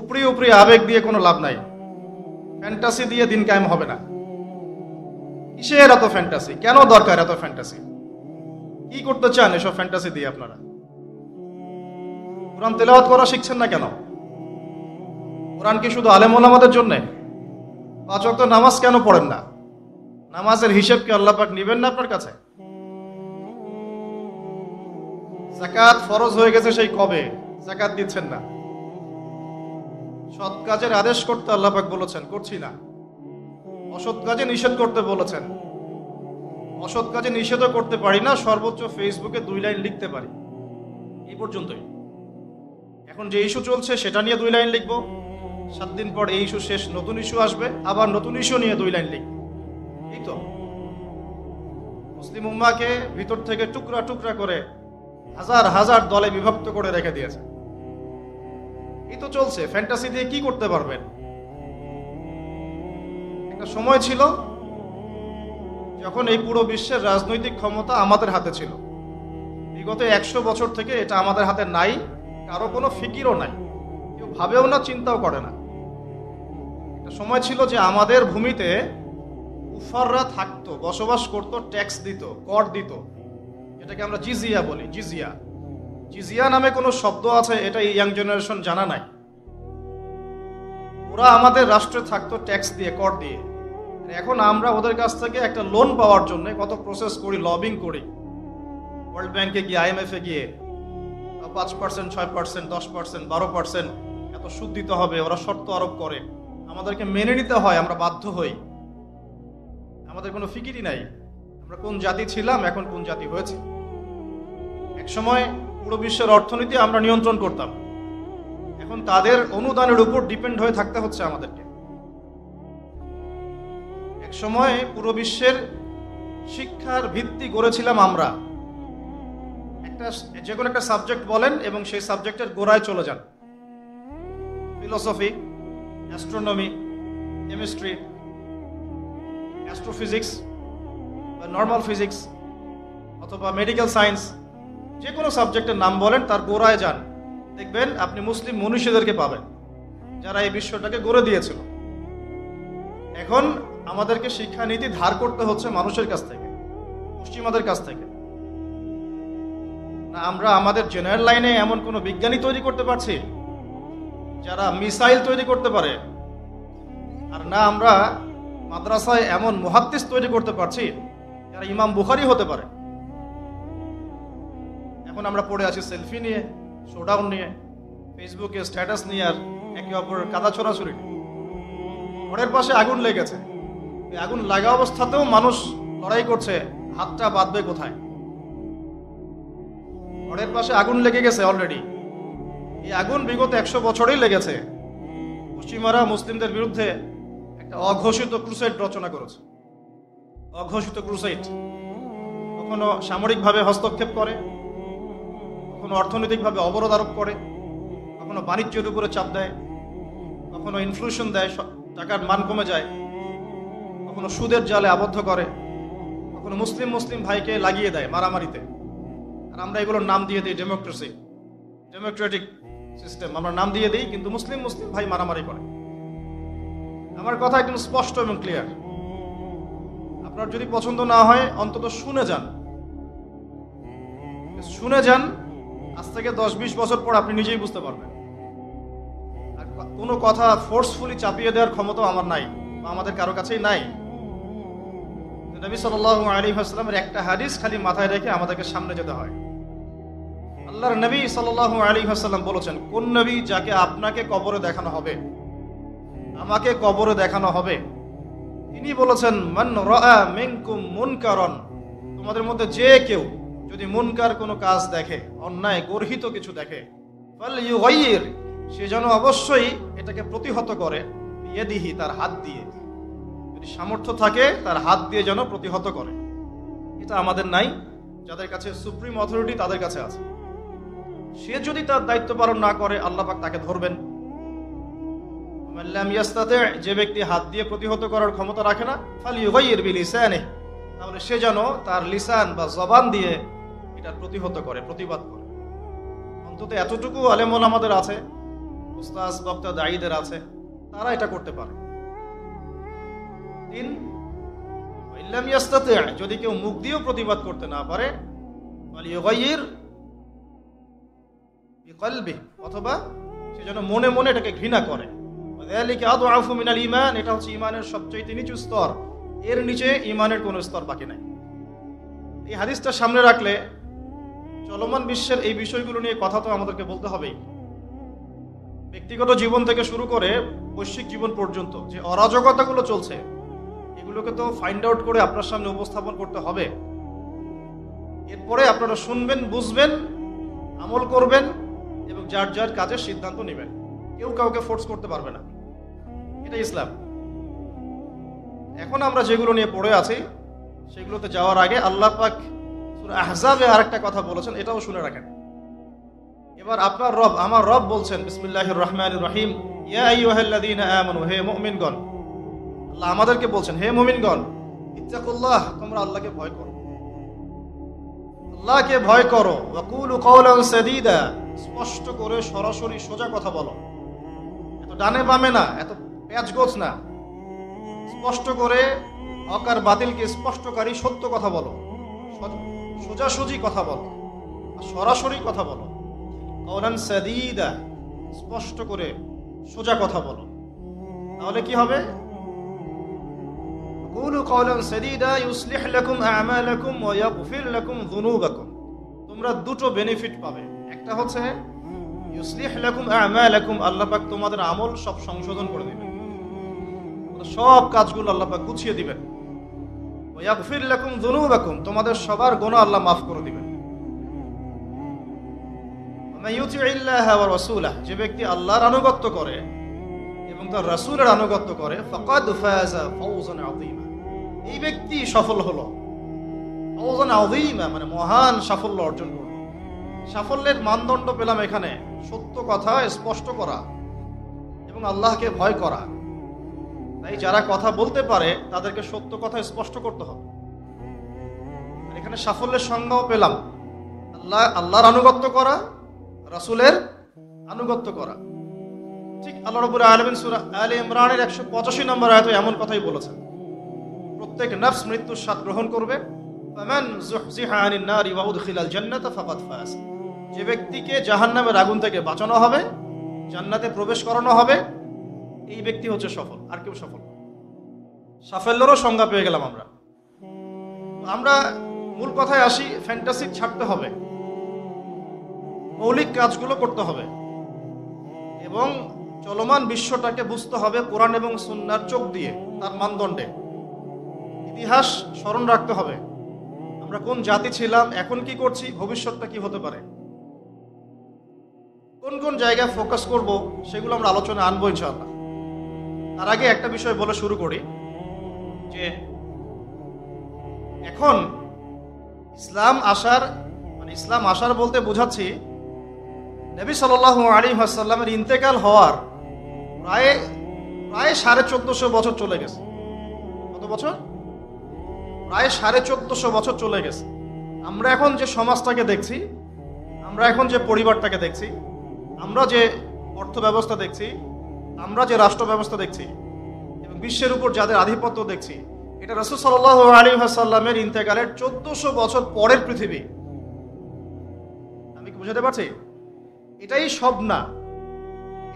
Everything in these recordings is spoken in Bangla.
উপরি উপরি আবেগ দিয়ে কোনো লাভ নাই, ফ্যান্টাসি দিয়ে দিন কায়েম হবে না। কিসের এত ফ্যান্টাসি? কেন দরকার এত ফ্যান্টাসি? কি করতে চান এসব ফ্যান্টাসি দিয়ে? আপনারা কোরআন তেলাওয়াত করা শিখছেন না কেন? কোরআন কি শুধু আলেম ওলামাদের জন্য? 5 ওয়াক্ত নামাজ কেন পড়েন না? নামাজের হিসেব কি আল্লাহ পাক নেবেন না আপনার কাছে? যাকাত ফরজ হয়ে গেছে সেই কবে, যাকাত দিচ্ছেন না। সৎ কাজের আদেশ করতে আল্লাহ পাক বলেছেন, করছি না। অসৎ কাজে নিষেধ করতে বলেছেন, অসৎ কাজে নিষেধও করতে পারি না, সর্বোচ্চ ফেসবুকে 2 লাইন লিখতে পারি, এই পর্যন্তই। এখন যে ইস্যু চলছে সেটা নিয়ে 2 লাইন লিখবো, 7 দিন পর এই ইস্যু শেষ, নতুন ইস্যু আসবে, আবার নতুন ইস্যু নিয়ে 2 লাইন লিখব। এই তো মুসলিম উম্মাহকে ভিতর থেকে টুকরা টুকরা করে হাজার হাজার দলে বিভক্ত করে রেখে দিয়েছে। এই তো চলছে। ফ্যান্টাসি দিয়ে কি করতে পারবেন? একটা সময় ছিল যখন এই পুরো বিশ্বের রাজনৈতিক ক্ষমতা আমাদের হাতে ছিল। বিগত 100 বছর থেকে এটা আমাদের হাতে নাই, কারো কোনো ফিকিরও নাই, কেউ ভাবেও না, চিন্তাও করে না। একটা সময় ছিল যে আমাদের ভূমিতে কুফাররা থাকতো, বসবাস করত, ট্যাক্স দিত, কর দিত, এটাকে আমরা জিজিয়া বলি। জিজিয়া, জিজিয়া নামে কোনো শব্দ আছে এটা ইয়াং জেনারেশন জানা নাই। ওরা আমাদের রাষ্ট্রে থাকতো ট্যাক্স দিয়ে, কর দিয়ে। এখন আমরা ওদের কাছ থেকে একটা লোন পাওয়ার জন্য কত প্রসেস করি, লবিং করি, ওয়ার্ল্ড ব্যাংকে গিয়ে, IMF এ গিয়ে 5%, 6%, 10%, 12% এত সুদ দিতে হবে, ওরা শর্ত আরোপ করে, আমাদেরকে মেনে নিতে হয়, আমরা বাধ্য হই। আমাদের কোনো ফিকিরই নাই আমরা কোন জাতি ছিলাম, এখন কোন জাতি হয়েছে। এক সময় পুরো বিশ্বের অর্থনীতি আমরা নিয়ন্ত্রণ করতাম, এখন তাদের অনুদানের উপর ডিপেন্ড হয়ে থাকতে হচ্ছে আমাদেরকে। এক সময় পুরো বিশ্বের শিক্ষার ভিত্তি গড়েছিলাম আমরা। যে কোনো একটা সাবজেক্ট বলেন এবং সেই সাবজেক্টের গোড়ায় চলে যান, ফিলোসফি, অ্যাস্ট্রোনমি, কেমিস্ট্রি, অ্যাস্ট্রোফিজিক্স বা নর্মাল ফিজিক্স অথবা মেডিকেল সায়েন্স, যে কোনো সাবজেক্টের নাম বলেন, তার গোড়ায় যান, দেখবেন আপনি মুসলিম মনীষীদেরকে পাবেন যারা এই বিশ্বটাকে গড়ে দিয়েছিল। এখন আমাদেরকে শিক্ষানীতি ধার করতে হচ্ছে মানুষের কাছ থেকে, পশ্চিমাদের কাছ থেকে। না আমরা আমাদের জেনারেল লাইনে এমন কোনো বিজ্ঞানী তৈরি করতে পারছি যারা মিসাইল তৈরি করতে পারে, আর না আমরা মাদ্রাসায় এমন মুহাদ্দিস তৈরি করতে পারছি যারা ইমাম বুখারী হতে পারে। এখন আমরা পড়ে আছি সেলফি নিয়ে, শোডাউন নিয়ে, ফেসবুকে স্ট্যাটাস নিয়ে, আর একে অপরের কাদা ছোড়াছুড়ি। ঘরের পাশে আগুন লেগেছে, এই আগুন লাগা অবস্থাতেও মানুষ লড়াই করছে, হাতটা বাঁধবে কোথায়। ঘরের পাশে আগুন লেগে গেছে অলরেডি, এই আগুন বিগত 100 বছরেই লেগেছে। পশ্চিমারা মুসলিমদের বিরুদ্ধে একটা অঘোষিত ক্রুসেড রচনা করেছে। অঘোষিত ক্রুসেড, কখনো সামরিকভাবে হস্তক্ষেপ করে, কখনো অর্থনৈতিকভাবে অবরোধ আরোপ করে, কখনো বাণিজ্যের উপরে চাপ দেয়, কখনো ইনফ্লেশন দেয়, টাকার মান কমে যায়, কখনো সুদের জালে আবদ্ধ করে, কখনো মুসলিম মুসলিম ভাইকে লাগিয়ে দেয় মারামারিতে। আর আমরা এগুলোর নাম দিয়ে দিই ডেমোক্রেসি, ডেমোক্রেটিক সিস্টেম আমরা নাম দিয়ে দিই, কিন্তু মুসলিম মুসলিম ভাই মারামারি করে। আমার কথা একদম স্পষ্ট এবং ক্লিয়ার। আপনার যদি পছন্দ না হয় অন্তত শুনে যান, শুনে যান। আজ থেকে 10-20 বছর পর আপনি নিজেই বুঝতে পারবেন। আর কোনো কথা ফোর্সফুলি চাপিয়ে দেওয়ার ক্ষমতা আমার নাই, বা আমাদের কারো কাছেই নাই। নবী সাল্লাল্লাহু আলাইহি ওয়াসাল্লামের একটা হাদিস খালি মাথায় রেখে আমাদেরকে সামনে যেতে হয়। আল্লাহর নবী সাল্লাল্লাহু আলাইহি ওয়াসাল্লাম বলেছেন, কোন নবী যাকে আপনাকে কবরে দেখানো হবে, আমাকে কবরে দেখানো হবে, তিনি বলেছেন, মান রাআ মিনকুম মুনকারান, তোমাদের মধ্যে যে কেউ যদি মুনকার কোনো কাজ দেখে, অন্যায় গর্হিত কিছু দেখে, ফালইউগাইয়ির, সে যেন অবশ্যই এটাকে প্রতিহত করে, বিয়াদিহি, তার হাত দিয়ে, যদি সামর্থ্য থাকে তার হাত দিয়ে যেন প্রতিহত করে। এটা আমাদের নাই, যাদের কাছে সুপ্রিম অথরিটি তাদের কাছে আছে। সে যদি তার দায়িত্ব পালন না করে, আল্লাহ পাক তাকে ধরবেন। মাল্লাম ইয়াস্তাতি, যে ব্যক্তি হাত দিয়ে প্রতিহত করার ক্ষমতা রাখে না, ফালইউগাইয়ির বিলিসানিহি, তাহলে সে যেন তার লিসান বা জবান দিয়ে এটা প্রতিহত করে, প্রতিবাদ করে। অন্তত এতটুকু আলেম ওলামাদের আছে, উস্তাজ বক্তা দায়ীদের আছে, তারা এটা করতে পারে। 3, ইল্লাম ইয়াস্তাতি', যদি কেউ মুখ দিয়েও প্রতিবাদ করতে না পারে, ফালিয়ুগাইয়ির বিকলবিহি, অথবা সে যেন মনে মনে এটাকে ঘৃণা করে। ওয়াযালিকা আদআফু মিনাল ঈমান, এটা হচ্ছে ঈমানের সবচেয়ে নিচু স্তর, এর নিচে ঈমানের কোনো স্তর বাকি নাই। এই হাদিসটা সামনে রাখলে চলমান বিশ্বের এই বিষয়গুলো নিয়ে কথা তো আমাদেরকে বলতে হবেই। ব্যক্তিগত জীবন থেকে শুরু করে বৈশ্বিক জীবন পর্যন্ত যে অরাজকতাগুলো চলছে, এগুলোকে তো ফাইন্ড আউট করে আপনার সামনে উপস্থাপন করতে হবে। এরপরে আপনারা শুনবেন, বুঝবেন, আমল করবেন এবং যার যার কাজের সিদ্ধান্ত নেবেন। কেউ কাউকে ফোর্স করতে পারবে না, এটা ইসলাম। এখন আমরা যেগুলো নিয়ে পড়ে আছি সেগুলোতে যাওয়ার আগে আল্লাহ পাক সূরা আহজাবে আরেকটা কথা বলেছেন, এটাও শুনে রাখেন। এবার আপনার রব, আমার রব বলছেন, বিসমিল্লাহির রহমানির রহিম, ইয়া আইয়ুহাল্লাযীনা আমানু, হে মুমিনগণ। আল্লাহ আমাদেরকে বলছেন, হে মুমিনগণ, ইত্তাকুল্লাহ, তোমরা আল্লাহকে ভয় করো, আল্লাহকে ভয় করো। ওয়া কুলু কাওলান সাদীদা, স্পষ্ট করে সরাসরি সোজা কথা বলো, এত ডানে বামে না, এত প্যাচগোছ না, স্পষ্ট করে হক আর বাতিলকে স্পষ্টকারী সত্য কথা বলো, সোজাসুজি কথা বলো, সরাসরি কথা বলো। কাওলান সাদীদা, স্পষ্ট করে সোজা কথা বলো, তাহলে কি হবে? কুলু কাওলান সাদীদা ইউসলিহ লাকুম আ'মালাকুম ওয়া ইয়াগফির লাকুম যুনুবাকুম। তোমরা দুটো বেনিফিট পাবে। একটা হচ্ছে ইউসলিহ লাকুম আ'মালাকুম, আল্লাহ পাক তোমাদের আমল সব সংশোধন করে দিবেন, সব কাজগুলো আল্লাহ পাক গুছিয়ে দিবেন। ওয়া ইয়াগফির লাকুম যুনুবাকুম, তোমাদের সবার গুনাহ আল্লাহ মাফ করে দিবেন। ওয়া ইউতিইল্লাহা ওয়া রাসূলাহ, যে ব্যক্তি আল্লাহর আনুগত্য করে এবং তার রাসূলের আনুগত্য করে, ফাকাদ ফাযা ফাওজান আযীমা, এই ব্যক্তি সফল হলো। ফাওজান আযীমা মানে মহান সাফল্য অর্জন করলো। সাফল্যের মানদণ্ড পেলাম এখানে সত্য কথা স্পষ্ট করা এবং আল্লাহকে ভয় করা। তাই যারা কথা বলতে পারে তাদেরকে সত্য কথা স্পষ্ট করতে হবে। এখানে সাফল্যের সংজ্ঞাও পেলাম, আল্লাহর আনুগত্য করা, রাসূলের আনুগত্য করা। ঠিক আল্লাহ রাব্বুল আলামিন সূরা আলে ইমরানের 185 নম্বর আয়াতে এমন কথাই বলেছেন, প্রত্যেক নফস মৃত্যুর স্বাদ গ্রহণ করবে। ফামান যুহজিহা আনিন নারি ওয়া উদখিলাল জান্নাতা ফাকাদ ফাজ, যে ব্যক্তিকে জাহান্নামের আগুন থেকে বাঁচানো হবে, জান্নাতে প্রবেশ করানো হবে, এই ব্যক্তি হচ্ছে সফল, আর কেউ সফল। সাফল্যেরও সংজ্ঞা পেয়ে গেলাম আমরা। আমরা মূল কথায় আসি, ফ্যান্টাসি ছাড়তে হবে, মৌলিক কাজগুলো করতে হবে এবং চলমান বিশ্বটাকে বুঝতে হবে কোরআন এবং সুন্নাহর চোখ দিয়ে, তার মানদণ্ডে। ইতিহাস স্মরণ রাখতে হবে, আমরা কোন জাতি ছিলাম, এখন কি করছি, ভবিষ্যৎটা কি হতে পারে, কোন কোন জায়গায় ফোকাস করব, সেগুলো আমরা আলোচনা আনবো ইনশাআল্লাহ। তার আগে একটা বিষয় বলে শুরু করি যে এখন ইসলাম আসার বলতে বোঝাচ্ছি নবী সাল্লাল্লাহু আলাইহি ওয়াসাল্লামের ইন্তেকাল হওয়ার প্রায় 1450 বছর চলে গেছে। কত বছর? প্রায় 1450 বছর চলে গেছে। আমরা এখন যে সমাজটাকে দেখছি, আমরা এখন যে পরিবারটাকে দেখছি, আমরা যে অর্থ ব্যবস্থা দেখছি, আমরা যে রাষ্ট্র ব্যবস্থা দেখছি এবং বিশ্বের উপর যাদের আধিপত্য দেখছি, এটা রাসূল সাল্লাল্লাহু আলাইহি ওয়াসাল্লামের ইন্তেকালের 1400 বছর পরের পৃথিবী। আমি কি বুঝাতে পারছি? এটাই সব না,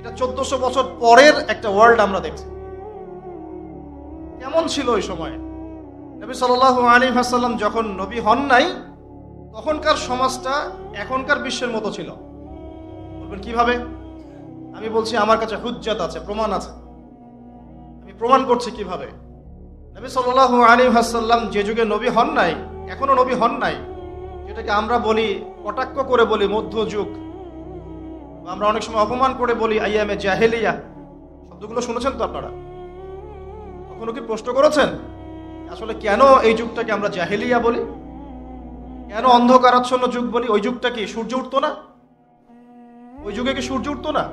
এটা 1400 বছর পরের একটা ওয়ার্ল্ড আমরা দেখছি। কেমন ছিল ওই সময়? নবী সাল্লাল্লাহু আলাইহি ওয়াসাল্লাম যখন নবী হন নাই, তখনকার সমাজটা এখনকার বিশ্বের মতো ছিল। বলবেন কিভাবে? আমি বলছি, আমার কাছে হুজ্জাত আছে, প্রমাণ আছে, আমি প্রমাণ করছি কিভাবে। নবী সাল্লাল্লাহু আলাইহি ওয়াসাল্লাম যে যুগে নবী হন নাই, এখনো নবী হন নাই, যেটাকে আমরা বলি, কটাক্ষ করে বলি মধ্যযুগ, আমরা অনেক সময় অপমান করে বলি আইয়ামে জাহেলিয়া। শব্দগুলো শুনেছেন তো আপনারা? কখনো কি প্রশ্ন করেছেন আসলে কেন এই যুগটাকে আমরা জাহেলিয়া বলি, কেন অন্ধকারাচ্ছন্ন যুগ বলি? ওই যুগটা কি সূর্য উঠতো না? ওই যুগে কি সূর্য উঠতো না?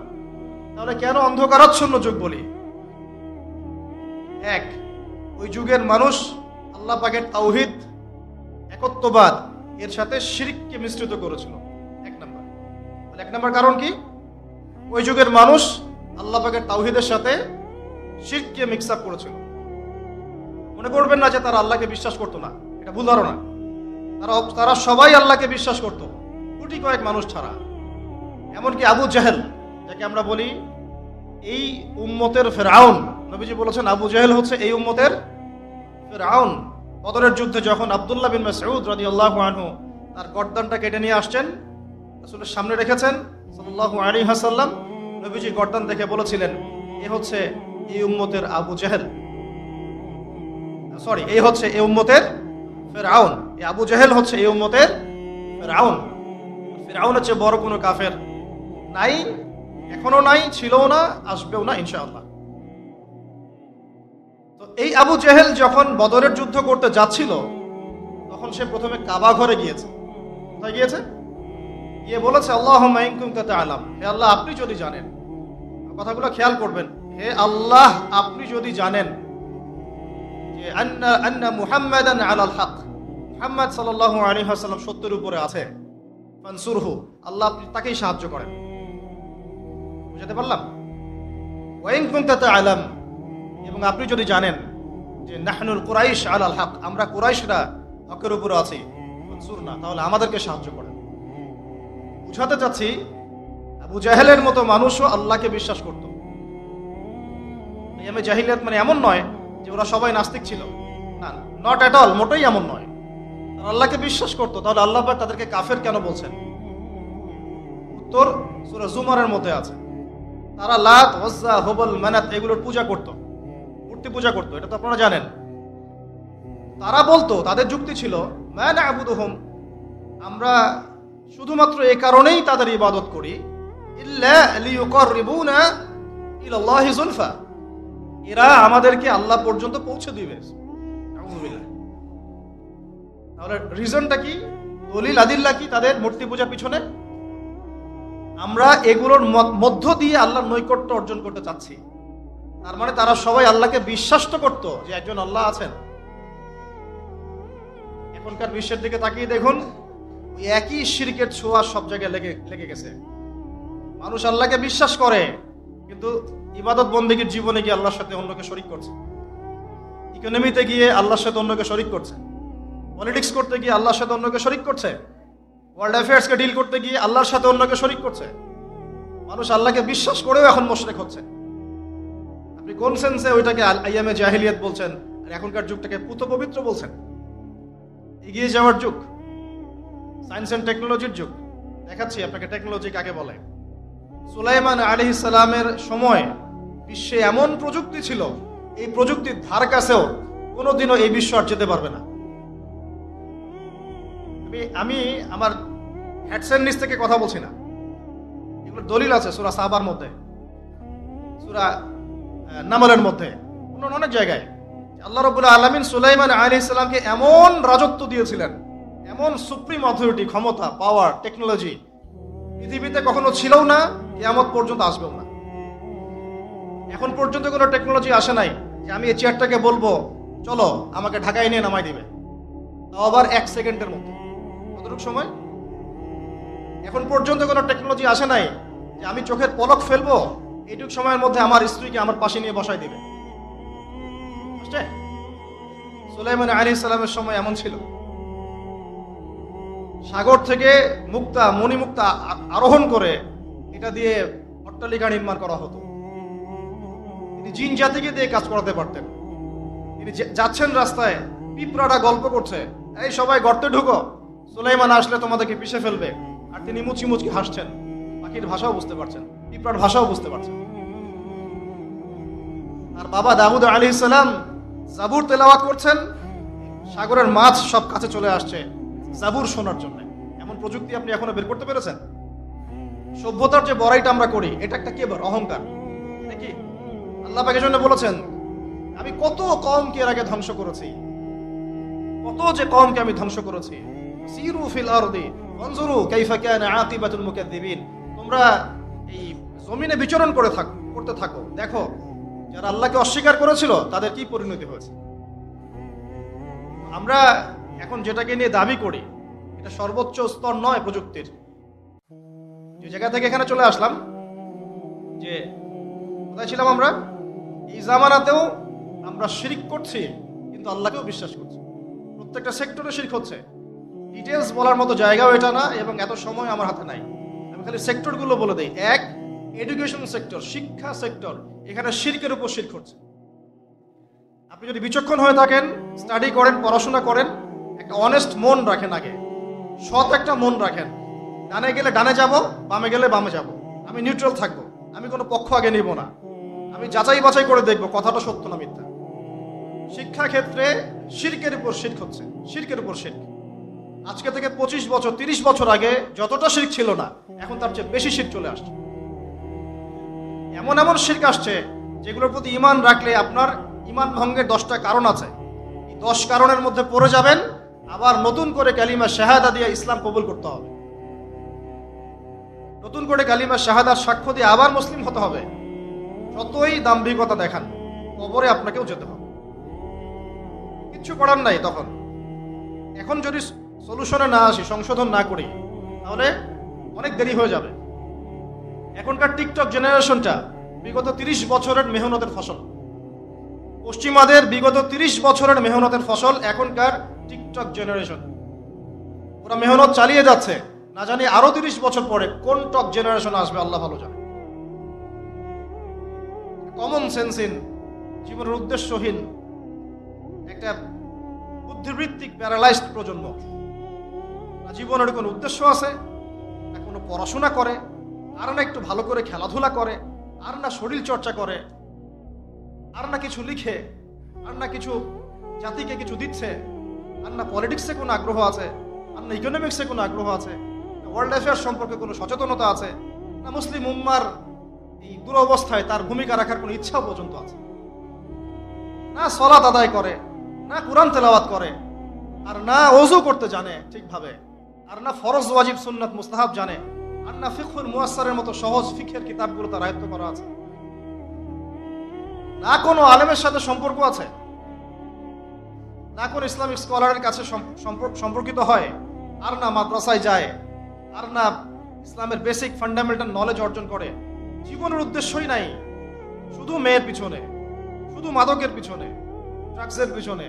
তাহলে কেন অন্ধকারাচ্ছন্ন যুগ বলি? এক, ওই যুগের মানুষ আল্লাহ পাকের তাওহীদ, একত্ববাদ এর সাথে শিরককে মিশ্রিত করেছিল। এক নম্বর কারণ কি? ওই যুগের মানুষ আল্লাহ পাকের তাওহীদের সাথে শিরককে মিক্স আপ করেছিল। মনে করবেন না যে তারা আল্লাহকে বিশ্বাস করতো না, এটা ভুল ধারণা। তারা সবাই আল্লাহকে বিশ্বাস করত, কোটি কয়েক মানুষ ছাড়া। এমনকি আবু জাহেল, যাকে আমরা বলি এই উম্মতের ফেরাউন, নবীজি বলেছেন আবু জাহেল হচ্ছে এই উম্মতের ফেরাউন। বদরের যুদ্ধে যখন আব্দুল্লাহ বিন মাসউদ রাদিয়াল্লাহু আনহু তার গর্দানটা কেটে নিয়ে আসছেন, রাসূলের সামনে রেখেছেন সাল্লাল্লাহু আলাইহি ওয়াসাল্লাম, নবীজি গর্দান দেখে বলেছিলেন এ হচ্ছে এই উম্মতের আবু জাহেল, সরি এই হচ্ছে এই উম্মতের ফেরাউন। এই আবু জাহেল হচ্ছে এই উম্মতের ফেরাউন। ফেরাউনের চেয়ে বড় কোনো কাফের নাই, এখনো নাই, ছিলও না, আসবেও না ইনশাআল্লাহ। তো এই আবু জাহেল যখন বদরের যুদ্ধ করতে যাচ্ছিল, তখন সে প্রথমে কাবা ঘরে গিয়েছে। কোথায় গিয়েছে? গিয়ে বলেছে আল্লাহুম্মা ইন কুনতা তা'লাম, হে আল্লাহ আপনি যদি জানেন, কথাগুলো খেয়াল করবেন, হে আল্লাহ আপনি যদি জানেন যে আন্না মুহাম্মাদান আলাল হক, মুহাম্মদ সাল্লাল্লাহু আলাইহি ওয়াসাল্লাম সত্যের উপরে আছে, ফানসুরহু, আল্লাহ আপনি তাকেই সাহায্য করেন। বুঝাতে পারলাম? ওয়া ইন কুনতা তা'লাম, এবং আপনি যদি জানেন যে নাহনুল কুরাইশ আলাল হক, আমরা কুরাইশরা হকের উপরে আছি, ফানসুরনা, তাহলে আমাদেরকে সাহায্য করেন। বুঝাতে চাচ্ছি আবু জাহেলের মতো মানুষও আল্লাহকে বিশ্বাস করত। এই জাহিলিয়াত মানে এমন নয় যে ওরা সবাই নাস্তিক ছিল, না, নট এট অল, মোটেই এমন নয়। তারা আল্লাহকে বিশ্বাস করত। তাহলে আল্লাহ পাক তাদেরকে কাফের কেন বলছেন? উত্তর সূরা জুমারের মধ্যে আছে। তারা লাত, উজ্জা, হুবল, মানাত এগুলোর পূজা করত, মূর্তি পূজা করত, এটা তো আপনারা জানেন। তারা বলতো, তাদের যুক্তি ছিল, মা না'বুদুহুম, আমরা শুধুমাত্র এই কারণেই তাদের ইবাদত করি, ইল্লা লিয়ুকাররিবুনা ইলাল্লাহি যুলফা, এরা আমাদেরকে আল্লাহ পর্যন্ত পৌঁছে দিবে। নাউযুবিল্লাহ। তাহলে রিজনটা কি, দলিল আদিল্লাহ কি তাদের মূর্তি পূজার পিছনে? আমরা এগুলোর মধ্য দিয়ে আল্লাহর নৈকট্য অর্জন করতে চাচ্ছি। তার মানে তারা সবাই আল্লাহকে বিশ্বাস তো করত যে একজন আল্লাহ আছেন। এখনকার বিশ্বের দিকে তাকিয়ে দেখুন, ওই একই শিরকের ছোঁয়া সব জায়গায় লেগে গেছে। মানুষ আল্লাহকে বিশ্বাস করে, কিন্তু ইবাদত বন্দেগীর জীবনে গিয়ে আল্লাহর সাথে অন্যকে শরীক করছে, ইকোনমিতে গিয়ে আল্লাহর সাথে অন্যকে শরীক করছে, পলিটিক্স করতে গিয়ে আল্লাহর সাথে অন্যকে শরীক করছে, ওয়ার্ল্ড অ্যাফেয়ার্সকে ডিল করতে গিয়ে আল্লাহর সাথে অন্যকে শরীক করছে। মানুষ আল্লাহকে বিশ্বাস করেও এখন মুশরিক হচ্ছে। আপনি কোন সেন্সে ওইটাকে আইয়ামে জাহিলিয়াত বলছেন, আর এখনকার যুগটাকে পুত পবিত্র বলছেন? এগিয়ে যাওয়ার যুগ, সায়েন্স এন্ড টেকনোলজির যুগ। দেখাচ্ছি আপনাকে টেকনোলজি কাকে বলে। সুলাইমান আলাইহিস সালামের সময় বিশ্বে এমন প্রযুক্তি ছিল, এই প্রযুক্তির ধার কাছেও কোনোদিনও এই বিশ্ব আর যেতে পারবে না। আমি আমার হেডসেট নিচ থেকে কথা বলছি না, এগুলোর দলিল আছে সূরা সাবার মধ্যে, সূরা নামলের মধ্যে, অনেক জায়গায়। আল্লাহ রাব্বুল আলামিন সুলাইমান আলাইহিস সালামকে এমন রাজত্ব দিয়েছিলেন, এমন সুপ্রিম অথরিটি, ক্ষমতা, পাওয়ার, টেকনোলজি পৃথিবীতে কখনো ছিলও না, কিয়ামত পর্যন্ত আসবেও না। এখন পর্যন্ত কোনো টেকনোলজি আসে নাই যে আমি এই চেয়ারটাকে বলবো চলো আমাকে ঢাকায় নিয়ে নামাই দিবে, তাও আবার 1 সেকেন্ডের মধ্যে। কতটুকু সময়? এখন পর্যন্ত কোনো টেকনোলজি আসে নাই যে আমি চোখের পলক ফেলবো, এইটুকু সময়ের মধ্যে আমার স্ত্রীকে আমার পাশে নিয়ে বসাই দিবে। বুঝছে? সুলাইমান আলাইহিস সালামের সময় এমন ছিল। সাগর থেকে মুক্তা, মণিমুক্তা আরোহণ করে এটা দিয়ে অট্টালিকা নির্মাণ করা হতো। তিনি জিন জাতিকে দিয়ে কাজ করাতে পারতেন। তিনি যাচ্ছেন রাস্তায়, পিঁপড়াটা গল্প করছে, এই সবাই গর্তে ঢুকো, সুলাইমান আসলে তোমাদেরকে পিষে ফেলবে, আর তিনি মুচকি মুচকি হাসছেন। পাখির ভাষাও বুঝতে পারছেন, পিঁপড়ার ভাষাও বুঝতে পারছেন। আর বাবা দাউদ আলাইহিস সালাম জাবুর তেলাওয়াত করছেন, সাগরের মাছ সব কাছে চলে আসছে জাবুর শোনার জন্য। এমন প্রযুক্তি আপনি এখনো বের করতে পেরেছেন? সভ্যতার যে বড়াইটা আমরা করি, এটা একটা কি অহংকার নাকি? আল্লাহ পাক এজন্য বলেছেন, আমি কত কওমকে এর আগে ধ্বংস করেছি, কত যে কওমকে আমি ধ্বংস করেছি। সিরু ফিল আরদি ফানজুরু কাইফা কানা আকিবাতুল মুকাদ্দিবিন, তোমরা এই জমিনে বিচরণ করতে থাকো, দেখো যারা আল্লাহকে অস্বীকার করেছিল তাদের কি পরিণতি হয়েছে। আমরা এখন যেটাকে নিয়ে দাবি করি, এটা সর্বোচ্চ স্তর নয় প্রযুক্তির। যে জায়গা থেকে এখানে চলে আসলাম, যে কোথায় ছিলাম আমরা? এই জামানাতেও আমরা শিরক করছি, কিন্তু আল্লাহকেও বিশ্বাস করছি। প্রত্যেকটা সেক্টরে শিরক হচ্ছে। ডিটেলস বলার মতো জায়গাও এটা না, এবং এত সময় আমার হাতে নাই। আমি খালি সেক্টরগুলো বলে দিই। এক, এডুকেশন সেক্টর, শিক্ষা সেক্টর, এখানে শিরকের উপর শিরক হচ্ছে। আপনি যদি বিচক্ষণ হয়ে থাকেন, স্টাডি করেন, পড়াশোনা করেন, একটা অনেস্ট মন রাখেন, আগে সৎ একটা মন রাখেন। ডানে গেলে ডানে যাব, বামে গেলে বামে যাব, আমি নিউট্রাল থাকবো, আমি কোনো পক্ষ আগে নিব না, আমি যাচাই বাছাই করে দেখবো কথাটা সত্য না মিথ্যা। শিক্ষা ক্ষেত্রে শিরকের উপর শিরক হচ্ছে, শিরকের উপর শিরক। আজকে থেকে 25 বছর 30 বছর আগে যতটা শিরক ছিল না, এখন তার চেয়ে বেশি শিরক চলে আসছে। এমন এমন শিরক আসছে যেগুলোর প্রতি ঈমান রাখলে আপনার ঈমান ভঙ্গের 10টা কারণ আছে। এই 10 কারণের মধ্যে পড়ে যাবেন, আবার নতুন করে কালিমা শাহাদা দিয়ে ইসলাম কবুল করতে হবে, নতুন করে কালিমা শাহাদার সাক্ষ্য দিয়ে আবার মুসলিম হতে হবে। যতই দাম্ভিকতা দেখান, কবরে আপনাকেও যেতে হবে, কিচ্ছু করার নাই তখন। এখন যদি সলিউশনে না আসি, সংশোধন না করি, তাহলে অনেক দেরি হয়ে যাবে। এখনকার টিকটক জেনারেশনটা বিগত 30 বছরের মেহনতের ফসল। পশ্চিমাদের বিগত 30 বছরের মেহনতের ফসল এখনকার টিকটক জেনারেশন। ওরা মেহনত চালিয়ে যাচ্ছে, না জানি আরো 30 বছর পরে কোন টক জেনারেশন আসবে আল্লাহ ভালো জানে। কমন সেন্সহীন, জীবনের উদ্দেশ্যহীন, একটা বুদ্ধিবৃত্তিক প্যারালাইজড প্রজন্ম। না জীবনের কোনো উদ্দেশ্য আছে, না কোনো পড়াশোনা করে, আর না একটু ভালো করে খেলাধুলা করে, আর না শরীর চর্চা করে, আর না কিছু লিখে, আর না কিছু জাতিকে কিছু দিচ্ছে, আর না পলিটিক্সে কোনো আগ্রহ আছে, আর না ইকোনমিক্সে কোনো আগ্রহ আছে, না ওয়ার্ল্ড অ্যাফেয়ার্স সম্পর্কে কোনো সচেতনতা আছে, না মুসলিম উম্মার এই দুরবস্থায় তার ভূমিকা রাখার কোনো ইচ্ছাও পর্যন্ত আছে। না সালাত আদায় করে, না কুরআন তেলাওয়াত করে, আর না ওযু করতে জানে ঠিকভাবে, আর না ফরজ ওয়াজিব সুন্নাত মুস্তাহাব জানে, আর না ফিকহুল মুয়াসসারের মতো সহজ ফিকহের কিতাবগুলো তার আয়ত্ত করা আছে, না কোনো আলেমের সাথে সম্পর্ক আছে, না কোনো ইসলামিক স্কলারের কাছে সম্পর্কিত হয়, আর না মাদ্রাসায় যায়, আর না ইসলামের বেসিক ফান্ডামেন্টাল নলেজ অর্জন করে। জীবনের উদ্দেশ্যই নাই, শুধু মেয়ের পিছনে, শুধু মাদকের পিছনে, ড্রাগসের পিছনে,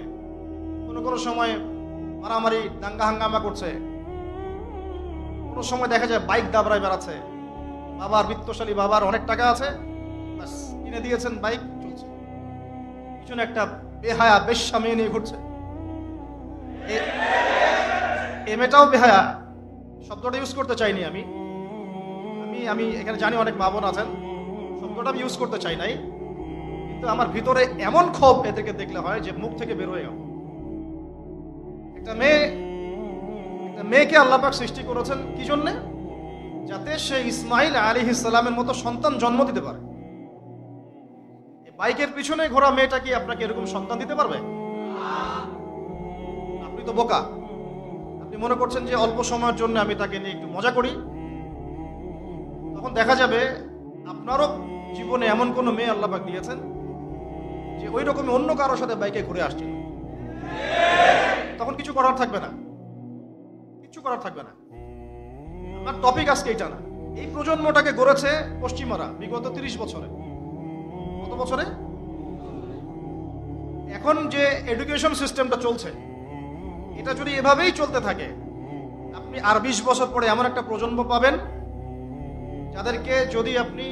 কোনো সময় মারামারি দাঙ্গা হাঙ্গামা করছে, কোনো সময় দেখা যায় বাইক দাবড়ায় বেড়াচ্ছে। বাবার বিত্তশালী, বাবার অনেক টাকা আছে, বাস কিনে দিয়েছেন বাইক, চলছে। পিছনে একটা বেহায়া বেশ্যা মেয়ে নিয়ে ঘুরছে। এ মেয়েটাও বেহায়া, শব্দটা ইউজ করতে চাইনি আমি আমি এখানে জানি অনেক মা বোন আছেন, শব্দটা আমি ইউজ করতে চাই নাই, কিন্তু আমার ভিতরে এমন ক্ষোভ এদেরকে দেখলে হয় যে মুখ থেকে বের হয়ে গেল। একটা মেয়েকে আল্লাহ পাক সৃষ্টি করেছেন কি জন্যে? যাতে সে ইসমাইল আলাইহিস সালামের মতো সন্তান জন্ম দিতে পারে। বাইকের পিছনে ঘোরা মেয়েটা কি আপনাকে এরকম সন্তান দিতে পারবে? আপনি তো বোকা। আপনি মনে করছেন যে অল্প সময়ের জন্য আমি তাকে নিয়ে একটু মজা করি, তখন দেখা যাবে আপনারও জীবনে এমন কোনো মেয়ে আল্লাহ পাক দিয়েছেন যে ওই রকমই অন্য কারোর সাথে বাইকে ঘুরে আসছে, তখন কিছু করার থাকবে না, কিছু করার থাকবে না। আমার টপিক আজকে এটা না। এই প্রজন্মটাকে গড়েছে পশ্চিমারা বিগত 30 বছরে। কত বছরে? এখন যে এডুকেশন সিস্টেমটা চলছে, এটা যদি এভাবেই চলতে থাকে, আপনি আর 20 বছর পরে এমন একটা প্রজন্ম পাবেন যাদেরকে যদি আপনি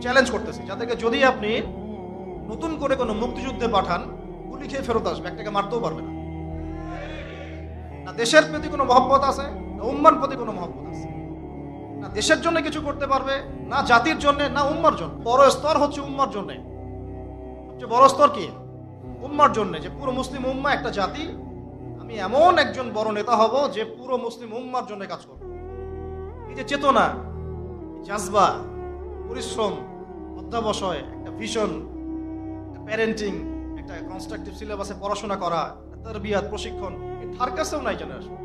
চ্যালেঞ্জ করতেছি, যাদেরকে যদি আপনি নতুন করে কোনো মুক্তিযুদ্ধে পাঠান, গুলি খেয়ে ফেরত আসবে, একটাকে মারতেও পারবে না। না দেশের প্রতি কোনো মহব্বত আছে, না উম্মার প্রতি কোনো মহব্বত আছে, না দেশের জন্য কিছু করতে পারবে, না জাতির জন্য, না উম্মার জন্য। বড় স্তর হচ্ছে উম্মার জন্য। সবচেয়ে বড় স্তর কি? উম্মার জন্য, যে পুরো মুসলিম উম্মা একটা জাতি, আমি এমন একজন বড় নেতা হব যে পুরো মুসলিম উম্মার জন্য কাজ করব। এই যে চেতনা, জাজবা, পরিশ্রম, অধ্যাবসায়, একটা ভিশন, প্যারেন্টিং, একটা কনস্ট্রাকটিভ সিলেবাসে পড়াশোনা করা, তারবিয়াত, প্রশিক্ষণ, এই ধার কাছেও নাই জেনারেশন।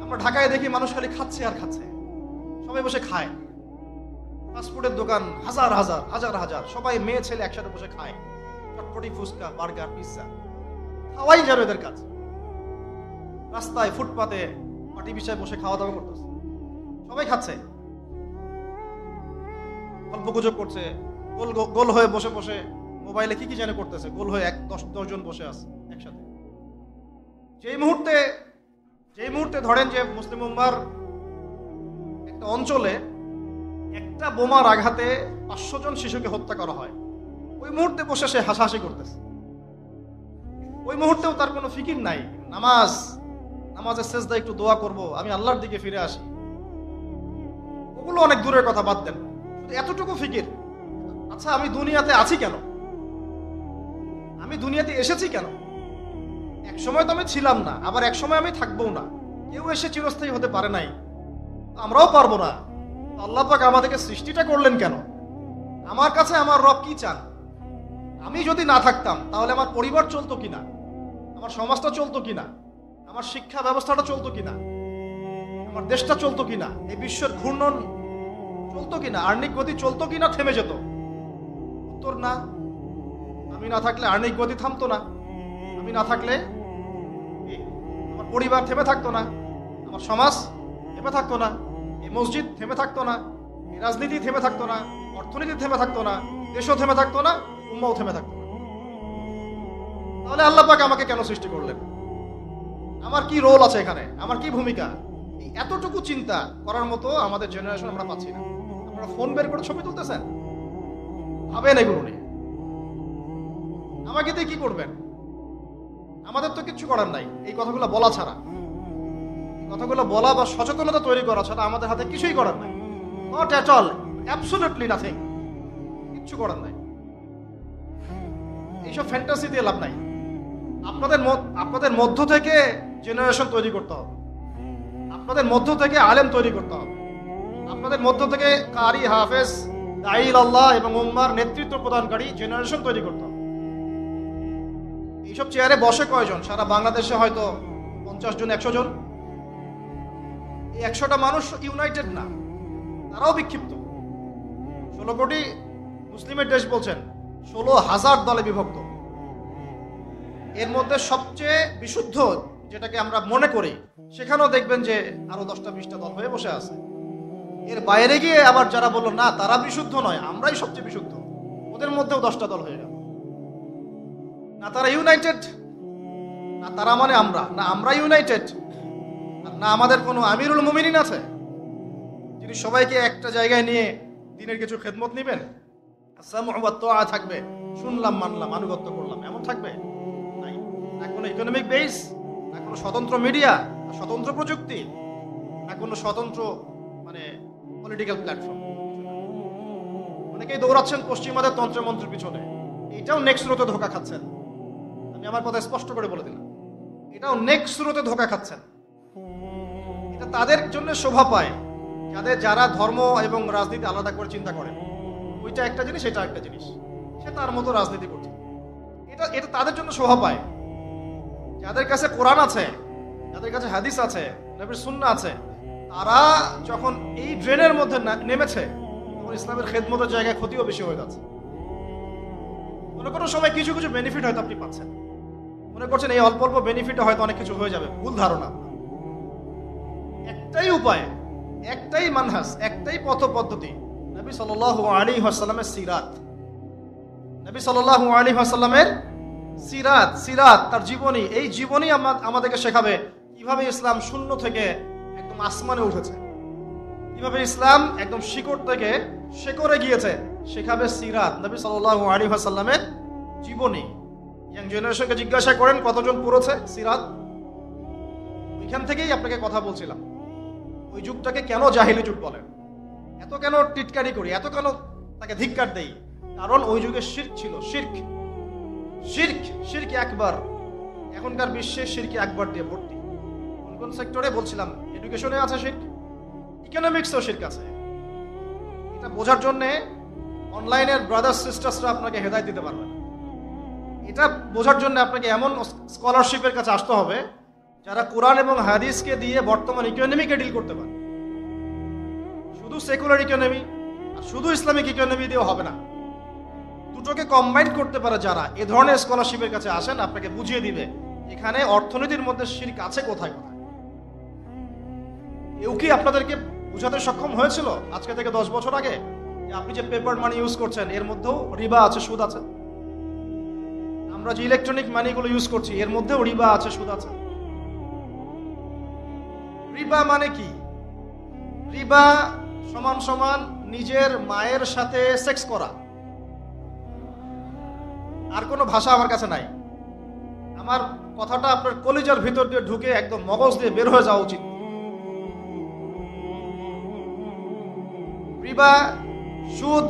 আমরা ঢাকায় দেখি মানুষ খালি খাচ্ছে আর খাচ্ছে, সবাই বসে খায়। ফাস্টফুডের দোকান হাজার হাজার হাজার হাজার, সবাই মেয়ে ছেলে একসাথে বসে খায়, চটপটি, ফুচকা, বার্গার, পিৎজা, খাওয়াই যাবে এদের কাজ। রাস্তায় ফুটপাতে পাটি বিছায় বসে খাওয়া দাওয়া করতেছে, সবাই খাচ্ছে। গল্পগুজব করছে, গোল গোল হয়ে বসে বসে মোবাইলে কি জানে করতেছে, গোল হয়ে 10 জন বসে আছে একসাথে। যেই মুহূর্তে ধরেন যে মুসলিম উম্মার একটা অঞ্চলে একটা বোমার আঘাতে 500 জন শিশুকে হত্যা করা হয়, ওই মুহূর্তে বসে সে হাসাহাসি করতেছে। ওই মুহূর্তেও তার কোনো ফিকির নাই, নামাজের সেজদায় একটু দোয়া করব, আমি আল্লাহর দিকে ফিরে আসি, ওগুলো অনেক দূরের কথা, বাদ দেন। এতটুকু ফিকির, আচ্ছা আমি দুনিয়াতে আছি কেন, আমি দুনিয়াতে এসেছি কেন? এক সময় তো আমি ছিলাম না, আবার এক সময় আমি থাকবো না। কেউ এসে চিরস্থায়ী হতে পারে নাই, আমরাও পারবো না। আল্লাহ পাক আমাদেরকে সৃষ্টিটা করলেন কেন? আমার কাছে আমার রব কি চান? আমি যদি না থাকতাম তাহলে আমার পরিবার চলতো কিনা, আমার সমাজটা চলতো কিনা, আমার শিক্ষা ব্যবস্থাটা চলতো কিনা, আমার দেশটা চলতো কিনা, এই বিশ্বের ঘূর্ণন চলতো কিনা, আর্নিক গতি চলতো কিনা, থেমে যেত? উত্তর না। আমি না থাকলে আর্নিক গতি থামতো না, আমি না থাকলে আমার পরিবার থেমে থাকতো না, আমার সমাজ থেমে থাকতো না, এই মসজিদ থেমে থাকতো না, এই রাজনীতি থেমে থাকতো না, অর্থনীতি থেমে থাকতো না, দেশও থেমে থাকতো না, উম্মাও থেমে থাকতো না। তাহলে আল্লাহ পাক আমাকে কেন সৃষ্টি করলেন? আমার কি রোল আছে এখানে, আমার কি ভূমিকা? এই এতটুকু চিন্তা করার মতো আমাদের জেনারেশন আমরা পাচ্ছি না। আপনারা ফোন বের করে ছবি তুলতেছেন, ভাবেন এগুলো নিয়ে। আমাকে দিয়ে কি করবেন? আমাদের তো কিচ্ছু করার নাই এই কথাগুলো বলা ছাড়া, কথাগুলো বলা বা সচেতনতা তৈরি করা ছাড়া আমাদের হাতে কিছুই করার নাই। Not at all, absolutely nothing, কিচ্ছু করার নাই। এইসব ফ্যান্টাসি দিয়ে লাভ নাই। আপনাদের মধ্য থেকে জেনারেশন তৈরি করতে হবে, আপনাদের মধ্য থেকে আলেম তৈরি করতে হবে, আপনাদের মধ্য থেকে কারি, হাফেজ, দাঈল আল্লাহ এবং উম্মার নেতৃত্ব প্রদানকারী জেনারেশন তৈরি করতে হবে। এইসব চেয়ারে বসে কয়জন? সারা বাংলাদেশে হয়তো 50 জন, 100 জন। এই 100টা মানুষ ইউনাইটেড না, তারাও বিক্ষিপ্ত। 16 কোটি মুসলিমের দেশ বলছেন, 16,000 দলে বিভক্ত। এর মধ্যে সবচেয়ে বিশুদ্ধ যেটাকে আমরা মনে করি, সেখানেও দেখবেন যে আরো 10টা 20টা দল হয়ে বসে আছে। এর বাইরে গিয়ে আবার যারা বললো না তারা বিশুদ্ধ নয়, আমরাই সবচেয়ে বিশুদ্ধ, ওদের মধ্যেও 10টা দল হয়ে গেল। না তারা ইউনাইটেড, না তারা মানে আমরা, না আমরা ইউনাইটেড, না আমাদের কোনো আমিরুল মুমিনিন আছে যিনি সবাইকে একটা জায়গায় নিয়ে দিনের কিছু খেদমত নিবেন, থাকবে, শুনলাম মানলাম আনুগত্য করলাম, এমন থাকবে? নাই। না কোনো ইকোনমিক বেস, না কোনো স্বতন্ত্র মিডিয়া, না স্বতন্ত্র প্রযুক্তি, না কোনো স্বতন্ত্র মানে পলিটিক্যাল প্ল্যাটফর্ম। অনেকেই দৌড়াচ্ছেন পশ্চিমাদের তন্ত্রমন্ত্রের পিছনে, এটাও নেক্সট স্রোতে ধোকা খাচ্ছেন। আমি আমার কথা স্পষ্ট করে বলে দিলাম, এটাও নেক্সট স্রোতে ধোকা খাচ্ছেন। এটা তাদের জন্য শোভা পায় যারা ধর্ম এবং রাজনীতি আলাদা করে চিন্তা করেন। ওইটা একটা জিনিস, এটা একটা জিনিস, সে তার মতো রাজনীতি করছে, এটা তাদের জন্য শোভা পায়। যাদের কাছে কোরআন আছে, যাদের কাছে হাদিস আছে, নবীর সুন্নাহ আছে, তারা যখন এই ড্রেনের মধ্যে নেমেছে তখন ইসলামের খেদমতের জায়গায় ক্ষতিও বেশি হয়ে যাচ্ছে। কোনো সময় কিছু কিছু বেনিফিট হয়তো আপনি পাচ্ছেন, মনে করছেন এই অল্প অল্প বেনিফিটে হয়তো অনেক কিছু হয়ে যাবে, ভুল ধারণা। একটাই উপায়, একটাই মানহাজ, একটাই পথ পদ্ধতি, নবী সাল্লাল্লাহু আলাইহি ওয়াসাল্লামের সিরাত। নবী সাল্লাল্লাহু আলাইহি ওয়াসাল্লামের সিরাত, তার জীবনী। এই জীবনী আমাদেরকে শেখাবে কিভাবে ইসলাম শূন্য থেকে একদম আসমানে উঠেছে, কিভাবে ইসলাম একদম শিকড় থেকে শেকড়ে গিয়েছে, শেখাবে সিরাত, নবী সাল্লাল্লাহু আলাইহি ওয়াসাল্লামের জীবনী। ইয়াং জেনারেশনকে জিজ্ঞাসা করেন কতজন পড়েছে সিরাত। ওইখান থেকেই আপনাকে কথা বলছিলাম, ওই যুগটাকে কেন জাহিলি যুগ বলেন, এত কেন টিটকারি করি, এত কেন তাকে ধিক্কার দেই? কারণ ওই যুগে শিরক ছিল, শিরক একবার। এখনকার বিশ্বে শিরক একবার দিয়ে ভর্তি। কোন কোন সেক্টরে বলছিলাম, এডুকেশনে আছে শিরক, ইকোনমিক্সেও শিরক আছে। এটা বোঝার জন্যে অনলাইনের ব্রাদার্স সিস্টার্সরা আপনাকে হেদায়েত দিতে পারবে। এটা বোঝার জন্য আপনাকে এমন স্কলারশিপের কাছে আসতে হবে যারা কোরআন এবং হাদিসকে দিয়ে বর্তমান ইকোনমিকে ডিল করতে পারে। শুধু সেকুলার ইকোনমি আর শুধু ইসলামিক ইকোনমি দিয়েও হবে না, দুটোকে কম্বাইন করতে পারে যারা, এ ধরনের স্কলারশিপের কাছে আসেন, আপনাকে বুঝিয়ে দিবে এখানে অর্থনীতির মধ্যে শিরক আছে কোথায় কোথায়। কেউ কি আপনাদেরকে বুঝাতে সক্ষম হয়েছিল আজকে থেকে 10 বছর আগে আপনি যে পেপার মানি ইউজ করছেন এর মধ্যেও রিবা আছে, সুদ আছে। আমরা যে ইলেকট্রনিক মানিগুলো ইউজ করছি এর মধ্যেও রিবা আছে, সুদ আছে। রিবা মানে কি? রিবা সমান সমান নিজের মায়ের সাথে সেক্স করা। আর কোনো ভাষা আমার কাছে নাই। আমার কথাটা আপনার কলিজার ভিতর দিয়ে ঢুকে একদম মগজ দিয়ে বের হয়ে যাওয়া উচিত। রিবা, সুদ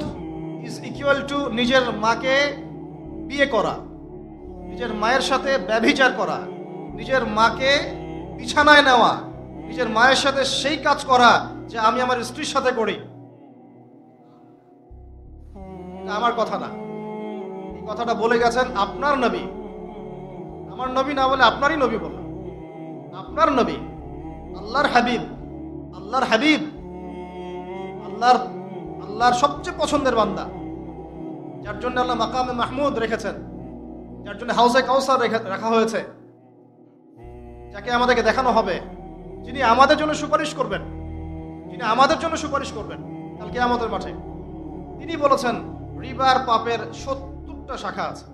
ইজ ইকুয়াল টু নিজের মাকে বিয়ে করা, নিজের মায়ের সাথে ব্যভিচার করা, নিজের মাকে বিছানায় নেওয়া, নিজের মায়ের সাথে সেই কাজ করা যে আমি আমার স্ত্রীর সাথে করি। আমার কথা না, এই কথাটা বলে গেছেন আপনার নবী। আমার নবী না বলে আপনারই নবী বললাম। আপনার নবী, আল্লাহর হাবিব, আল্লাহর হাবিব, আল্লাহর সবচেয়ে পছন্দের বান্দা, যার জন্য আল্লাহ মাকামে মাহমুদ রেখেছেন, যার জন্য হাউজে কাউসার রাখা হয়েছে, যাকে আমাদেরকে দেখানো হবে, যিনি আমাদের জন্য সুপারিশ করবেন, যিনি আমাদের জন্য সুপারিশ করবেন কাল কিয়ামতের মাঠে। তিনি বলেছেন রিবার পাপের 70টা শাখা আছে।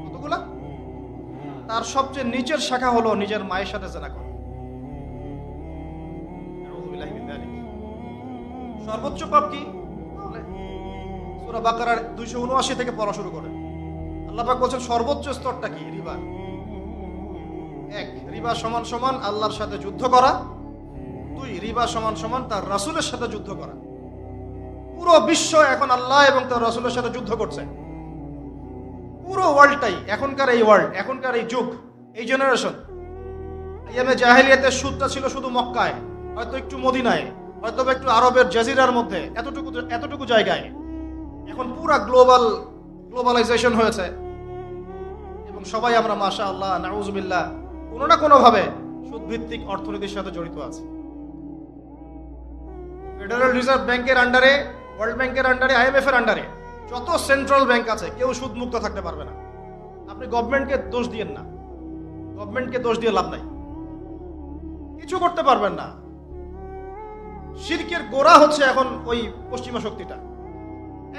কতগুলা? তার সবচেয়ে নিচের শাখা হলো নিজের মায়ের সাথে জেনা করা। সর্বোচ্চ পাপ কি? সূরা বাকারার 279 থেকে পড়া শুরু করেন। আল্লাহ পাক বলেন সর্বোচ্চ স্তরটা কি? রিবা। এক, রিবা সমান সমান আল্লাহর সাথে যুদ্ধ করা। দুই, রিবা সমান সমান তার রাসূলের সাথে যুদ্ধ করা। পুরো বিশ্ব এখন আল্লাহ এবং তার রাসূলের সাথে যুদ্ধ করছে। পুরো ওয়ার্ল্ডটাই, এখনকার এই ওয়ার্ল্ড, এখনকার এই যুগ, এই জেনারেশন। আইয়ামে জাহেলিয়াতের সুদটা ছিল শুধু মক্কায়, হয়তো একটু মদিনায়, হয়তো একটু আরবের জাজিরার মধ্যে, এতটুকু জায়গায়। এখন পুরা গ্লোবালাইজেশন হয়েছে এবং সবাই আমরা মাশাআল্লাহ নাউজুবিল্লাহ কোনো না কোনো ভাবে সুদ ভিত্তিক অর্থনীতির সাথে জড়িত আছে। ফেডারেল রিজার্ভ ব্যাংকের আন্ডারে, ওয়ার্ল্ড ব্যাংকের আন্ডারে, আইএমএফ এর আন্ডারে যত সেন্ট্রাল ব্যাংক আছে কেউ সুদ মুক্ত থাকতে পারবে না। আপনি গভর্নমেন্টকে দোষ দিয়েন না, গভর্নমেন্টকে দোষ দিয়ে লাভ নাই, কিছু করতে পারবেন না। শিরকের গোড়া হচ্ছে এখন ওই পশ্চিমা শক্তিটা,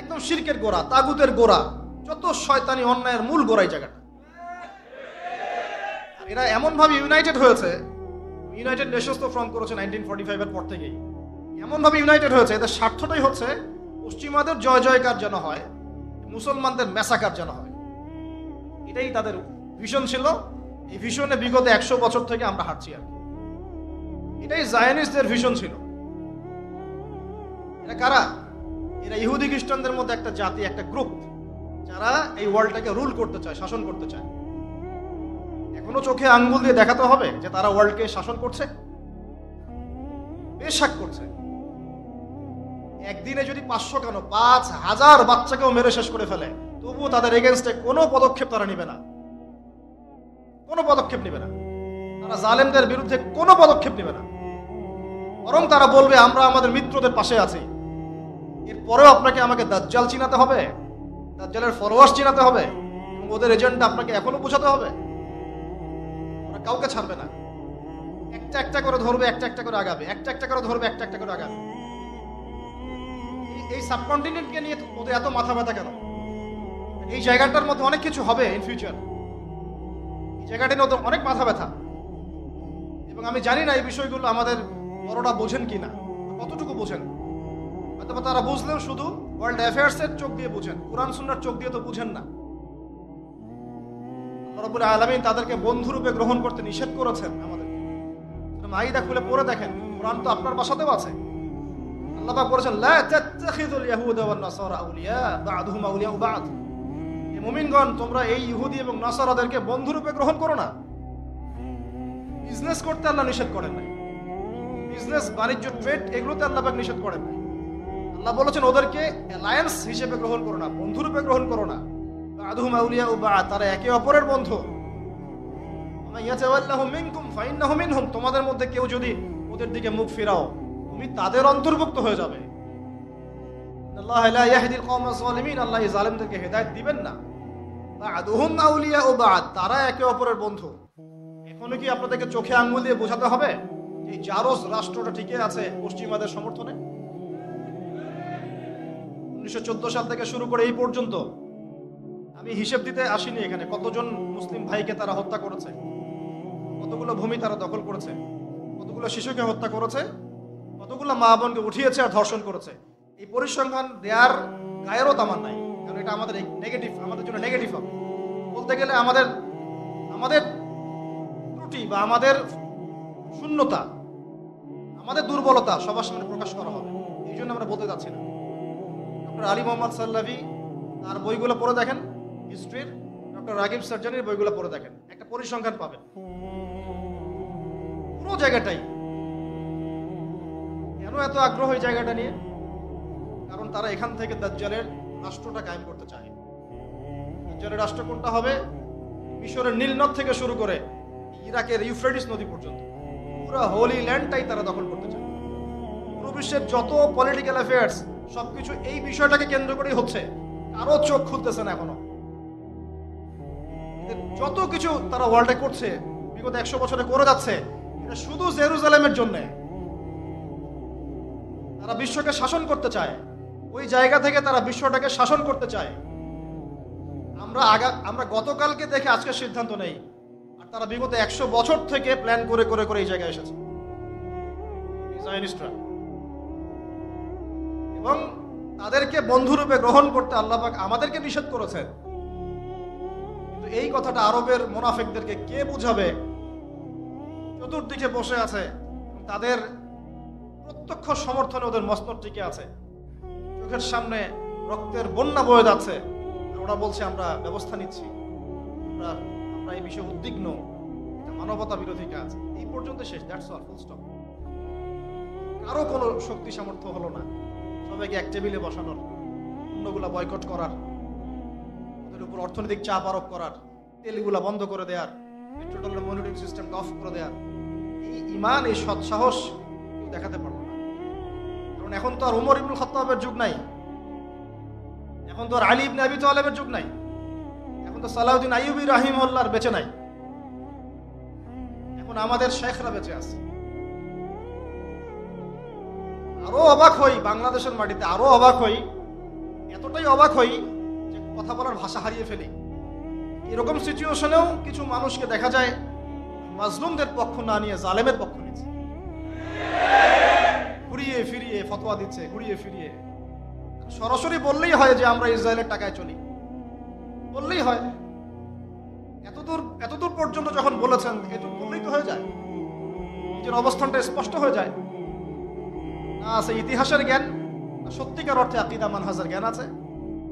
একদম শিরকের গোড়া, তাগুতের গোড়া, যত শয়তানি অন্যায়ের মূল গোড়াই জায়গাটা। এরা এমন ভাবে ইউনাইটেড হয়েছে, ইউনাইটেড নেশনস তো ফর্ম করেছে 1945 এর পর থেকেই, এমন ভাবে ইউনাইটেড হয়েছে, এদের স্বার্থটাই হচ্ছে পশ্চিমাদের জয় জয়কার যেন হয়, মুসলমানদের ম্যাসাকার যেন হয়। এটাই তাদের ভিশন ছিল। এই ভিশনে বিগত 100 বছর থেকে আমরা হাঁটছি আর এটাই জায়নিস্টদের ভিশন ছিল। এরা কারা? এরা ইহুদি খ্রিস্টানদের মধ্যে একটা জাতি, একটা গ্রুপ, যারা এই ওয়ার্ল্ডটাকে রুল করতে চায়, শাসন করতে চায়। এখনো চোখে আঙ্গুল দিয়ে দেখাতে হবে যে তারা ওয়ার্ল্ডকে শাসন করছে? বেশক করছে। একদিনে যদি 500 কেন 5000 বাচ্চাকেও মেরে শেষ করে ফেলে, তবুও তাদের এগেনস্টে কোনো পদক্ষেপ তারা নিবে না, কোনো পদক্ষেপ নিবে না। তারা জালেমদের বিরুদ্ধে কোনো পদক্ষেপ নিবে না, বরং তারা বলবে আমরা আমাদের মিত্রদের পাশে আছি। এরপরেও আপনাকে আমাকে দাজ্জাল চিনাতে হবে, দাজ্জালের ফলোয়ার্স চিনাতে হবে এবং ওদের এজেন্ডা আপনাকে এখনো বোঝাতে হবে। ওরা কাউকে ছাড়বে না, একটা একটা করে ধরবে, একটা একটা করে আগাবে, একটা একটা করে ধরবে, একটা একটা করে আগাবে। এই সাবকন্টিনেন্টকে নিয়ে ওদের এত মাথা ব্যথা কেন? এই জায়গাটার মধ্যে অনেক কিছু হবে ইন ফিউচার, এই জায়গাটা নিয়ে ওদের অনেক মাথা ব্যথা। এবং আমি জানি না এই বিষয়গুলো আমাদের বড়রা বোঝেন কিনা, কতটুকু বোঝেন। হয়তো তারা বুঝলেও শুধু ওয়ার্ল্ড অ্যাফেয়ার্সের চোখ দিয়ে বুঝেন, কোরআন সুন্নাহর চোখ দিয়ে তো বুঝেন না। আল্লাহ রাব্বুল আলামিন তাদেরকে বন্ধুরূপে গ্রহণ করতে নিষেধ করেছেন আমাদেরকে। মাইদা খুলে পড়ে দেখেন, কোরআন তো আপনার বাসাতেও আছে। আল্লাহ পাক বলেছেন লা তাত্তাখিযুল ইয়াহুদা ওয়ান নাসারা আউলিয়া বা'দুহুম আউলিয়া বা'দ। এই মুমিনগণ, তোমরা এই ইহুদি এবং নাসারাদেরকে বন্ধুরূপে গ্রহণ করো না। বিজনেস করতে আল্লাহ নিষেধ করেন নাই, বিজনেস, বাণিজ্য, ট্রেড, এগুলোতে আল্লাহ পাক নিষেধ করেন নাই। আল্লাহ বলেছেন ওদেরকে অ্যালায়েন্স হিসেবে গ্রহণ করো না, বন্ধুরূপে গ্রহণ করো না। বা'দুহুম আউলিয়া বা'দ, তারা একে অপরের বন্ধু। ওয়া ইয়াতাওয়াল্লাহু মিনকুম ফাইন্নাহু মিনহুম, তোমাদের মধ্যে কেউ যদি ওদের দিকে মুখ ফিরাও, তুমি তাদের অন্তর্ভুক্ত হয়ে যাবে। আল্লাহ লা ইয়াহদিল কওমাজ যালিমিন, আল্লাহ জালেমদেরকে হেদায়েত দিবেন না। বা'দুহুম আউলিয়া বা'দ, তারা একে অপরের বন্ধু। এখনো কি আপনাদেরকে চোখে আঙ্গুল দিয়ে বোঝাতে হবে এই জারজ রাষ্ট্রটা টিকে আছে পশ্চিমাদের সমর্থনে? 1914 সাল থেকে শুরু করে এই পর্যন্ত আমি হিসেব দিতে আসিনি এখানে কতজন মুসলিম ভাইকে তারা হত্যা করেছে, কতগুলো ভূমি তারা দখল করেছে, কতগুলো শিশুকে হত্যা করেছে, কতগুলো মা বোনকে উঠিয়েছে আর ধর্ষণ করেছে। এই পরিসংখ্যান দেওয়ার গায়েরও আমার নাই, কারণ এটা আমাদের নেগেটিভ, আমাদের জন্য নেগেটিভ হবে। বলতে গেলে আমাদের ত্রুটি বা আমাদের শূন্যতা, আমাদের দুর্বলতা সবার সামনে প্রকাশ করা হবে, এই জন্য আমরা বলতে যাচ্ছি না। ডক্টর আলী মোহাম্মদ সাল্লাভি তার বইগুলো পড়ে দেখেন, হিস্ট্রির, ডক্টর রাগিব সার্জানির বইগুলো পড়ে দেখেন, একটা পরিসংখ্যান পাবেন। পুরো জায়গাটাই কেন এত আগ্রহ এই জায়গাটা নিয়ে? কারণ তারা এখান থেকে দাজ্জালের রাষ্ট্রটা কায়েম করতে চায়। দাজ্জালের রাষ্ট্র কোনটা হবে? মিশরের নীলনদ থেকে শুরু করে ইরাকের ইউফ্রেটিস নদী পর্যন্ত পুরো হোলি ল্যান্ডটাই তারা দখল করতে চায়। পুরো বিশ্বের যত পলিটিক্যাল অ্যাফেয়ার্স সবকিছু এই বিষয়টাকে কেন্দ্র করেই হচ্ছে, কারো চোখ খুলতেছে না এখনো। যত কিছু তারা ওয়ার্ল্ডে করছে, বিগত 100 বছরে করে যাচ্ছে, এটা শুধু জেরুজালেমের জন্য। তারা বিশ্বকে শাসন করতে চায়, ওই জায়গা থেকে তারা বিশ্বটাকে শাসন করতে চায়। আমরা গতকালকে দেখে আজকে সিদ্ধান্ত নেই, আর তারা বিগত 100 বছর থেকে প্ল্যান করে করে করে এই জায়গায় এসেছে জায়নিস্টরা। এবং তাদেরকে বন্ধুরূপে গ্রহণ করতে আল্লাহ পাক আমাদেরকে নিষেধ করেছেন। কিন্তু এই কথাটা আরবের মুনাফিকদেরকে কে বুঝাবে? চতুর্দিকে বসে আছে, তাদের প্রত্যক্ষ সমর্থনে ওদের মসনদ টিকে আছে, চোখের সামনে রক্তের বন্যা বয়ে যাচ্ছে, আর ওরা বলছে আমরা ব্যবস্থা নিচ্ছি, আমরা এই বিষয়ে উদ্বিগ্ন, এটা মানবতা বিরোধী কাজ। এই পর্যন্ত শেষ, দ্যাটস অল, ফুল স্টপ। কারো কোনো শক্তি সামর্থ্য হলো না সবাইকে এক টেবিলে বসানোর, অন্যগুলা বয়কট করার, ওদের উপর অর্থনৈতিক চাপ আরোপ করার, তেলগুলা বন্ধ করে দেওয়ার, পেট্রোলের মনিটরিং সিস্টেমটা অফ করে দেওয়ার। এই ঈমান, এই সৎসাহস কেউ দেখাতে পারলো না। কারণ এখন তো আর উমর ইবনুল খাত্তাবের যুগ নাই, এখন তো আর আলী ইবনে আবি তালেবের যুগ নাই, এখন তো সালাউদ্দিন আইয়ুবী রাহিমাহুল্লাহর বেঁচে নাই, এখন আমাদের শেখরা বেঁচে আছে। আরো অবাক হই, বাংলাদেশের মাটিতে আরো অবাক হই, এতটাই অবাক হই যে কথা বলার ভাষা হারিয়ে ফেলি। এরকম সিচুয়েশনেও কিছু মানুষকে দেখা যায় মাজলুমদের পক্ষ না নিয়ে জালেমের পক্ষ নিচ্ছে, ঘুরিয়ে ফিরিয়ে ফতোয়া দিচ্ছে, ঘুরিয়ে ফিরিয়ে। সরাসরি বললেই হয় যে আমরা ইসরায়েলের টাকায় চলি, বললেই হয়। এতদূর পর্যন্ত যখন বলেছেন, এটুকু বললেই তো হয়ে যায়, নিজের অবস্থানটা স্পষ্ট হয়ে যায়। না আছে ইতিহাসের জ্ঞান, না সত্যিকার অর্থে আকীদা মানহাজের জ্ঞান আছে,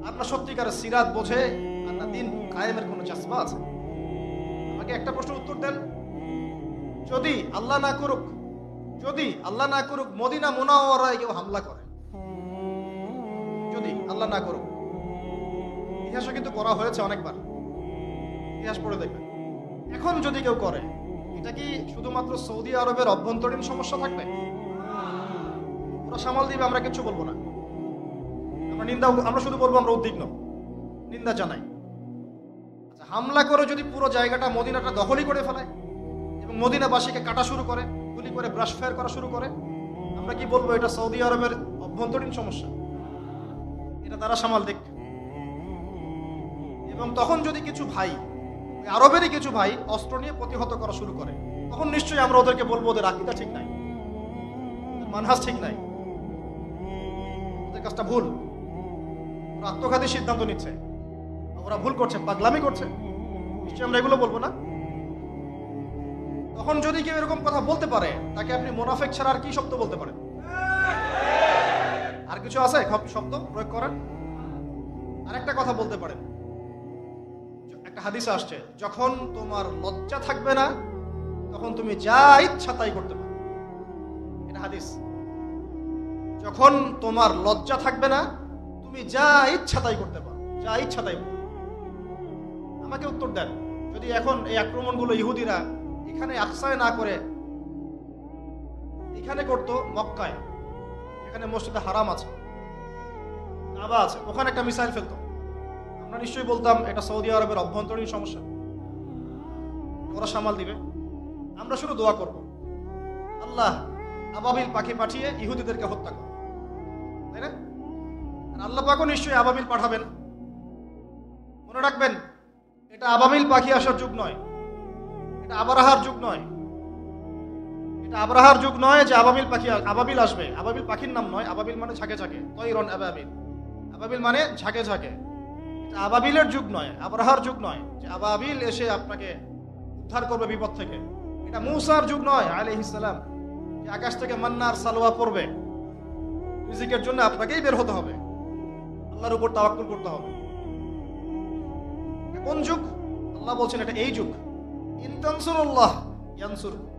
আর না সত্যিকারের সিরাত বোঝে, আর না দিন কায়েমের কোনো চাসবা আছে। আমাকে একটা প্রশ্নের উত্তর দেন, যদি আল্লাহ না করুক মদিনা মুনাওয়ারায় কেউ হামলা করে, যদি আল্লাহ না করুক, ইতিহাসে কিন্তু করা হয়েছে অনেকবার, ইতিহাস পড়ে দেখবেন। এখন যদি কেউ করে, এটা কি শুধুমাত্র সৌদি আরবের অভ্যন্তরীণ সমস্যা থাকবে? ওরা সামাল দিবে, আমরা কিছু বলবো না, আমরা শুধু বলবো আমরা উদ্বিগ্ন, নিন্দা জানাই। আচ্ছা, হামলা করে যদি পুরো জায়গাটা মদিনাটা দখলই করে ফেলায় এবং মদিনাবাসীকে কাটা শুরু করে, গুলি করে ব্রাশ ফায়ার করা শুরু করে, আমরা কি বলবো এটা সৌদি আরবের অভ্যন্তরীণ সমস্যা, এটা তারা সামাল দিক। এবং তখন যদি কিছু ভাই, আরবেরই কিছু ভাই অস্ত্র নিয়ে প্রতিহত করা শুরু করে, তখন নিশ্চয়ই আমরা ওদেরকে বলবো ওদের আকীদা ঠিক নাই, মানহাজ ঠিক নাই, ওদের কাজটা ভুল, ওরা আত্মঘাতী সিদ্ধান্ত নিচ্ছে, ওরা ভুল করছে, পাগলামি করছে, নিশ্চয়ই আমরা এগুলো বলবো না। তখন যদি কেউ এরকম কথা বলতে পারে, তাকে আপনি মুনাফিক ছাড়া আর কি শব্দ বলতে পারেন? আর কিছু আছে শব্দ প্রয়োগ করেন? আরেকটা কথা বলতে পারেন, একটা হাদিসে আসছে, যখন তোমার লজ্জা থাকবে না তখন তুমি যা ইচ্ছা তাই করতে পারো। এটা হাদিস। যখন তোমার লজ্জা থাকবে না তুমি যা ইচ্ছা তাই করতে পারো, যা ইচ্ছা তাই করতে পারো। আমাকে উত্তর দেন, যদি এখন এই আক্রমণগুলো ইহুদিরা এখানে আকসায় না করে এখানে করতো, মক্কায়, এখানে মসজিদে হারাম আছে, কাবা আছে, ওখানে একটা মিসাইল ফেলতো, আমরা নিশ্চয়ই বলতাম এটা সৌদি আরবের অভ্যন্তরীণ সমস্যা, ওরা সামাল দিবে। আমরা শুধু দোয়া করব, আল্লাহ আবাবিল পাখি পাঠিয়ে ইহুদিদেরকে হত্যা করো, তাই না? আর আল্লাহ পাকও নিশ্চয়ই আবাবিল পাঠাবেন। মনে রাখবেন, এটা আবাবিল পাখি আসার যুগ নয়, এটা আবরাহার যুগ নয়। এটা আবরাহার যুগ নয় যে আবাবিল আসবে। আবাবিল পাখির নাম নয়, আবাবিল মানে ঝাঁকে ঝাঁকে, তৈরন আবাবিল। আবাবিল মানে ঝাঁকে ঝাঁকে। এটা আবাবিলের যুগ নয়, আবরাহার যুগ নয় যে আবাবিল এসে আপনাকে উদ্ধার করবে বিপদ থেকে। এটা মূসার যুগ নয় আলাইহিস সালাম, যে আকাশ থেকে মান্নার সালোয়া পড়বে। রিজিকের জন্য আপনাকেই বের হতে হবে, আল্লাহর উপর তাওয়াক্কুল করতে হবে। কোন যুগ? আল্লাহ বলছেন এটা এই যুগ। ইন তানসুরুল্লাহ ইয়ানসুরকুম,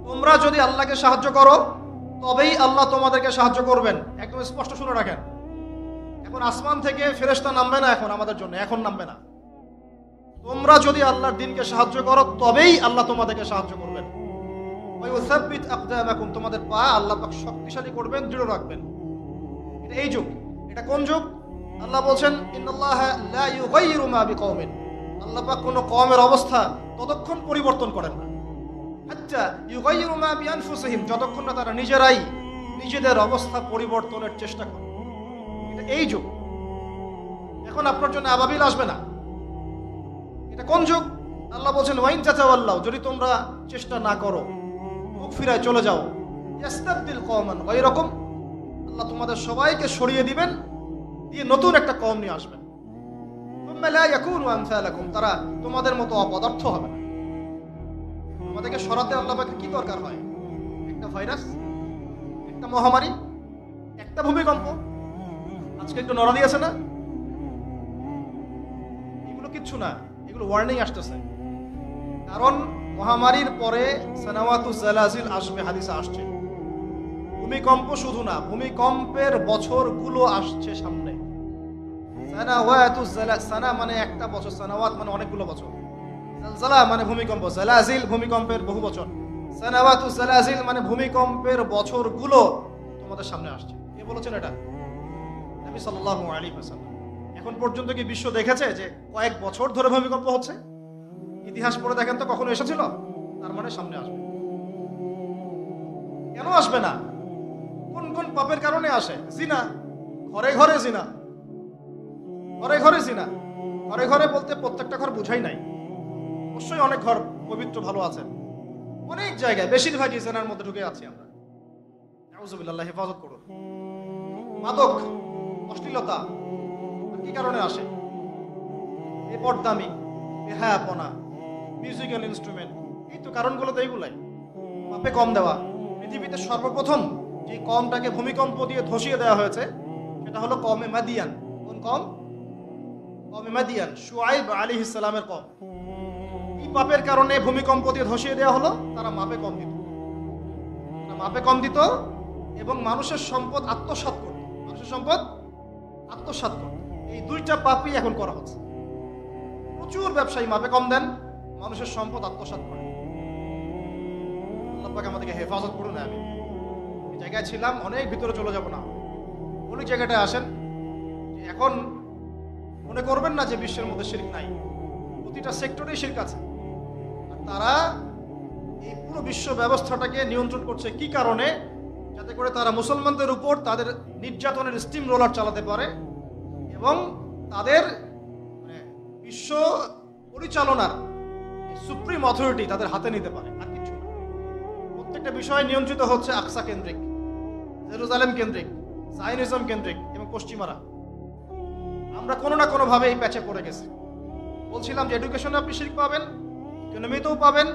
তোমরা যদি আল্লাহকে সাহায্য করো তবেই আল্লাহ তোমাদেরকে সাহায্য করবেন। একদম স্পষ্ট শুনে রাখেন। এখন আসমান থেকে ফেরেশতা নামবে না, এখন আমাদের জন্য এখন নামবে না। তোমরা যদি আল্লাহর দ্বীনকে সাহায্য করো তবেই আল্লাহ তোমাদেরকে সাহায্য করবেন। ওয়া ইউসাব্বিত আকদামাকুম, তোমাদের পা আল্লাহ পাক শক্তিশালী করবেন, দৃঢ় রাখবেন। এটা এই যুগ। এটা কোন যুগ? আল্লাহ বলছেন ইন্নাল্লাহা লা ইউগাইয়িরু মা বিকওমিন, আল্লাহ পাক কোন কওমের অবস্থা ততক্ষণ পরিবর্তন করেন না, হাত্তা ইউগাইয়িরু মা বিআনফুসিহিম, যতক্ষণ না তারা নিজেরাই নিজেদের অবস্থা পরিবর্তনের চেষ্টা করে। এটা এই যুগ। এখন আপনার জন্য আবাবিল আসবে না। এটা কোন যুগ? আল্লাহ বলছেন ওয়াইন তাতাওয়াল্লাউ, যদি তোমরা চেষ্টা না করো, মুখ ফিরায় চলে যাও, ইয়াস্তাবদিল কওমান গায়রাকুম, আল্লাহ তোমাদের সবাইকে সরিয়ে দিবেন, দিয়ে নতুন একটা কওম নিয়ে আসবেন। সুম্মা লা ইয়াকুনু আমসালাকুম, তারা তোমাদের মতো অপদার্থ হবে না। আমাদেরকে সরাতে আল্লাহ পাকের কি দরকার হয়? একটা ভাইরাস, একটা মহামারী, একটা ভূমিকম্প, আজকে একটু নড়ালি আছে না, এগুলো কিচ্ছু না। এগুলো ওয়ার্নিং আসতেছে। কারণ মহামারীর পরে সানাওয়াতুজ জালাজিল আসবে, হাদিসে আসছে। ভূমিকম্প শুধু না, ভূমিকম্পের বছরগুলো আসছে সামনে। সানাওয়াতুজ সানা মানে একটা বছর, সানাওয়াত মানে অনেকগুলো বছর, জালজালা মানে ভূমিকম্প, জালাজিল ভূমিকম্পের বহু বছর, সানাওয়াতুজ জালাজিল মানে ভূমিকম্পের বছরগুলো তোমাদের সামনে আসছে। কে বলেছেন এটা? নবী সাল্লাল্লাহু আলাইহি ওয়াসাল্লাম। এখন পর্যন্ত কি বিশ্ব দেখেছে যে কয়েক বছর ধরে ভূমিকম্প হচ্ছে? ইতিহাস পড়ে দেখেন তো কখনো এসেছিল? তার মানে সামনে আসবে। কেন আসবে না? কোন কোন পাপের কারণে আসে? জিনা, ঘরে ঘরে জিনা, ঘরে ঘরে জিনা। ঘরে ঘরে বলতে প্রত্যেকটা ঘর বুঝাই নাই, অবশ্যই অনেক ঘর পবিত্র ভালো আছে, অনেক জায়গায় বেশিরভাগই জিনার মধ্যে ঢুকে আছি আমরা। নাউযুবিল্লাহ, আল্লাহ হেফাজত করুন। মাদক, অশ্লীলতা কি কারণে আসে? বেপরদামি, বেহায়াপনা, মিউজিক্যাল ইনস্ট্রুমেন্ট, এই তো কারণগুলো তো এইগুলাই। পাপে কম দেওয়া। পৃথিবীতে সর্বপ্রথম যে কমটাকে ভূমিকম্প দিয়ে ধসিয়ে দেওয়া হয়েছে সেটা হলো কওমে মাদিয়ান। কোন কম? কওমে মাদিয়ান, শুআইব আলাইহিস সালামের কম। এই পাপের কারণে ভূমিকম্প দিয়ে ধসিয়ে দেওয়া হলো। তারা মাপে কম দিত, মাপে কম দিত এবং মানুষের সম্পদ আত্মসাৎ করত। মানুষের সম্পদ আত্মসাৎ করত। এই দুইটা পাপই এখন করা হচ্ছে। প্রচুর ব্যবসায়ী মাপে কম দেন, মানুষের সম্পদ আত্মসাৎ করেন। আল্লাহ পাক আমাদেরকে হেফাজত করুন। আমি এই জায়গায় ছিলাম, অনেক ভিতরে চলে যাব না, অনেক জায়গাটায় আসেন। এখন মনে করবেন না যে বিশ্বের মধ্যে শিরক নাই, প্রতিটা সেক্টরেই শিরক আছে। আর তারা এই পুরো বিশ্ব ব্যবস্থাটাকে নিয়ন্ত্রণ করছে কি কারণে? যাতে করে তারা মুসলমানদের উপর তাদের নির্যাতনের স্টিম রোলার চালাতে পারে এবং তাদের বিশ্ব পরিচালনার সুপ্রিম অথরিটি তাদের হাতে নিতে পারে, আর কিছু না। প্রত্যেকটা বিষয় নিয়ন্ত্রিত হচ্ছে আকসা কেন্দ্রিক, জেরুজালেম কেন্দ্রিক, জায়নিজম কেন্দ্রিক এবং পশ্চিমারা। আমরা কোনো না কোনো ভাবে এই প্যাচে পড়ে গেছি। বলছিলাম যে এডুকেশনে আপনি শিরক পাবেন, ইকোনমিতেও পাবেন।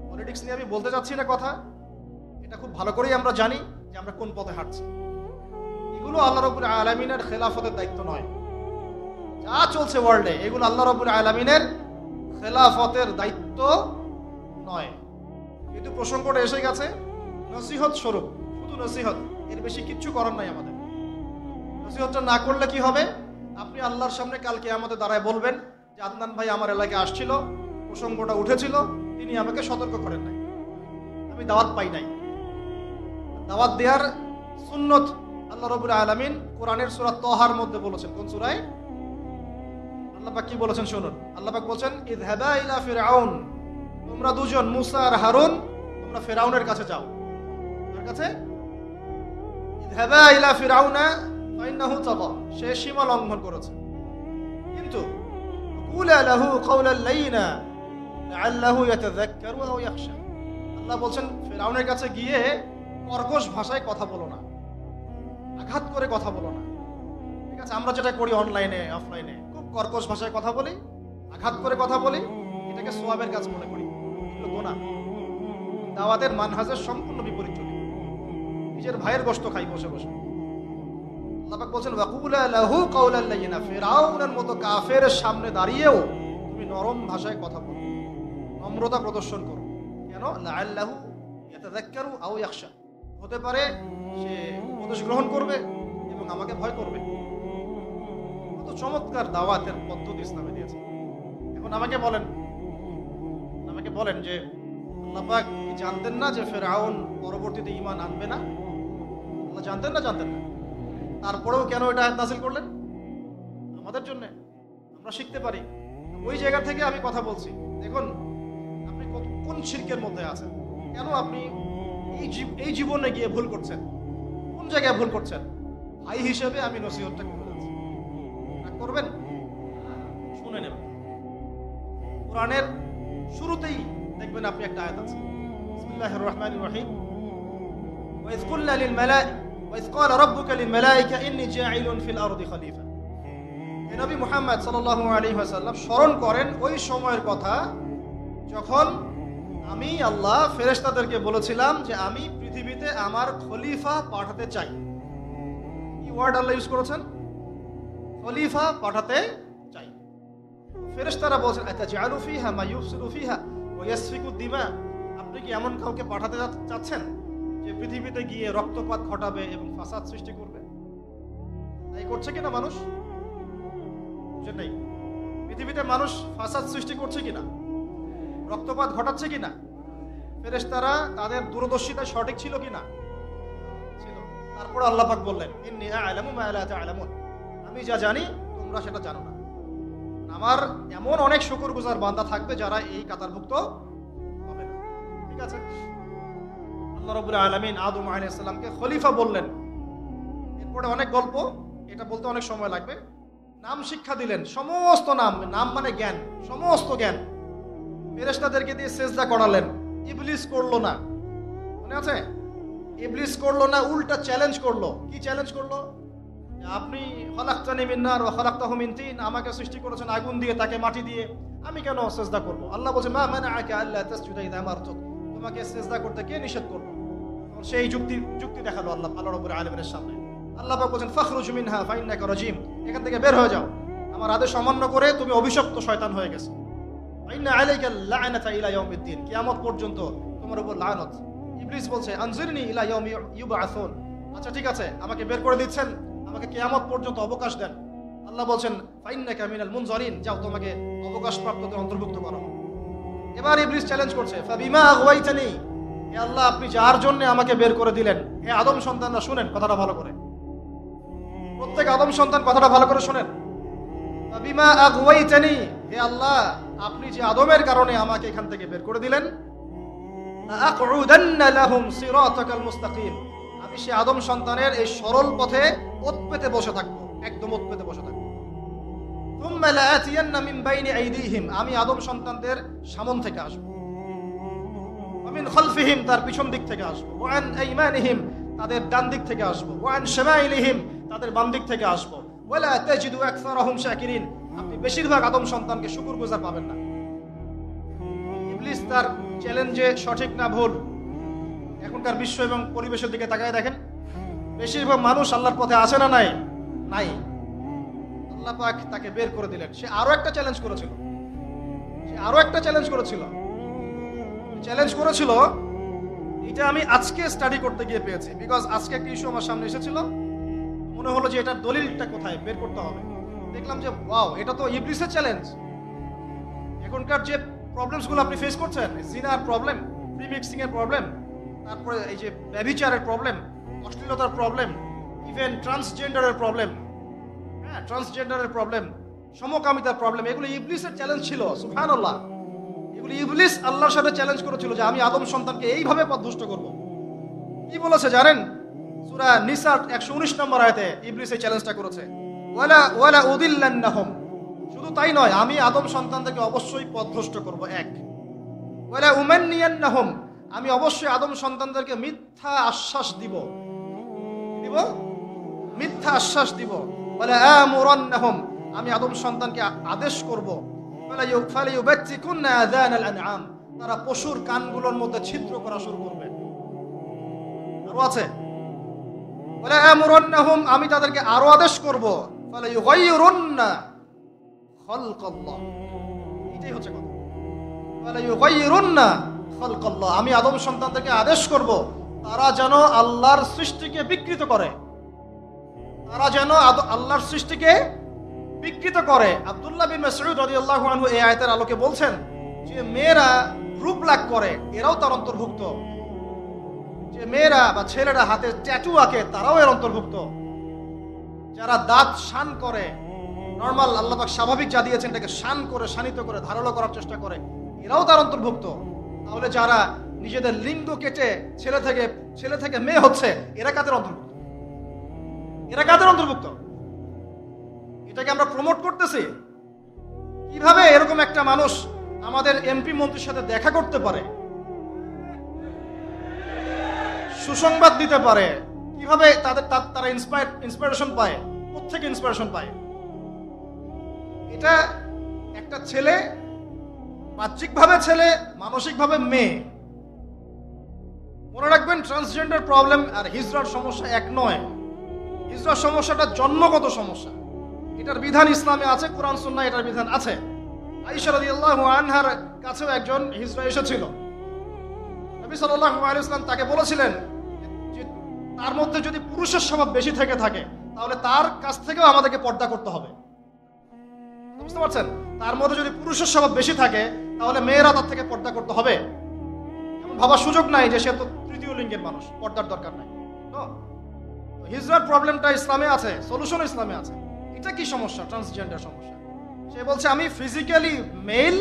পলিটিক্স নিয়ে আমি বলতে চাচ্ছি না কথা, এটা খুব ভালো করেই আমরা জানি যে আমরা কোন পথে হাঁটছি। এগুলো আল্লাহ রাব্বুল আলামিনের খেলাফতের দায়িত্ব নয়। যা চলছে ওয়ার্ল্ডে, এগুলো আল্লাহ রাব্বুল আলামিনের খেলাফতের দায়িত্ব নয়। কিন্তু প্রসঙ্গটা এসে গেছে নসিহত স্বরূপ, শুধু নসিহত, এর বেশি কিচ্ছু করার নাই আমাদের। নসিহতটা না করলে কি হবে? আপনি আল্লাহর সামনে কালকে আমাদের দাঁড়ায় বলবেন যে আদনান ভাই আমার এলাকায় আসছিল, প্রসঙ্গটা উঠেছিল, তিনি আমাকে সতর্ক করেন নাই, আমি দাওয়াত পাই নাই। দাওয়াত দেওয়ার সুন্নত আল্লাহ রাব্বুল আলামিন কোরআনের সূরা তাহার মধ্যে বলেছেন। কোন সূরায়? আল্লাহ পাক কি বলেছেন শুনুন। আল্লাহ পাক বলেছেন ইযহাবা ইলা ফিরআউন, তোমরা দুজন মুসা আর হারুন তোমরা ফিরআউনের কাছে যাও। কার কাছে? ইযহাবা ইলা ফিরআউনা ফাইন্নাহু তাগা, সে সীমা লঙ্ঘন করেছে। কিন্তু কুলা লাহু কাওলান লাইনা লাআল্লাহু ইয়াতাযাক্কারু আও ইয়াখশা, আল্লাহ বলছেন ফিরআউনের কাছে গিয়ে কর্কশ ভাষায় কথা বলো না, আঘাত করে কথা বলো না। ঠিক আছে, আমরা যেটা করি অনলাইনে অফলাইনে, খুব কর্কশ ভাষায় কথা বলি, আঘাত করে কথা বলি, এটাকে সোয়াবের কাজ মনে করি, এগুলো গুনাহ। দাওয়াতের মানহাজের সম্পূর্ণ বিপরীত চলি, নিজের ভাইয়ের গোশত খাই বসে বসে। আল্লাহ পাক বলছেন ওয়াকুলা লাহু কাওলান লাইয়িনা, ফিরআউনের মতো কাফেরের সামনে দাঁড়িয়েও তুমি নরম ভাষায় কথা বলো, নম্রতা প্রদর্শন করো। কেন? লাআল্লাহু ইয়াতাযাক্কারু আও ইয়াখশা, হতে পারে সে উপদেশ গ্রহণ করবে এবং আমাকে ভয় করবে। কত চমৎকার দাওয়াতের পদ্ধতি ইসলামে দিয়েছে। এখন আমাকে বলেন যে আল্লাহ পাক কি জানতেন না যে ফিরআউন পরবর্তীতে ঈমান আনবে না? আল্লাহ জানতেন না? তারপরেও কেন এটা আয়াত নাযিল করলেন? আমাদের জন্য, আমরা শিখতে পারি। ওই জায়গা থেকে আমি কথা বলছি। দেখুন আপনি কোন শিরকের মধ্যে আছেন, কেন আপনি এই জীবনে গিয়ে ভুল করছেন, কোন জায়গায় ভুল করছেন। ভাই হিসেবে আমি নসিহতটা করে যাচ্ছি, করবেন, শুনে নেবেন। কোরআনের শুরুতেই দেখবেন আপনি একটা আয়াত আছে, বিসমিল্লাহির রহমানির রহিম, ওয়াইয কুলনা লিল মালাইকা ওয়াইয ক্বালা রাব্বুকা লিল মালাইকা ইন্নী জাঈলুন ফিল আরদি খলিফা। হে নবী মুহাম্মদ সাল্লাল্লাহু আলাইহি ওয়াসাল্লাম স্মরণ করেন ওই সময়ের কথা যখন আমি আল্লাহ ফেরেশতাদেরকে বলেছিলাম যে আমি পৃথিবীতে আমার খলিফা পাঠাতে চাই। কি ওয়ার্ড আল্লাহ ইউজ করেছেন? খলিফা পাঠাতে চাই। ফেরেশতারা বলছেন আতাজআলু ফিহা মা ইউফসিদু ফিহা ওয়া ইয়াসফিকু দিমা, আপনি কি এমন কাউকে পাঠাতে চাচ্ছেন যে পৃথিবীতে গিয়ে রক্তপাত ঘটাবে এবং ফাসাদ সৃষ্টি করবে? তাই করছে কিনা মানুষ? বুঝেন? পৃথিবীতে মানুষ ফাসাদ সৃষ্টি করছে কিনা, রক্তপাত ঘটাচ্ছে কিনা? ফেরেশতারা তাদের দূরদর্শিতা সঠিক ছিল কিনা? ছিল। তারপর আল্লাহ পাক বললেন ইন্নী আ'লামু মা লা তা'লামুন, আমি যা জানি তোমরা সেটা জানো না। আমার এমন অনেক শুকরগুজার বান্দা থাকবে যারা এই কাতারভুক্ত হবে না। ঠিক আছে, আল্লাহ রাব্বুল আলামিন আদম আলাইহিস সালামকে খলিফা বললেন। এরপরে অনেক গল্প, এটা বলতে অনেক সময় লাগবে। নাম শিক্ষা দিলেন, সমস্ত নাম মানে জ্ঞান, সমস্ত জ্ঞান। ফেরেশতাদেরকে দিয়ে সেজদা করালেন, ইবলিস করলো না। মনে আছে? ইবলিস করলো না, উল্টা চ্যালেঞ্জ করলো। কি চ্যালেঞ্জ করলো? আপনি খলাকতানি মিন নার ওয়া খলাকতাহু মিন তিন, আমাকে সৃষ্টি করেছেন আগুন দিয়ে, তাকে মাটি দিয়ে, আমি কেন সেজদা করব? আল্লাহ বলেন মা মানাআকা আল্লা তাসজুদা ইযা আমারতুক, তোমাকে সেজদা করতে কে নিষেধ করলো? সেই যুক্তি দেখালো আল্লাহ রাব্বুল আলামিনের সামনে। আল্লাহ পাক বলেন ফাখরুজ মিনহা ফাইন্নাকা রাজিম, এখান থেকে বের হয়ে যাও, আমার আদেশ অমান্য করে তুমি অভিশপ্ত শয়তান হয়ে গেছো। ইন্না আলাইকাল লা'নাতা ইলা ইয়াউমিদ্দিন, কিয়ামত পর্যন্ত তোমার উপর লানত। ইবলিস বলছে আনজিরনি ইলা ইয়াউমি ইউবআসুন, আচ্ছা ঠিক আছে, আমাকে বের করে দিচ্ছেন, আমাকে কিয়ামত পর্যন্ত অবকাশ দেন। আল্লাহ বলছেন ফাইন্নাকা মিনাল মুনজারিন, যাও তোমাকে অবকাশপ্রাপ্তদের অন্তর্ভুক্ত করো। এবার ইবলিস চ্যালেঞ্জ করছে ফাবিমা আগওয়াইতানি, হে আল্লাহ আপনি যার জন্য আমাকে বের করে দিলেন, হে আদম সন্তানরা শুনেন কথাটা ভালো করে, প্রত্যেক আদম সন্তান কথাটা ভালো করে শুনেন। ফাবিমা আগওয়াইতানি, হে আল্লাহ আপনি যে আদমের কারণে আমাকে এখান থেকে বের করে দিলেন, আকুদান্না লাহুম সিরাতাকাল মুস্তাকিম, আমি সে আদম সন্তানের এই সরল পথে ওত পেতে বসে থাকবো, একদম ওত পেতে বসে থাকবো। থুম্মা লাআতিয়ান্না মিন বাইনি আইদিহিম, আমি আদম সন্তানদের সামন থেকে আসবো, ওয়া মিন খালফিহিম, তার পিছন দিক থেকে আসবো, ওয়া আন আইমানিহিম, তাদের ডান দিক থেকে আসবো, ওয়া আন শামাইলিহিম, তাদের বাম দিক থেকে আসবো, ওয়ালা তাজিদু আকসারাহুম শাকিরিন, আপনি বেশিরভাগ আদম সন্তানকে শুকরগুজার পাবেন না। ইবলিস তার চ্যালেঞ্জে সঠিক না ভুল? এখনকার বিশ্ব এবং পরিবেশের দিকে তাকায় দেখেন, বেশিরভাগ মানুষ আল্লাহর পথে আছে না নাই? নাই। আল্লাহ পাক তাকে বের করে দিলেন। সে আরো একটা চ্যালেঞ্জ করেছিল, এটা আমি আজকে স্টাডি করতে গিয়ে পেয়েছি, বিকজ আজকে একটা ইস্যু আমার সামনে এসেছিল, মনে হলো যে এটার দলিলটা কোথায় বের করতে হবে। দেখলাম যে ওয়াও, এটা তো ইবলিসের চ্যালেঞ্জ। এখনকার যে প্রবলেমসগুলো আপনি ফেস করছেন, জিনার প্রবলেম, প্রিমিক্সিং এর প্রবলেম, তারপরে এই যে ব্যভিচারের প্রবলেম, অশ্লীলতার প্রবলেম, ইভেন ট্রান্সজেন্ডারের প্রবলেম, ট্রান্সজেন্ডারের প্রবলেম, সমকামিতার প্রবলেম, এগুলো ইবলিসের চ্যালেঞ্জ ছিল। সুবহানাল্লাহ, এগুলো ইবলিস আল্লাহর সাথে চ্যালেঞ্জ করেছিল যে আমি আদম সন্তানকে এইভাবে পথভ্রষ্ট করব। কি বলেছে জানেন? সূরা নিসার 119 নম্বর আয়াতে ইবলিস এই চ্যালেঞ্জটা করেছে, ওয়ালা উদিল্লান্নাহুম, শুধু তাই নয়, আমি আদম সন্তানদেরকে অবশ্যই পথভ্রষ্ট করব। এক, ওয়ালা উমান্নিয়ান্নাহুম, আমি অবশ্যই আদম সন্তানদেরকে মিথ্যা আশ্বাস দিব, মিথ্যা আশ্বাস দিব। ওয়ালা আমুরান্নাহুম, আমি আদম সন্তানকে আদেশ করব, ফালাইউবাত্তিকুন্না আযানাল আনআম, তারা পশুর কানগুলোর মধ্যে ছিদ্র করা শুরু করবে। আরো আছে, ওয়ালা আমুরান্নাহুম, আমি তাদেরকে আরো আদেশ করব, ফালাইয়ুগাইয়িরুন্না খালকাল্লাহ, এটাই হচ্ছে কথা। ফালাইয়ুগাইয়িরুন্না খালকাল্লাহ, আমি আদম সন্তানদেরকে আদেশ করব তারা যেন আল্লাহর সৃষ্টিকে বিকৃত করে, তারা যেন আল্লাহর সৃষ্টিকে বিকৃত করে। আব্দুল্লাহ বিন মাসউদ রাদিয়াল্লাহু আনহু এই আয়াতের আলোকে বলছেন যে মেয়েরা রূপ লাগ করে, এরাও তার অন্তর্ভুক্ত। যে মেয়েরা বা ছেলেরা হাতে ট্যাটু আঁকে, তারাও এর অন্তর্ভুক্ত। যারা দাঁত শান করে, নর্মাল আল্লাহ পাক স্বাভাবিক যা দিয়েছেন এটাকে শান করে, শানিত করে, ধারালো করার চেষ্টা করে, এরাও তার অন্তর্ভুক্ত। তাহলে যারা নিজেদের লিঙ্গ কেটে ছেলে থেকে মেয়ে হচ্ছে, এরা কাদের অন্তর্ভুক্ত? এরা কাদের অন্তর্ভুক্ত? এটাকে আমরা প্রমোট করতেছি। কিভাবে এরকম একটা মানুষ আমাদের এমপি মন্ত্রীর সাথে দেখা করতে পারে, সুসংবাদ দিতে পারে? কিভাবে তারা ইন্সপিরেশন পায়? কোত্থেকে ইন্সপিরেশন পায়? এটা একটা ছেলে, বাহ্যিকভাবে ছেলে, মানসিকভাবে মেয়ে। মনে রাখবেন, ট্রান্সজেন্ডার প্রবলেম আর হিজড়ার সমস্যা এক নয়। হিজড়ার সমস্যাটা জন্মগত সমস্যা, এটার বিধান ইসলামে আছে, কোরআন সুন্নাহ এটার বিধান আছে। আয়েশা রাদিয়াল্লাহু আনহার কাছেও একজন হিজড়া এসেছিল। নবী সাল্লাল্লাহু আলাইহি ওয়াসাল্লাম তাকে বলেছিলেন যে তার মধ্যে যদি পুরুষের স্বভাব বেশি থেকে থাকে, তাহলে তার কাছ থেকেও আমাদেরকে পর্দা করতে হবে। বুঝতে পারছেন? তার মধ্যে যদি পুরুষের স্বভাব বেশি থাকে, তাহলে মেয়েরা তার থেকে পর্দা করতে হবে। এমন ভাবার সুযোগ নাই যে সে তো তৃতীয় লিঙ্গের মানুষ, পর্দার দরকার নাই। হিজড়ার প্রবলেমটা ইসলামে আছে, সলিউশন ইসলামে আছে। এটা কি সমস্যা? ট্রান্সজেন্ডার সমস্যা। সে বলছে আমি ফিজিক্যালি মেল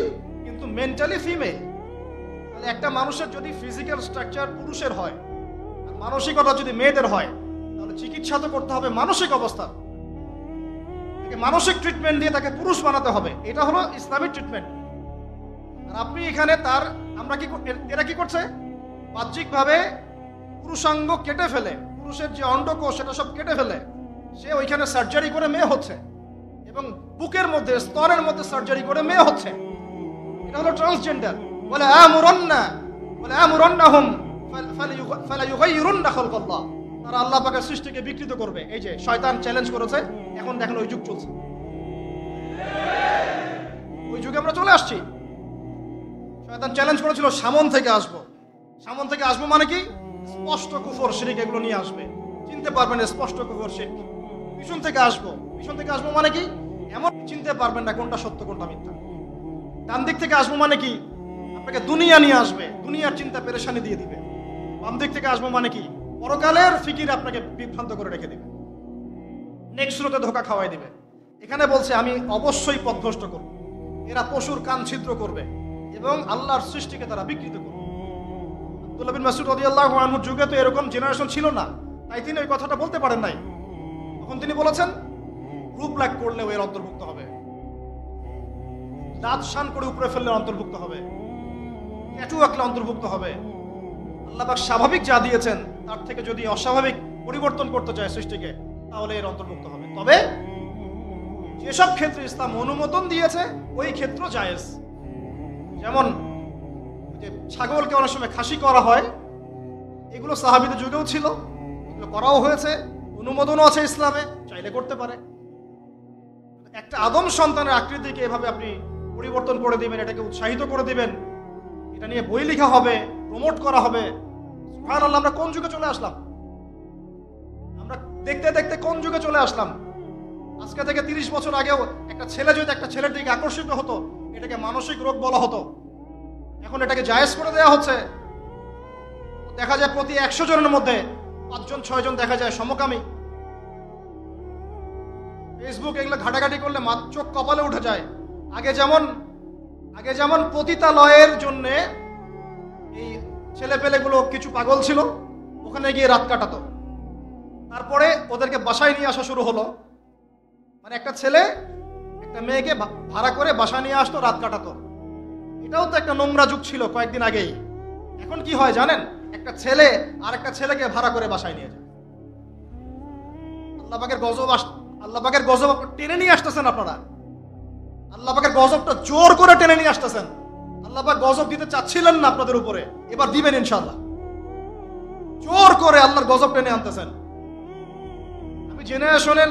কিন্তু মেন্টালি ফিমেল। তাহলে একটা মানুষের যদি ফিজিক্যাল স্ট্রাকচার পুরুষের হয় আর মানসিকতা যদি মেয়েদের হয়, তাহলে চিকিৎসা তো করতে হবে মানসিক অবস্থা, মানসিক ট্রিটমেন্ট দিয়ে তাকে পুরুষ বানাতে হবে। এটা হলো ইসলামিক ট্রিটমেন্ট। আর আপনি এখানে এরা কি করছে? বাহ্যিকভাবে পুরুষাঙ্গ কেটে ফেলে, পুরুষের যে অন্ডকোষ সেটা সব কেটে ফেলে সে ওইখানে সার্জারি করে মেয়ে হচ্ছে, এবং বুকের মধ্যে, স্তনের মধ্যে সার্জারি করে মেয়ে হচ্ছে। এটা হলো ট্রান্সজেন্ডার। বলে আমুরান্নাহুম ফালাইয়ুগাইয়িরুন্না খালকাল্লাহ, তারা আল্লাহ পাকের সৃষ্টিকে বিকৃত করবে। এই যে শয়তান চ্যালেঞ্জ করেছে, এখন দেখেন ওই যুগ চলছে, ওই যুগে আমরা চলে আসছি। শয়তান চ্যালেঞ্জ করেছিল সামন থেকে আসবো। সামন থেকে আসবো মানে কি? স্পষ্ট কুফর শিরক এগুলো নিয়ে আসবে, চিনতে পারবেন না স্পষ্ট কুফর শিরক। পিছন থেকে আসবো মানে কি? এমন চিনতে পারবেন না কোনটা সত্য কোনটা মিথ্যা। ডান দিক থেকে আসবো মানে কি? আপনাকে দুনিয়া নিয়ে আসবে, দুনিয়ার চিন্তা পেরেশানি দিয়ে দিবে। বাম দিক থেকে আসবো মানে কি? পরকালের ফিকির আপনাকে বিভ্রান্ত করে রেখে দিবে, নেক্সট স্রোতে ধোকা খাওয়াই দিবে। এখানে বলছে আমি অবশ্যই পথভ্রষ্ট করব। এরা পশুর কান ছিদ্র করবে এবং আল্লাহর সৃষ্টিকে তারা বিকৃত করবে। আব্দুল্লাহ বিন মাসউদ রাদিয়াল্লাহু আনহুর যুগে তো এরকম জেনারেশন ছিল না, তাই তিনি ওই কথাটা বলতে পারেন নাই। তখন তিনি বলেছেন রূপ লাগ করলেও এর অন্তর্ভুক্ত হবে, দাঁত শান করে উপরে ফেললে অন্তর্ভুক্ত হবে, ট্যাটু আঁকলে অন্তর্ভুক্ত হবে। আল্লাহ পাক স্বাভাবিক যা দিয়েছেন তার থেকে যদি অস্বাভাবিক পরিবর্তন করতে চায় সৃষ্টিকে, তাহলে এর অন্তর্ভুক্ত হবে। তবে যেসব ক্ষেত্রে ইসলাম অনুমোদন দিয়েছে ওই ক্ষেত্র জায়েজ। যেমন যে ছাগলকে অনেক সময় খাসি করা হয়, এগুলো সাহাবীদের যুগেও ছিল, এগুলো করাও হয়েছে, অনুমোদনও আছে ইসলামে, চাইলে করতে পারে। একটা আদম সন্তানের আকৃতিকে এভাবে আপনি পরিবর্তন করে দিবেন, এটাকে উৎসাহিত করে দিবেন, এটা নিয়ে বই লেখা হবে, প্রমোট করা হবে। সুবহানাল্লাহ, আমরা কোন যুগে চলে আসলাম? আমরা দেখতে দেখতে কোন যুগে চলে আসলাম? আজকে থেকে 30 বছর আগেও একটা ছেলে যদি একটা ছেলের দিকে আকর্ষিত হতো, এটাকে মানসিক রোগ বলা হতো। এখন এটাকে জায়েজ করে দেওয়া হচ্ছে। দেখা যায় প্রতি 100 জনের মধ্যে 5 জন 6 জন দেখা যায় সমকামী। ফেসবুক এগুলো ঘাটাঘাটি করলে চোখ কপালে উঠে যায়। আগে যেমন পতিতালয়ের জন্য এই ছেলে পেলেগুলো কিছু পাগল ছিল, ওখানে গিয়ে রাত কাটাতো। তারপরে ওদেরকে বাসায় নিয়ে আসা শুরু হলো। মানে একটা ছেলে একটা মেয়েকে ভাড়া করে বাসায় নিয়ে আসতো, রাত কাটাতো। এটাও তো একটা নোংরা যুগ ছিল কয়েকদিন আগেই। এখন কি হয় জানেন, একটা ছেলে আর একটা ছেলেকে ভাড়া করে বাসায় নিয়ে যায়। আল্লাহ পাকের গজব, আল্লাহ পাকের গজব টেনে নিয়ে আসতেছেন আপনারা। আল্লাহ পাকের গজবটা জোর করে টেনে নিয়ে আসতেছেন। আল্লাহ পাক গজব দিতে চাচ্ছিলেন না আপনাদের উপরে, এবার দিবেন ইনশাআল্লাহ। জোর করে আল্লাহর গজব টেনে আনতেছেন। আমি জেনারেশনের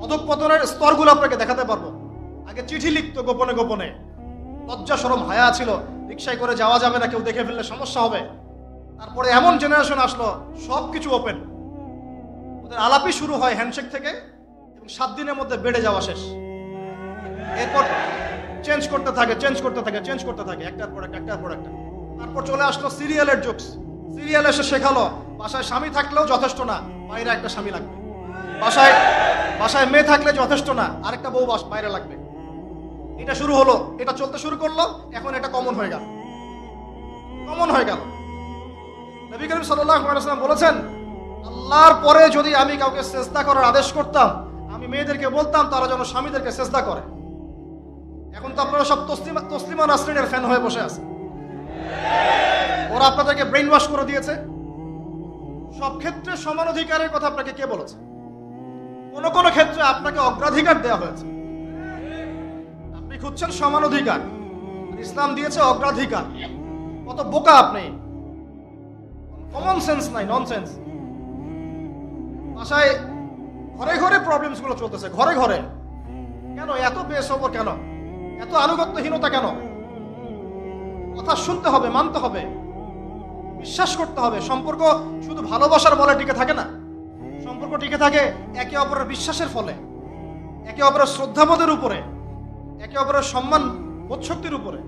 অধঃপতনের স্তরগুলো আপনাকে দেখাতে পারবো। আগে চিঠি লিখতো গোপনে গোপনে, লজ্জা শরম হায়া ছিল, রিকশায় করে যাওয়া যাবে না, কেউ দেখে ফেললে সমস্যা হবে। তারপরে এমন জেনারেশন আসলো সবকিছু ওপেন। ওদের আলাপই শুরু হয় হ্যান্ডশেক থেকে, এবং 7 দিনের মধ্যে বেড়ে যাওয়া শেষ। এরপর চেঞ্জ করতে থাকে একটার পর একটা। তারপর চলে আসলো সিরিয়ালের যুগ। সিরিয়াল এসে শেখালো বাসায় স্বামী থাকলেও যথেষ্ট না, বাইরে একটা স্বামী লাগবে। বাসায় মেয়ে থাকলে যথেষ্ট না, আরেকটা বউ বাইরে লাগবে। এটা শুরু হলো, এটা চলতে শুরু করলো, এখন এটা কমন হয়ে গেল। নবী করিম সাল্লাল্লাহু আলাইহি ওয়াসাল্লাম বলেছেন, আল্লাহর পরে যদি আমি কাউকে সিজদা করার আদেশ করতাম, আমি মেয়েদেরকে বলতাম তারা যেন স্বামীদেরকে সিজদা করে। এখন তো আপনারা সব তসলিমা নাসরিনের ফ্যান হয়ে বসে আছে। ওরা আপনাদেরকে ব্রেইন ওয়াশ করে দিয়েছে। সব ক্ষেত্রে সমান অধিকারের কথা আপনাকে কে বলেছে? কোন ক্ষেত্রে আপনাকে অগ্রাধিকার দেওয়া হয়েছে। আপনি খুঁজছেন সমান অধিকার, ইসলাম দিয়েছে অগ্রাধিকার। কত বোকা আপনি! কমন সেন্স নাই, ননসেন্স। বাসায় ঘরে ঘরে প্রবলেমস গুলো চলতেছে, ঘরে ঘরে। কেন এত বেসবর? কেন এত আনুগত্যহীনতা? কেন? কথা শুনতে হবে, মানতে হবে, বিশ্বাস করতে হবে। সম্পর্ক শুধু ভালোবাসার বলে টিকে থাকে না। সম্পর্ক টিকে থাকে একে অপরের বিশ্বাসের ফলে, একে অপরের শ্রদ্ধাবোধের উপরে, একে অপরের সম্মান বোধ শক্তির উপরে।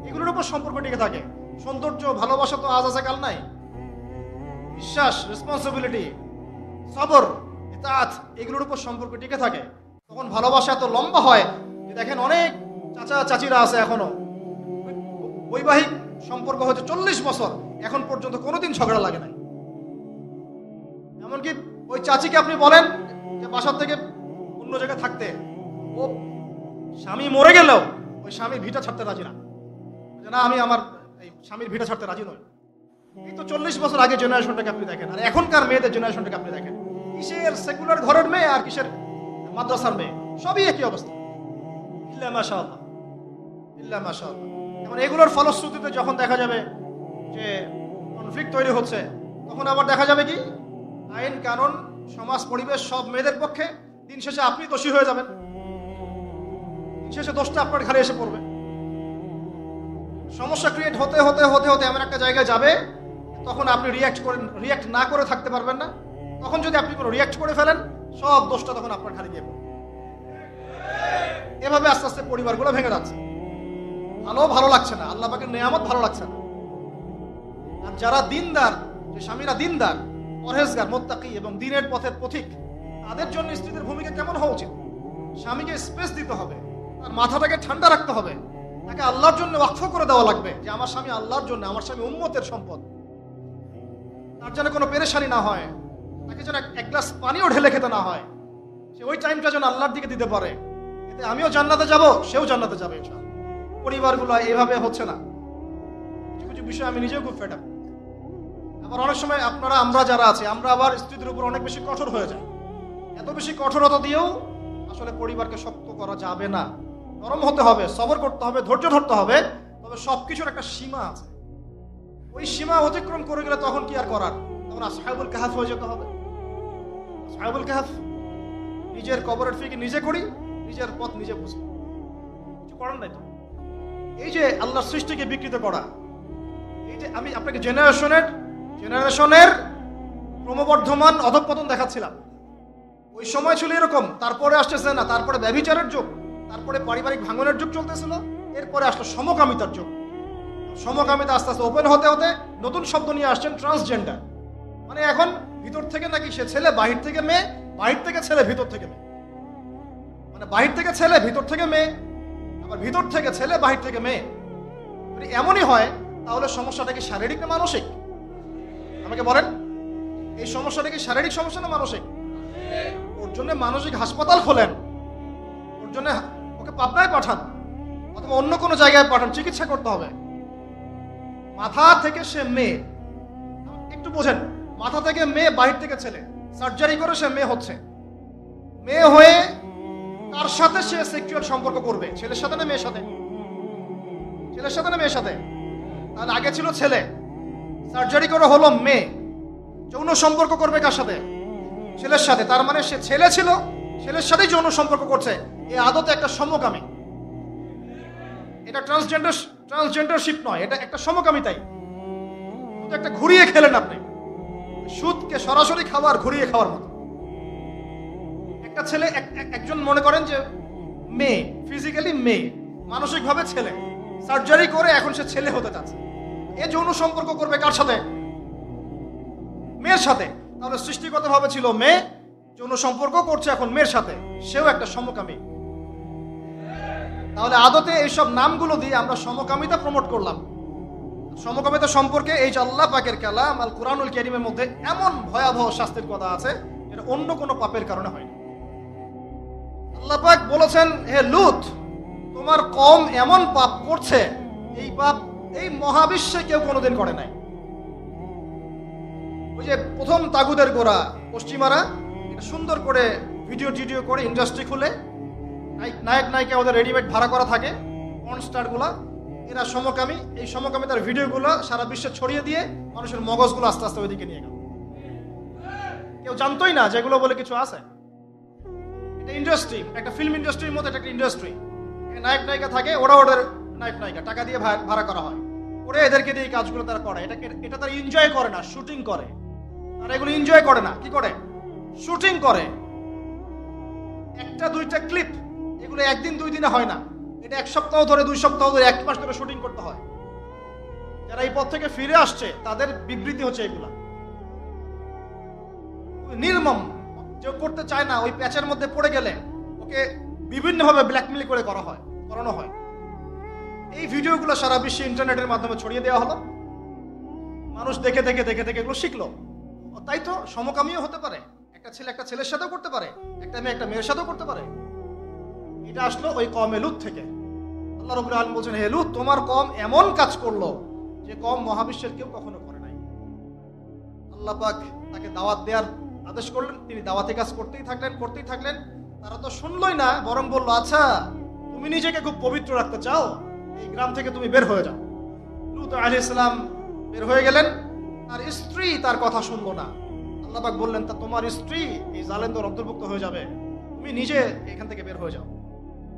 এগুলোর উপর সম্পর্ক টিকে থাকে। সৌন্দর্য, ভালোবাসা তো আজ আছে কাল নাই। বিশ্বাস, রেসপন্সিবিলিটি, সবর, ইতাআত, এগুলোর উপর সম্পর্ক টিকে থাকে। তখন ভালোবাসা এত লম্বা হয় যে দেখেন অনেক চাচা চাচিরা আছে এখনো বৈবাহিক সম্পর্ক হচ্ছে 40 বছর, এখন পর্যন্ত কোনোদিন ঝগড়া লাগে নাই। এমনকি ওই চাচিকে আপনি বলেন যে বাসার থেকে অন্য জায়গায় থাকতে, ও স্বামী মরে গেলেও ওই স্বামীর ভিটা ছাড়তে রাজি না, যে না আমি আমার এই স্বামীর ভিটা ছাড়তে রাজি নই। এই তো 40 বছর আগে জেনারেশনটাকে আপনি দেখেন, আর এখনকার মেয়েদের জেনারেশনটাকে আপনি দেখেন। কিসের সেকুলার ঘরের মেয়ে আর কিসের মাদ্রাসার মেয়ে, সবই একই অবস্থা। ইল্লা মাশাআল্লাহ, ইল্লা মাশাআল্লাহ। এখন এগুলোর ফলশ্রুতিতে যখন দেখা যাবে যে কনফ্লিক্ট তৈরি হচ্ছে, তখন আবার দেখা যাবে কি আইন কানুন সমাজ পরিবেশ সব মেয়েদের পক্ষে। দিন শেষে আপনি দোষী হয়ে যাবেন, দিন শেষে দোষটা আপনার ঘাড়ে এসে পড়বে। সমস্যা ক্রিয়েট হতে হতে হতে হতে এমন একটা জায়গায় যাবে, তখন আপনি রিয়াক্ট না করে থাকতে পারবেন না। তখন যদি আপনি কোনো রিয়াক্ট করে ফেলেন, সব দোষটা তখন আপনার ঘাড়ে গিয়ে পড়বে। এভাবে আস্তে আস্তে পরিবারগুলো ভেঙে যাচ্ছে। ভালো লাগছে না, আল্লাহ পাকের নেয়ামত ভালো লাগছে না। আর যারা দিনদার, যে স্বামীরা দিনদার, পরহেজগার, মুত্তাকি এবং দ্বীনের পথের পথিক, তাদের জন্য স্ত্রীদের ভূমিকা কেমন হওয়া উচিত? স্বামীকে স্পেস দিতে হবে, তার মাথাটাকে ঠান্ডা রাখতে হবে, তাকে আল্লাহর জন্য ওয়াকফ করে দেওয়া লাগবে যে আমার স্বামী আল্লাহর জন্য, আমার স্বামী উম্মতের সম্পদ। তার যেন কোনো পেরেশানি না হয়, তাকে যেন এক গ্লাস পানিও ঢেলে খেতে না হয়। সে ওই টাইমটা যেন আল্লাহর দিকে দিতে পারে, এতে আমিও জান্নাতে যাব, সেও জান্নাতে যাবে ইনশাআল্লাহ। পরিবারগুলো এভাবে হচ্ছে না। কিছু কিছু বিষয় আমি নিজেও খুব ফেড আপ। আবার অনেক সময় আমরা যারা আছি, আমরা আবার স্ত্রীদের উপর অনেক বেশি কঠোর হয়ে যাই। এত বেশি কঠোরতা দিয়েও আসলে পরিবারকে শক্ত করা যাবে না। নরম হতে হবে, সবর করতে হবে, ধৈর্য ধরতে হবে। তবে সবকিছুর একটা সীমা আছে। ওই সীমা অতিক্রম করে গেলে তখন কি আর করার? তখন আসহাবুল কাহফ হয়ে যেতে হবে। আসহাবুল কাহফ, নিজের কবরের ফিকে নিজে করি, নিজের পথ নিজে বুঝি, কিছু করার নাই তো। এই যে আল্লাহর সৃষ্টিকে বিকৃত করা, এই যে আমি আপনাকে জেনারেশনের ক্রমবর্ধমান অধঃপতন দেখাচ্ছিলাম। ওই সময় ছিল এরকম, তারপরে আসতেছে না, তারপরে ব্যভিচারের যুগ, তারপরে পারিবারিক ভাঙনের যুগ চলতেছিল, এরপরে আসলো সমকামিতার যুগ। সমকামিতা আস্তে আস্তে ওপেন হতে হতে নতুন শব্দ নিয়ে আসছেন ট্রান্সজেন্ডার। মানে এখন ভিতর থেকে নাকি সে ছেলে, বাহির থেকে মেয়ে, বাহির থেকে ছেলে, ভিতর থেকে মেয়ে। মানে বাহির থেকে ছেলে, ভিতর থেকে মেয়ে, আবার ভিতর থেকে ছেলে, বাহির থেকে মেয়ে। যদি এমনই হয় তাহলে সমস্যাটা কি শারীরিক না মানসিক? আমাকে বলেন। এই সমস্যাটা কি শারীরিক সমস্যা না মানসিক? ওর জন্য মানসিক হাসপাতাল খোলেন, ওর জন্য ওকে পাবনায় পাঠান অথবা অন্য কোনো জায়গায় পাঠান, চিকিৎসা করতে হবে। মাথা থেকে সে মেয়ে, একটু বোঝেন, মাথা থেকে মেয়ে, বাহির থেকে ছেলে, সার্জারি করে সে মেয়ে হচ্ছে। মেয়ে হয়ে কার সাথে সে সেক্সুয়াল সম্পর্ক করবে? ছেলের সাথে না মেয়ের সাথে? ছেলের সাথে না মেয়ের সাথে? তাহলে আগে ছিল ছেলে, সার্জারি করে হলো মেয়ে, যৌন সম্পর্ক করবে কার সাথে? ছেলের সাথে। তার মানে সে ছেলে ছিল, ছেলের সাথেই যৌন সম্পর্ক করছে। এই আদতে একটা সমকামী। এটা ট্রান্সজেন্ডারশিপ নয়, এটা একটা সমকামিতাই। শুধু একটা ঘুরিয়ে খেলেন আপনি, সুদকে সরাসরি খাবার ঘুরিয়ে খাওয়ার মতো। একটা ছেলে, একজন মনে করেন যে মেয়ে, ফিজিক্যালি মেয়ে, মানসিকভাবে ছেলে, সার্জারি করে এখন সে ছেলে হতে চাচ্ছে। এ যৌন সম্পর্ক করবে কার সাথে? মেয়ের সাথে। তাহলে সৃষ্টিগতভাবে ছিল মেয়ে, যৌন সম্পর্ক করছে এখন মেয়ের সাথে, সেও একটা সমকামী। তাহলে আদতে এইসব নামগুলো দিয়ে আমরা সমকামিতা প্রমোট করলাম। সমকামিতা সম্পর্কে এই যে আল্লাহ পাকের কালাম আল কুরআনুল কারীমের মধ্যে এমন ভয়াবহ শাস্তির কথা আছে যেটা অন্য কোনো পাপের কারণে হয় না। আল্লাহ পাক বলেছেন, হে লূত, তোমার কওম এমন পাপ করছে, এই পাপ এই মহাবিশ্বে কেউ কোনোদিন করে নাই। ওই যে প্রথম তাগুদের গোড়া পশ্চিমারা এটা সুন্দর করে ভিডিও করে ইন্ডাস্ট্রি খুলে নায়ক নায়িকা ওদের রেডিমেড ভাড়া করা থাকে, পর্ন স্টারগুলা, এরা সমকামী। এই সমকামিতার ভিডিওগুলো সারা বিশ্বে ছড়িয়ে দিয়ে মানুষের মগজগুলো আস্তে আস্তে ওইদিকে নিয়ে গেল। কেউ জানতোই না যেগুলো বলে কিছু আছে। এটা ইন্ডাস্ট্রি, একটা ফিল্ম ইন্ডাস্ট্রির মতো, এটা একটা ইন্ডাস্ট্রি। নায়ক নায়িকা থাকে, ওরা ওদের নায়ক নায়িকা টাকা দিয়ে ভাড়া করা হয়, ওরা এদেরকে দিয়ে এই কাজগুলো তারা করে। এটা তারা এনজয় করে না, শুটিং করে। তারা এগুলো এনজয় করে না, কি করে? শুটিং করে। একটা দুইটা ক্লিপ, এগুলো একদিন দুই দিনে হয় না, এটা এক সপ্তাহ ধরে, 2 সপ্তাহ ধরে, 1 মাস ধরে শুটিং করতে হয়। যারা এই পথ থেকে ফিরে আসছে তাদের বিবৃতি হচ্ছে এগুলা। নির্মম, যে করতে চায় না ওই প্যাচের মধ্যে পড়ে গেলে ওকে বিভিন্নভাবে ব্ল্যাকমেল করে করানো হয়। এই ভিডিওগুলো সারা বিশ্বে ইন্টারনেটের মাধ্যমে ছড়িয়ে দেওয়া হলো। মানুষ দেখে এগুলো শিখলো। তাই তো সমকামীও হতে পারে, একটা ছেলে একটা ছেলের সাথেও করতে পারে, একটা মেয়ে একটা মেয়ের সাথেও করতে পারে। এটা আসলো ওই কওমে লূত থেকে। আল্লাহ রাব্বুল আলামিন বলছেন, হে লূত, তোমার কওম এমন কাজ করলো যে কওম মহাবিশ্বের কেউ কখনো করে নাই। আল্লাহ পাক তাকে দাওয়াত দেওয়ার আদেশ করলেন, তিনি দাওয়াতি কাজ করতেই থাকলেন। তারা তো শুনলই না, বরং বলল, আচ্ছা তুমি নিজেকে খুব পবিত্র রাখতে চাও, এই গ্রাম থেকে তুমি বের হয়ে যাও। লূত আলাইহিস সালাম বের হয়ে গেলেন, তার স্ত্রী তার কথা শুনলো না। আল্লাহ পাক বললেন, তা তোমার স্ত্রী এই জালেমদের অন্তর্ভুক্ত হয়ে যাবে, তুমি নিজে এখান থেকে বের হয়ে যাও।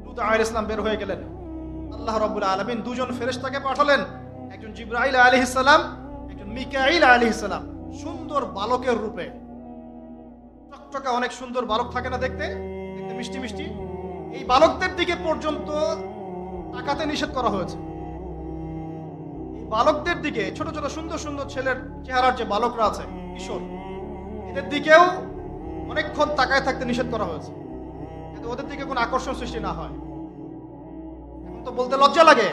লূত আলাইহিস সালাম বের হয়ে গেলেন। আল্লাহ রাব্বুল আলামিন 2 জন ফেরেশতাকে পাঠালেন, একজন জিবরাইল আলাইহিস সালাম, একজন মিকাইল আলাইহিস সালাম, সুন্দর বালকের রূপে। টকটকা অনেক সুন্দর বালক থাকে না, দেখতে মিষ্টি। এই বালকদের দিকে পর্যন্ত তাকাতে নিষেধ করা হয়েছে। এই বালকদের দিকে, ছোট ছোট সুন্দর ছেলের চেহারার যে বালকরা আছে, কিশোর, এদের দিকেও অনেকক্ষণ তাকায় থাকতে নিষেধ করা হয়েছে, যাতে ওদের দিকে কোনো আকর্ষণ সৃষ্টি না হয়। এখন তো বলতে লজ্জা লাগে,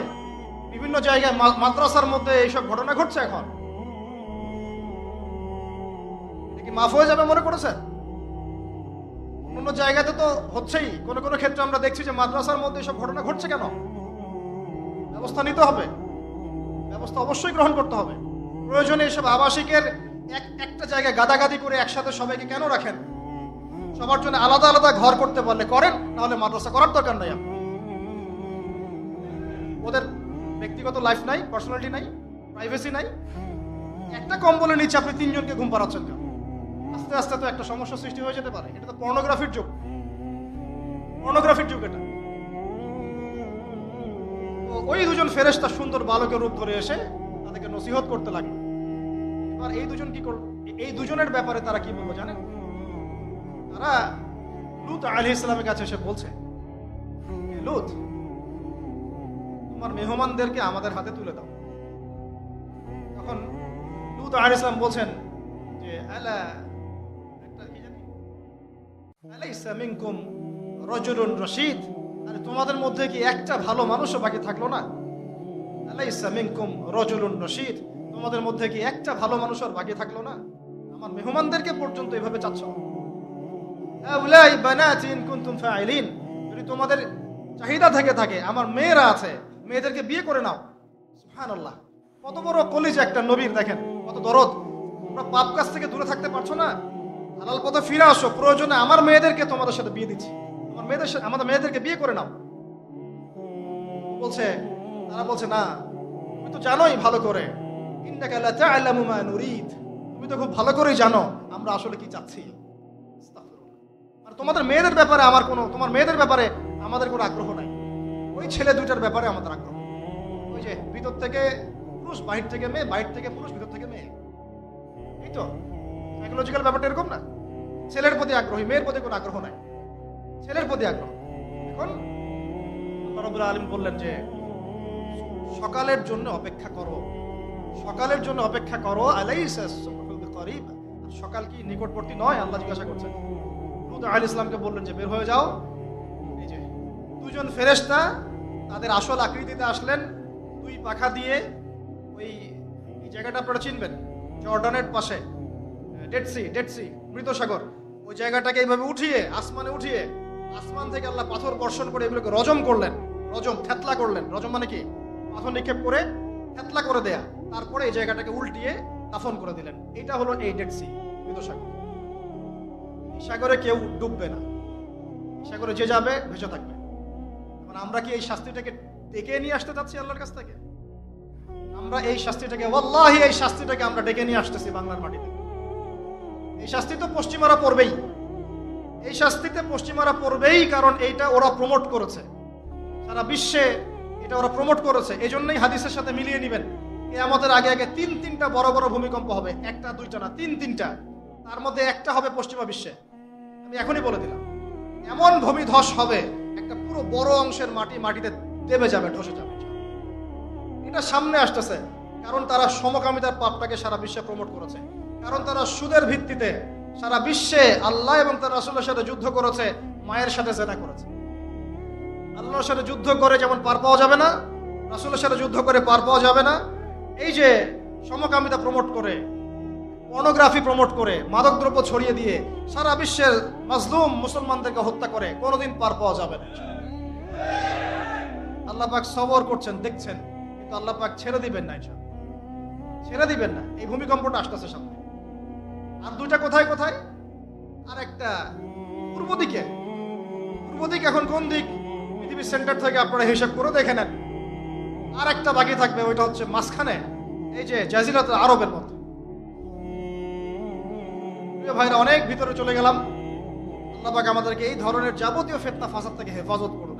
বিভিন্ন জায়গায় মাদ্রাসার মধ্যে এইসব ঘটনা ঘটছে। এখন এটা কি মাফ হয়ে যাবে মনে করেছেন? অন্য জায়গাতে তো হচ্ছেই, কোনো ক্ষেত্রে আমরা দেখছি যে মাদ্রাসার মধ্যে এসব ঘটনা ঘটছে। কেন? ব্যবস্থা নিতে হবে, ব্যবস্থা অবশ্যই গ্রহণ করতে হবে। প্রয়োজনে এসব আবাসিকের একটা জায়গায় গাদাগাদি করে একসাথে সবাইকে কেন রাখেন? সবার জন্য আলাদা আলাদা ঘর করতে পারলে করেন, নাহলে মাদ্রাসা করার দরকার নাই। ওদের ব্যক্তিগত লাইফ নাই, পার্সোনালিটি নাই, প্রাইভেসি নাই। একটা কম্বলের নিচে আপনি 3 জনকে ঘুম পাড়াচ্ছেন কেন? আস্তে আস্তে তো একটা সমস্যা সৃষ্টি হয়ে যেতে পারে। এটা তো পর্নোগ্রাফির যুগ এটা। তো ওই 2 জন ফেরেশতা সুন্দর বালকের রূপ ধরে এসে তাদেরকে নসিহত করতে লাগলো। এবার এই 2 জন কি করল? এই 2 জনের ব্যাপারে তারা কি বলবো জানেন? তারা লূত আলাইহিস সালামের কাছে এসে বলছে, লূত, তোমার মেহমানদেরকে আমাদের হাতে তুলে দাও। তখন লূত আলাইহিস সালাম বলছেন যে, আলাইসা মিনকুম রাজুলুন রাশীদ, আরে তোমাদের মধ্যে কি একটা ভালো মানুষও বাকি থাকলো না? আলাইসা মিনকুম রাজুলুন রাশীদ, তোমাদের মধ্যে কি একটা ভালো মানুষ আর বাকি থাকলো না? আমার মেহমানদেরকে পর্যন্ত এভাবে চাচ্ছ। হাউলাই বানাতি ইন কুনতুম ফাইলিন, যদি তোমাদের চাহিদা থেকে থাকে, আমার মেয়েরা আছে, মেয়েদেরকে বিয়ে করে নাও। সুবহানাল্লাহ, কত বড় কলিজা একটা নবীর, দেখেন কত দরদ। তোমরা পাপ কাজ থেকে দূরে থাকতে পারছো না, হালাল পথে ফিরে আসো, প্রয়োজনে আমার মেয়েদেরকে তোমাদের সাথে বিয়ে দিচ্ছি, আমাদের মেয়েদেরকে বিয়ে করে নাও। বলছে, তারা বলছে না, তুমি তো জানোই ভালো করে, ইন্নাকা লা তা'লামু মা নুরিদ, তুমি তো খুব ভালো করেই জানো আমরা আসলে কি চাচ্ছি। আর তোমাদের মেয়েদের ব্যাপারে তোমার মেয়েদের ব্যাপারে আমাদের কোনো আগ্রহ নাই, ওই ছেলে দুইটার ব্যাপারে আমাদের আগ্রহ। ওই যে ভিতর থেকে পুরুষ, বাহির থেকে মেয়ে, বাহির থেকে পুরুষ, ভিতর থেকে মেয়ে, এই তো সাইকোলজিক্যাল ব্যাপারটা এরকম না। ছেলের প্রতি আগ্রহী, মেয়ের প্রতি কোনো আগ্রহ নাই, ছেলের প্রতি আগ্রহ। এখন আল্লাহ রাব্বুল আলামিন বললেন যে সকালের জন্য অপেক্ষা করো, সকালের জন্য অপেক্ষা করো, আলাইসা সুবহু বিকরিব, সকাল কি নিকটবর্তী নয়? আল্লাহ জিজ্ঞাসা করছেন। লূত আলাইহিস সালামকে বললেন যে বের হয়ে যাও। এই যে দুজন ফেরেশতা তাদের আসল আকৃতিতে আসলেন, দুই পাখা দিয়ে ওই জায়গাটা আপনারা চিনবেন, জর্ডানের পাশে ডেড সি, মৃত সাগর, ওই জায়গাটাকে এইভাবে উঠিয়ে আসমানে উঠিয়ে, আসমান থেকে আল্লাহ পাথর বর্ষণ করে এগুলোকে রজম করলেন, থেতলা করলেন। রজম মানে কি? পাথর নিক্ষেপ করে থেতলা করে দেয়া, তারপরে এই জায়গাটাকে উল্টিয়ে দাফন করে দিলেন। এটা হলো এই ডেড সি, মৃত সাগর। এই সাগরে কেউ ডুববে না, এই সাগরে যে যাবে ভেসে থাকবে। মানে আমরা কি এই শাস্তিটাকে ডেকে নিয়ে আসতে যাচ্ছি আল্লাহর কাছ থেকে? আমরা এই শাস্তিটাকে, ওয়াল্লাহি এই শাস্তিটাকে আমরা ডেকে নিয়ে আসতেছি বাংলার মাটিতে। এই শাস্তি তো পশ্চিমারা পড়বেই, এই শাস্তিতে পশ্চিমারা পড়বেই, কারণ এইটা ওরা প্রমোট করেছে সারা বিশ্বে, এটা ওরা প্রমোট করেছে। এই জন্যই হাদিসের সাথে মিলিয়ে নেবেন, কিয়ামতের আগে আগে তিনটা বড় বড় ভূমিকম্প হবে, একটা দুইটা না, তিনটা। তার মধ্যে একটা হবে পশ্চিমা বিশ্বে, আমি এখনই বলে দিলাম। এমন ভূমিধস হবে, একটা পুরো বড় অংশের মাটিতে দেবে যাবে, ধসে যাবে। এটা সামনে আসতেছে, কারণ তারা সমকামিতার পাপটাকে সারা বিশ্বে প্রমোট করেছে, কারণ তারা সুদের ভিত্তিতে সারা বিশ্বে আল্লাহ এবং তার রাসূলের সাথে যুদ্ধ করেছে, মায়ের সাথে জেনা করেছে। আল্লাহর সাথে যুদ্ধ করে যেমন পার পাওয়া যাবে না, রাসূলের সাথে যুদ্ধ করে পার পাওয়া যাবে না, এই যে সমকামিতা প্রমোট করে, পর্নোগ্রাফি প্রমোট করে, মাদকদ্রব্য ছড়িয়ে দিয়ে সারা বিশ্বের মাজলুম মুসলমানদেরকে হত্যা করে কোনোদিন পার পাওয়া যাবে না। আল্লাহ পাক সবর করছেন, দেখছেন, কিন্তু আল্লাহ পাক ছেড়ে দিবেন না, ছেড়ে দিবেন না। এই ভূমিকম্পটা আসতেছে সামনে। আর দুইটা কোথায় কোথায়? আর একটা পূর্ব দিকে। পূর্ব দিক এখন কোন দিক? পৃথিবীর সেন্টার থেকে আপনারা হিসাব করে দেখে নেন। আর একটা বাকি থাকবে, ওইটা হচ্ছে মাঝখানে, এই যে জাজিরাতুল আরবের মধ্যে। প্রিয় ভাইরা, অনেক ভিতরে চলে গেলাম। আল্লাহ পাক আমাদেরকে এই ধরনের যাবতীয় ফিতনা ফাসাদ থেকে হেফাজত করুন।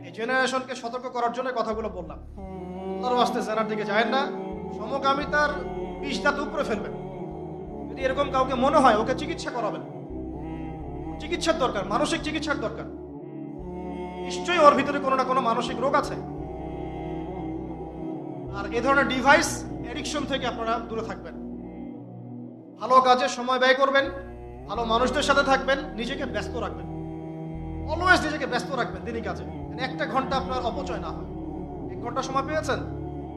এই জেনারেশনকে সতর্ক করার জন্য কথাগুলো বললাম। আল্লাহর ওয়াস্তে জানার দিকে যায় না, সমকামিতার বিষ দাঁত উপরে ফেলবেন। যদি এরকম কাউকে মনে হয়, ওকে চিকিৎসা করাবেন, চিকিৎসার দরকার, মানসিক চিকিৎসার দরকার। নিশ্চয়ই ওর ভিতরে কোনো না কোনো মানসিক রোগ আছে। আর এ ধরনের ডিভাইস অ্যাডিকশন থেকে আপনারা দূরে থাকবেন, ভালো কাজে সময় ব্যয় করবেন, ভালো মানুষদের সাথে থাকবেন, নিজেকে ব্যস্ত রাখবেন, অলওয়েজ নিজেকে ব্যস্ত রাখবেন দিনই কাজে। মানে একটা ঘন্টা আপনার অপচয় না হয়। 1 ঘন্টা সময় পেয়েছেন,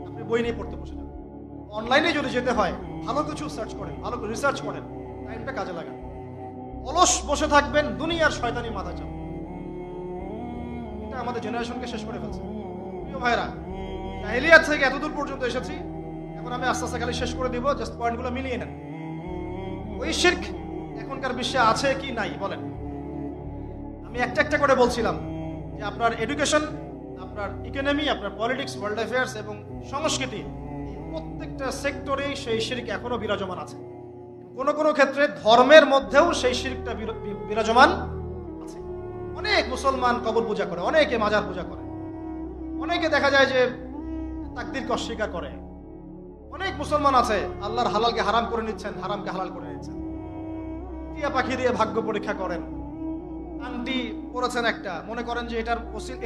আপনি বই নিয়ে পড়তে বসে যান। অনলাইনে যদি যেতে হয়, ভালো কিছু সার্চ করেন, ভালো করে রিসার্চ করেন, টাইমটা কাজে লাগান। অলস বসে থাকবেন, দুনিয়ার শয়তানি মাথা চাপ। এটা আমাদের জেনারেশনকে শেষ করে ফেলছে। প্রিয় ভাইরা, জাহেলিয়াত থেকে এতদূর পর্যন্ত এসেছি, এখন আমি আস্তে আস্তে খালি শেষ করে দিব, জাস্ট পয়েন্টগুলো মিলিয়ে নেন। ওই শিরক এখনকার বিশ্বে আছে কি নাই বলেন? আমি একটা করে বলছিলাম যে আপনার এডুকেশন, আপনার ইকোনমি, আপনার পলিটিক্স, ওয়ার্ল্ড অ্যাফেয়ার্স এবং সংস্কৃতি, প্রত্যেকটা সেক্টরেই সেই শিরক এখনো বিরাজমান আছে। কোনো ক্ষেত্রে ধর্মের মধ্যেও সেই শিরকটা বিরাজমান আছে। অনেক মুসলমান কবর পূজা করে, অনেকে মাজার পূজা করে, অনেকে দেখা যায় যে তাকদীরকে অস্বীকার করে। অনেক মুসলমান আছে আল্লাহর হালালকে হারাম করে নিচ্ছেন, হারামকে হালাল করে নিচ্ছেন। টিয়া পাখি দিয়ে ভাগ্য পরীক্ষা করেন। আংটি পরেছেন একটা, মনে করেন যে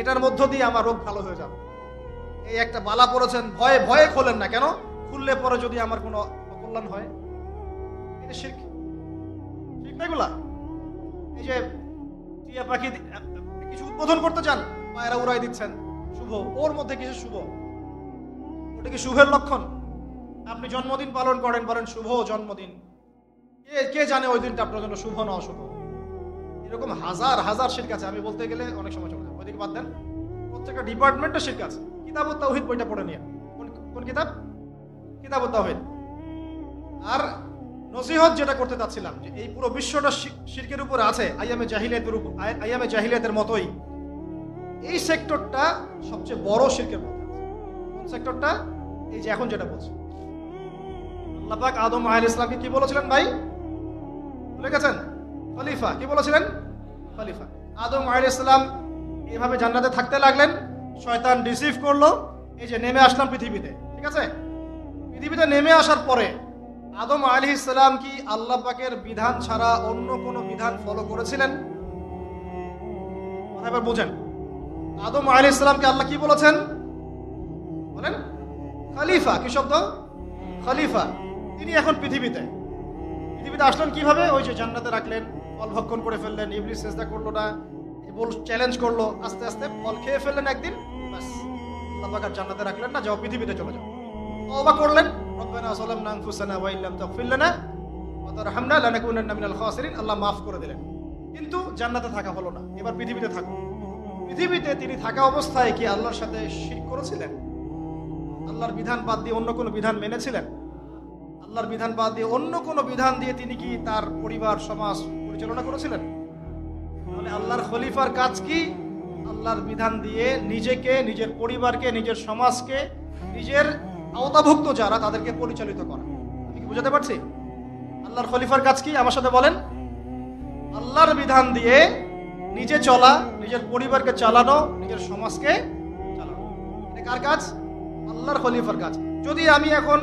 এটার মধ্য দিয়ে আমার রোগ ভালো হয়ে যাবে। এই একটা বালা পরেছেন, ভয়ে ভয়ে খোলেন না, কেন? খুললে পরে যদি আমার কোনো অকল্যাণ হয়। এটা শিরক, ঠিক না এগুলা? এই যে টিয়া পাখি কিছু উদ্বোধন করতে চান, পায়রা উড়াই দিচ্ছেন, শুভ, ওর মধ্যে কিছু শুভ, ওটা কি শুভের লক্ষণ? আপনি জন্মদিন পালন করেন, বলেন শুভ জন্মদিন, কে কে জানে ওই দিনটা আপনার জন্য শুভ না অশুভ? এরকম হাজার হাজার শিরক আছে, আমি বলতে গেলে অনেক সময় চলে যাবে। ওইদিকে বাদ দেন, প্রত্যেকটা ডিপার্টমেন্টে শিরক আছে। কিতাবুত তাওহীদ বইটা পড়ে নিয়ে, কোন কিতাব? কিতাবুত তাওহীদ। আর নসিহত যেটা করতে চাচ্ছিলাম, যে এই পুরো বিশ্বটা শিরকের উপরে আছে, আইয়ামে জাহিলিয়াতের মতোই এই সেক্টরটা সবচেয়ে বড় শিরকের মধ্যে আছে। কোন সেক্টরটা? এই যে এখন যেটা বলছি, আল্লাহ পাক আদম আলাইহিস সালামকে কি বলেছিলেন ভাই? ভুলে গেছেন? খলিফা। কি বলেছিলেন? খলিফা। আদম আলাইহিস সালাম এইভাবে জান্নাতে থাকতে লাগলেন, শয়তান রিসিভ করলো, এই যে নেমে আসলাম পৃথিবীতে। ঠিক আছে, পৃথিবীতে নেমে আসার পরে আদম আলাইহিস সালাম কি আল্লাহ পাকের বিধান ছাড়া অন্য কোনো বিধান ফলো করেছিলেন? কথা এবার বুঝেন। আদম আলাইহিস সালামকে আল্লাহ কি বলেছেন? বলেন। খলিফা। কি শব্দ? খলিফা। তিনি এখন পৃথিবীতে আসলেন কিভাবে? ওই যে জান্নাতে রাখলেন, ফল ভক্ষণ করে ফেললেন, ইবলিস সিজদা করলো না, বল চ্যালেঞ্জ করলো, আস্তে আস্তে ফল খেয়ে ফেললেন একদিন, বাস আল্লাহ পাক আর জান্নাতে রাখলেন না, যাও পৃথিবীতে চলে যাও। তওবা করলেন, রব্বানা যালামনা আনফুসানা ওয়া ইল্লাম তাগফির লানা ওয়া তারহামনা লানাকুনান্না মিনাল খাসিরিন, আল্লাহ মাফ করে দিলেন। কিন্তু জান্নাতে থাকা হলো না, এবার পৃথিবীতে থাকো। পৃথিবীতে তিনি থাকা অবস্থায় কি আল্লাহর সাথে শিরক করেছিলেন? আল্লাহর বিধান বাদ দিয়ে অন্য কোনো বিধান মেনেছিলেন? আল্লাহর বিধান বাদ দিয়ে অন্য কোনো বিধান দিয়ে তিনি কি তার পরিবার সমাজ পরিচালনা করেছিলেন? মানে আল্লাহর খলিফার কাজ কি? আল্লাহর বিধান দিয়ে নিজেকে, নিজের পরিবারকে, নিজের সমাজকে, নিজের আওতাভুক্ত যারা তাদেরকে পরিচালিত করা। আমি কি বুঝাতে পারছি? আল্লাহর খলিফার কাজ কি? আমার সাথে বলেন। আল্লাহর বিধান দিয়ে নিজে চলা, নিজের পরিবারকে চালানো, নিজের সমাজকে চালানো। এটা কার কাজ? আল্লাহর খলিফার কাজ। যদি আমি এখন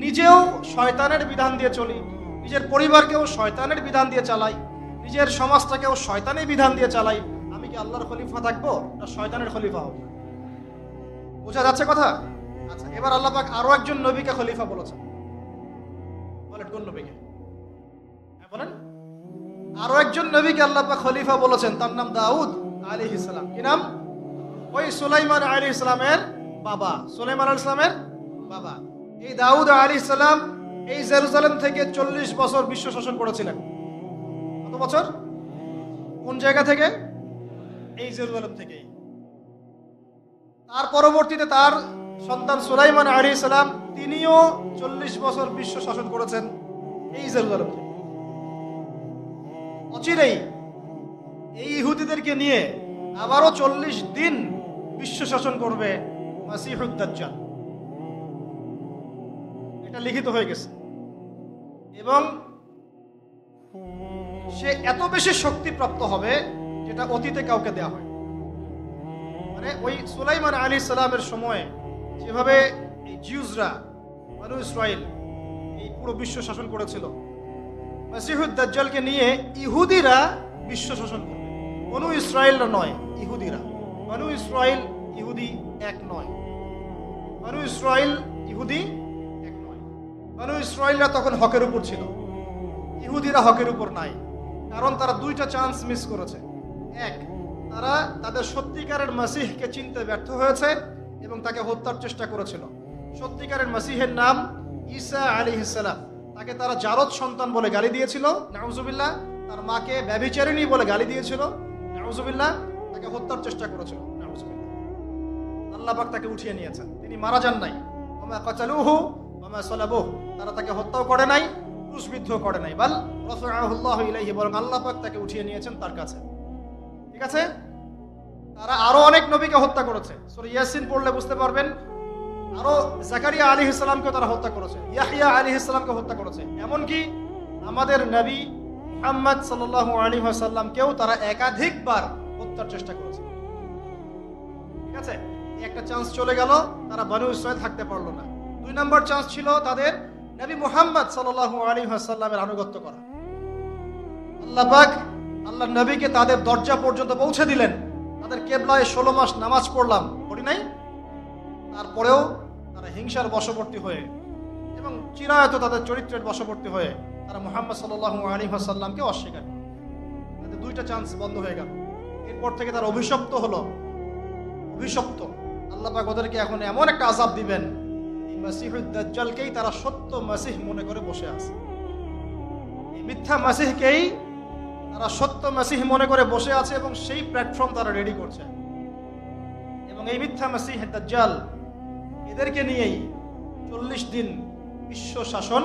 নিজেও শয়তানের বিধান দিয়ে চলি, নিজের পরিবারকেও শয়তানের বিধান দিয়ে চালাই, নিজের সমাজটাকেও শয়তানের বিধান দিয়ে চালাই, আমি কি আল্লাহর খলিফা থাকবো না শয়তানের খলিফা হব? বোঝা যাচ্ছে কথা? আচ্ছা, এবার আল্লাহ পাক আরো একজন নবীকে খলিফা বলেছেন। বলেন কোন নবীকে? হ্যাঁ বলেন। আরো একজন নবীকে আল্লাহ পাক খলিফা বলেছেন, তার নাম দাউদ আলাইহিস সালাম। কি নাম? ওই সুলাইমান আলাইহিস সালামের বাবা। সুলাইমান আলাইহিস সালামের বাবা। এই দাউদ আলাইহিস সালাম এই জেরুজালেম থেকে 40 বছর বিশ্ব শাসন করেছিলেন। কত বছর? কোন জায়গা থেকে? এই জেরুজালেম থেকেই। তার পরবর্তীতে তার সন্তান সুলাইমান আলাইহিস সালাম, তিনিও 40 বছর বিশ্ব শাসন করেছেন এই জেরুজালেম থেকে। অচিরেই এই ইহুদিদেরকে নিয়ে আবারও 40 দিন বিশ্ব শাসন করবে মাসিহুদ দাজ্জাল। এটা লিখিত হয়ে গেছে, এবং সে এত বেশি শক্তিপ্রাপ্ত হবে যেটা অতীতে কাউকে দেওয়া হয়। মানে ওই সুলাইমান আলাইহিস সালামের সময়ে যেভাবে এই জিউসরা, বনু ইসরাইল এই পুরো বিশ্ব শাসন করেছিল, মাসিহুদ দাজ্জালকে নিয়ে ইহুদিরা বিশ্ব শাসন করবে। বনু ইসরাইলরা নয়, ইহুদিরা। বনু ইসরাইল ইহুদি এক নয়। বনু ইসরাইল ইহুদি এক নয়। বনু ইসরাইলরা তখন হকের উপর ছিল, ইহুদিরা হকের উপর নাই। কারণ তারা দুইটা চান্স মিস করেছে। এক, তারা তাদের সত্যিকারের মাসিহকে চিনতে ব্যর্থ হয়েছে এবং তাকে হত্যার চেষ্টা করেছিল। সত্যিকারের মাসিহের নাম ঈসা আলাইহিস সালাম। তাকে তারা জারদ সন্তান বলে গালি দিয়েছিল, নাউজুবিল্লাহ। তার মাকে ব্যভিচারিণী বলে গালি দিয়েছিল, নাউজুবিল্লাহ। তাকে হত্যার চেষ্টা করেছিল, নাউজুবিল্লাহ। আল্লাহ পাক তাকে উঠিয়ে নিয়েছেন, তিনি মারা যান নাই। ওমা কাতালুহু ওমা সালাবুহু, তারা তাকে হত্যাও করে নাই, ক্রুশবিদ্ধ করে নাই। বাল রাফাআহুল্লাহু ইলাইহি, বরং আল্লাহ পাক তাকে উঠিয়ে নিয়েছেন তার কাছে। ঠিক আছে? তারা আরো অনেক নবীকে হত্যা করেছে, সূরা ইয়াসিন পড়লে বুঝতে পারবেন। আরো জাকারিয়া আলাইহিস সালামকে তারা হত্যা করেছে, ইয়াহইয়া আলাইহিস সালামকে হত্যা করেছে। এমনকি আমাদের নবী মুহাম্মদ সাল্লাল্লাহু আলাইহি ওয়াসাল্লামকেও তারা একাধিকবার হত্যার চেষ্টা করেছে। ঠিক আছে? একটা চান্স চলে গেল, তারা বনু ইসরাইল থাকতে পারলো না। 2 নম্বর চান্স ছিল তাদের নবী মুহাম্মদ সাল্লাল্লাহু আলাইহি ওয়াসাল্লামের আনুগত্য করা। আল্লাহ পাক আল্লাহর নবীকে তাদের দরজা পর্যন্ত পৌঁছে দিলেন। তাদের কেবলায় 16 মাস নামাজ পড়লাম, পড়ি নাই? তারপরেও তারা হিংসার বশবর্তী হয়ে এবং চিরায়ত তাদের চরিত্রের বশবর্তী হয়ে তারা মুহাম্মদ সাল্লাল্লাহু আলাইহি ওয়াসাল্লামকে অস্বীকার করে। তাদের 2টা চান্স বন্ধ হয়ে গেল। এরপর থেকে তারা অভিশপ্ত হলো, অভিশপ্ত। আল্লাহ পাক ওদেরকে এখন এমন একটা আযাব দিবেন, এই মাসিহুদ দাজ্জালকেই তারা সত্য মাসিহ মনে করে বসে আছে। এই মিথ্যা মাসিহকেই তারা সত্য মাসিহ মনে করে বসে আছে এবং সেই প্ল্যাটফর্ম তারা রেডি করছে। এবং এই মিথ্যা মাসিহ দাজ্জাল এদেরকে নিয়েই 40 দিন বিশ্ব শাসন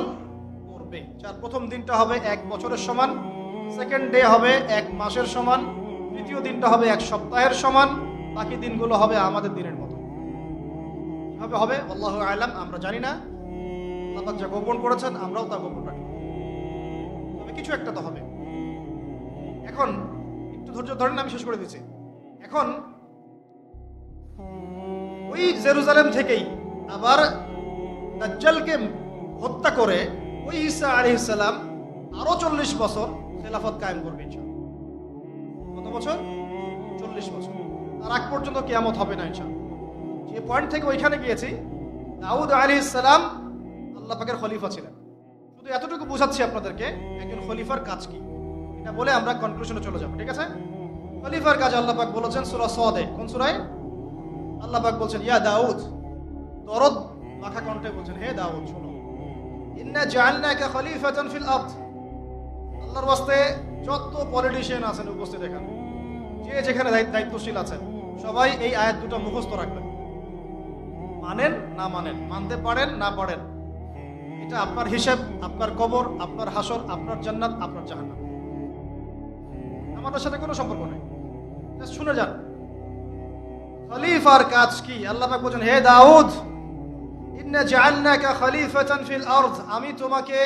করবে। যার প্রথম দিনটা হবে 1 বছরের সমান, সেকেন্ড ডে হবে 1 মাসের সমান, তৃতীয় দিনটা হবে 1 সপ্তাহের সমান, বাকি দিনগুলো হবে আমাদের দিনের মতো। কিভাবে হবে আল্লাহু আ'লাম, আমরা জানি না। আল্লাহ যা গোপন করেছেন আমরাও তা গোপন রাখি, তবে কিছু একটা তো হবে। এখন একটু ধৈর্য ধরেন, আমি শেষ করে দিচ্ছি। এখন ওই জেরুজালেম থেকেই আবার দাজ্জালকে হত্যা করে ওই ঈসা আলাইহিস সালাম আরো 40 বছর খেলাফত কায়েম করবে ইনশাআল্লাহ। কত বছর? 40 বছর। তার আগ পর্যন্ত কিয়ামত হবে না ইনশাআল্লাহ। যে পয়েন্ট থেকে ওইখানে গিয়েছি, দাউদ আলাইহিস সালাম আল্লাহ পাকের খলিফা ছিলেন। শুধু এতটুকু বোঝাচ্ছি আপনাদেরকে একজন খলিফার কাজ কি, এটা বলে আমরা কনক্লুশনে চলে যাব, ঠিক আছে? খলিফার কাজ আল্লাহ পাক বলেছেন সূরা সদে। কোন সূরায়? আল্লাহ পাক বলছেন ইয়া দাউদ, দরদ মাখা কণ্ঠে বলছেন, হে দাউদ শোনো, ইন্না জাআলনাকা খলিফাতান ফিল আরদ। আল্লাহর ওয়াস্তে যত পলিটিশিয়ান আছেন উপস্থিত এখানে, যে যেখানে দায়িত্বশীল আছেন, সবাই এই আয়াত দুটো মুখস্থ রাখবেন। মানেন না মানেন, মানতে পারেন না পারেন, এটা আপনার হিসাব, আপনার কবর, আপনার হাসর, আপনার জান্নাত, আপনার জাহান্নাম, আমাদের সাথে কোনো সম্পর্ক নেই। জাস্ট শুনে যান খলিফার কাজ কি। আল্লাহ পাক বলেন, হে দাউদ, ইন্না জাআলনাকা খলিফাতান ফিল আরদ, আমি তোমাকে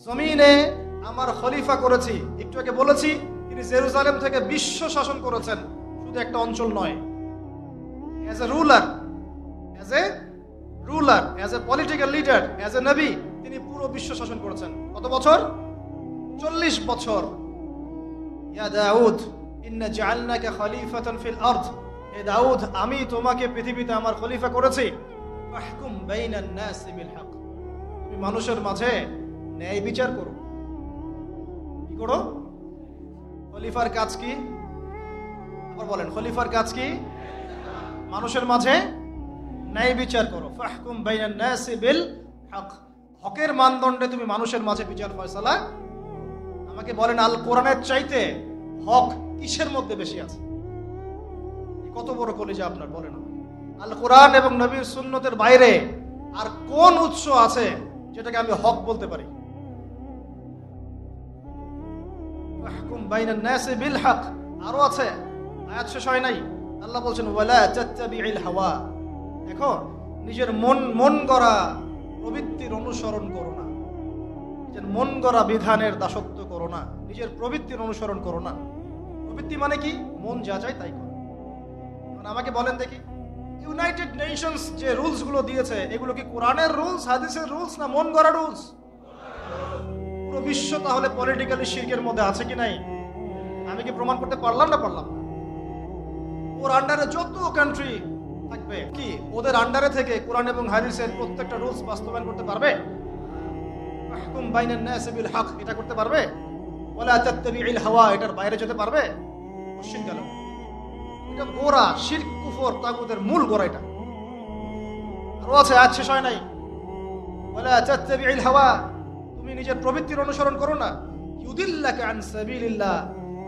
জমিনে আমার খলিফা করেছি। একটু আগে বলেছি তিনি জেরুজালেম থেকে বিশ্ব শাসন করেছেন, শুধু একটা অঞ্চল নয়। As a ruler, as a political leader, as a নবী, তিনি পুরো বিশ্ব শাসন করেছেন। কত বছর? 40 বছর। ইয়া দাউদ ইন্না জাআলনাকা খলিফাতান ফিল আরদ, হে দাউদ, আমি তোমাকে পৃথিবীতে আমার খলিফা করেছি। ফাহকুম বাইনান নাসি বিল হক, তুমি মানুষের মাঝে ন্যায় বিচার করো। কি করো? খলিফার কাজ কি? আবার বলেন, খলিফার কাজ কি? মানুষের মাঝে ন্যায় বিচার করো। ফাহকুম বাইনান নাসি বিল হক, হকের মানদণ্ডে তুমি মানুষের মাঝে বিচার ফয়সালা। আমাকে বলেন, আল কোরআনের চাইতে হক কিসের মধ্যে বেশি আছে? কত বড় কলিজা আপনার, বলেন। আল কোরআন এবং নবীর সুন্নতের বাইরে আর কোন উৎস আছে যেটাকে আমি হক বলতে পারি? ফাহকুম বাইনান নাসি বিল হক, আরো আছে, আয়াত শেষ হয় নাই। আল্লাহ বলছেন ওয়ালা তাত্তাবিউল হাওয়া, দেখো নিজের মন গড়া প্রবৃত্তির অনুসরণ করো না, নিজের মন গড়া বিধানের দাসত্ব করো না, নিজের প্রবৃত্তির অনুসরণ করো না। প্রবৃত্তি মানে কি? মন যা চায় তাই করো। আমাকে বলেন দেখি, ইউনাইটেড নেশনস যে রুলস গুলো দিয়েছে, এগুলো কি কোরআনের রুলস, হাদিসের রুলস, না মন গড়া রুলস? পুরো বিশ্ব তাহলে পলিটিক্যালি শিরকের মধ্যে আছে কি নাই? আমি কি প্রমাণ করতে পারলাম না? পারলাম। ওর আন্ডারে যত কান্ট্রি থাকবে, কি ওদের আন্ডারে থেকে কোরআন এবং হাদিসের প্রত্যেকটা রুলস বাস্তবায়ন করতে পারবে? ফাহকুম বাইনান নাসি বিল হক, এটা করতে পারবে? ওয়ালা তাত্তাবিউল হাওয়া, এটার বাইরে যেতে পারবে? কোশ্চেন গেল। এটা গোড়া, শিরক, কুফর, তাগুতের মূল গোড়া এটা। আরো আছে, আয়াত শেষ হয় নাই। ওয়ালা তাত্তাবিউল হাওয়া, তুমি নিজের প্রবৃত্তির অনুসরণ করো না। ইউদিল্লাকা আন সাবিলিল্লাহ,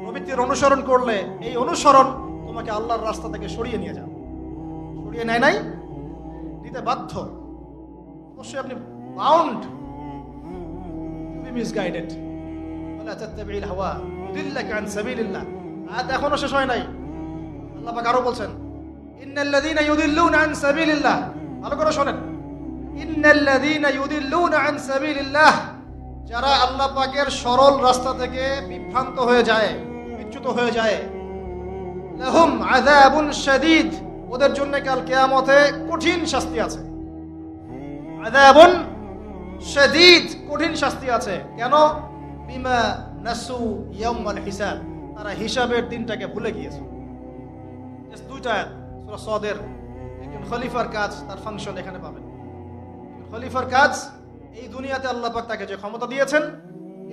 প্রবৃত্তির অনুসরণ করলে এই অনুসরণ তোমাকে আল্লাহর রাস্তা থেকে সরিয়ে নিয়ে যাবে। সরিয়ে নেয় নাই, নিতে বাধ্য। অবশ্যই আপনি বাউন্ড টু বি মিসগাইডেড। ওয়ালা তাত্তাবিউল হাওয়া ইউদিল্লাকা আন সাবিলিল্লাহ। আয়াত এখনো শেষ হয় নাই। আল্লাহ পাক আরো বলছেন, ইন্নাল্লাযীনা ইউদিল্লুনা আন সাবিলিল্লাহ, ভালো করে শোনেন, ইন্নাল্লাযীনা ইউদিল্লুনা আন সাবিলিল্লাহ, যারা আল্লাহ পাকের সরল রাস্তা থেকে বিভ্রান্ত হয়ে যায়, বিচ্যুত হয়ে যায়, লাহুম আযাবুন শাদীদ, ওদের জন্য কাল কিয়ামতে কঠিন শাস্তি আছে। আযাবুন শাদীদ, কঠিন শাস্তি আছে। কেন? বিমা নাসু ইয়াউমাল হিসাব, তারা হিসাবের দিনটাকে ভুলে গিয়েছে। দুইটা সূরা সদের, একজন খলিফার কাজ, তার ফাংশন এখানে পাবেন। খলিফার কাজ, এই দুনিয়াতে আল্লাহ পাক তাকে যে ক্ষমতা দিয়েছেন,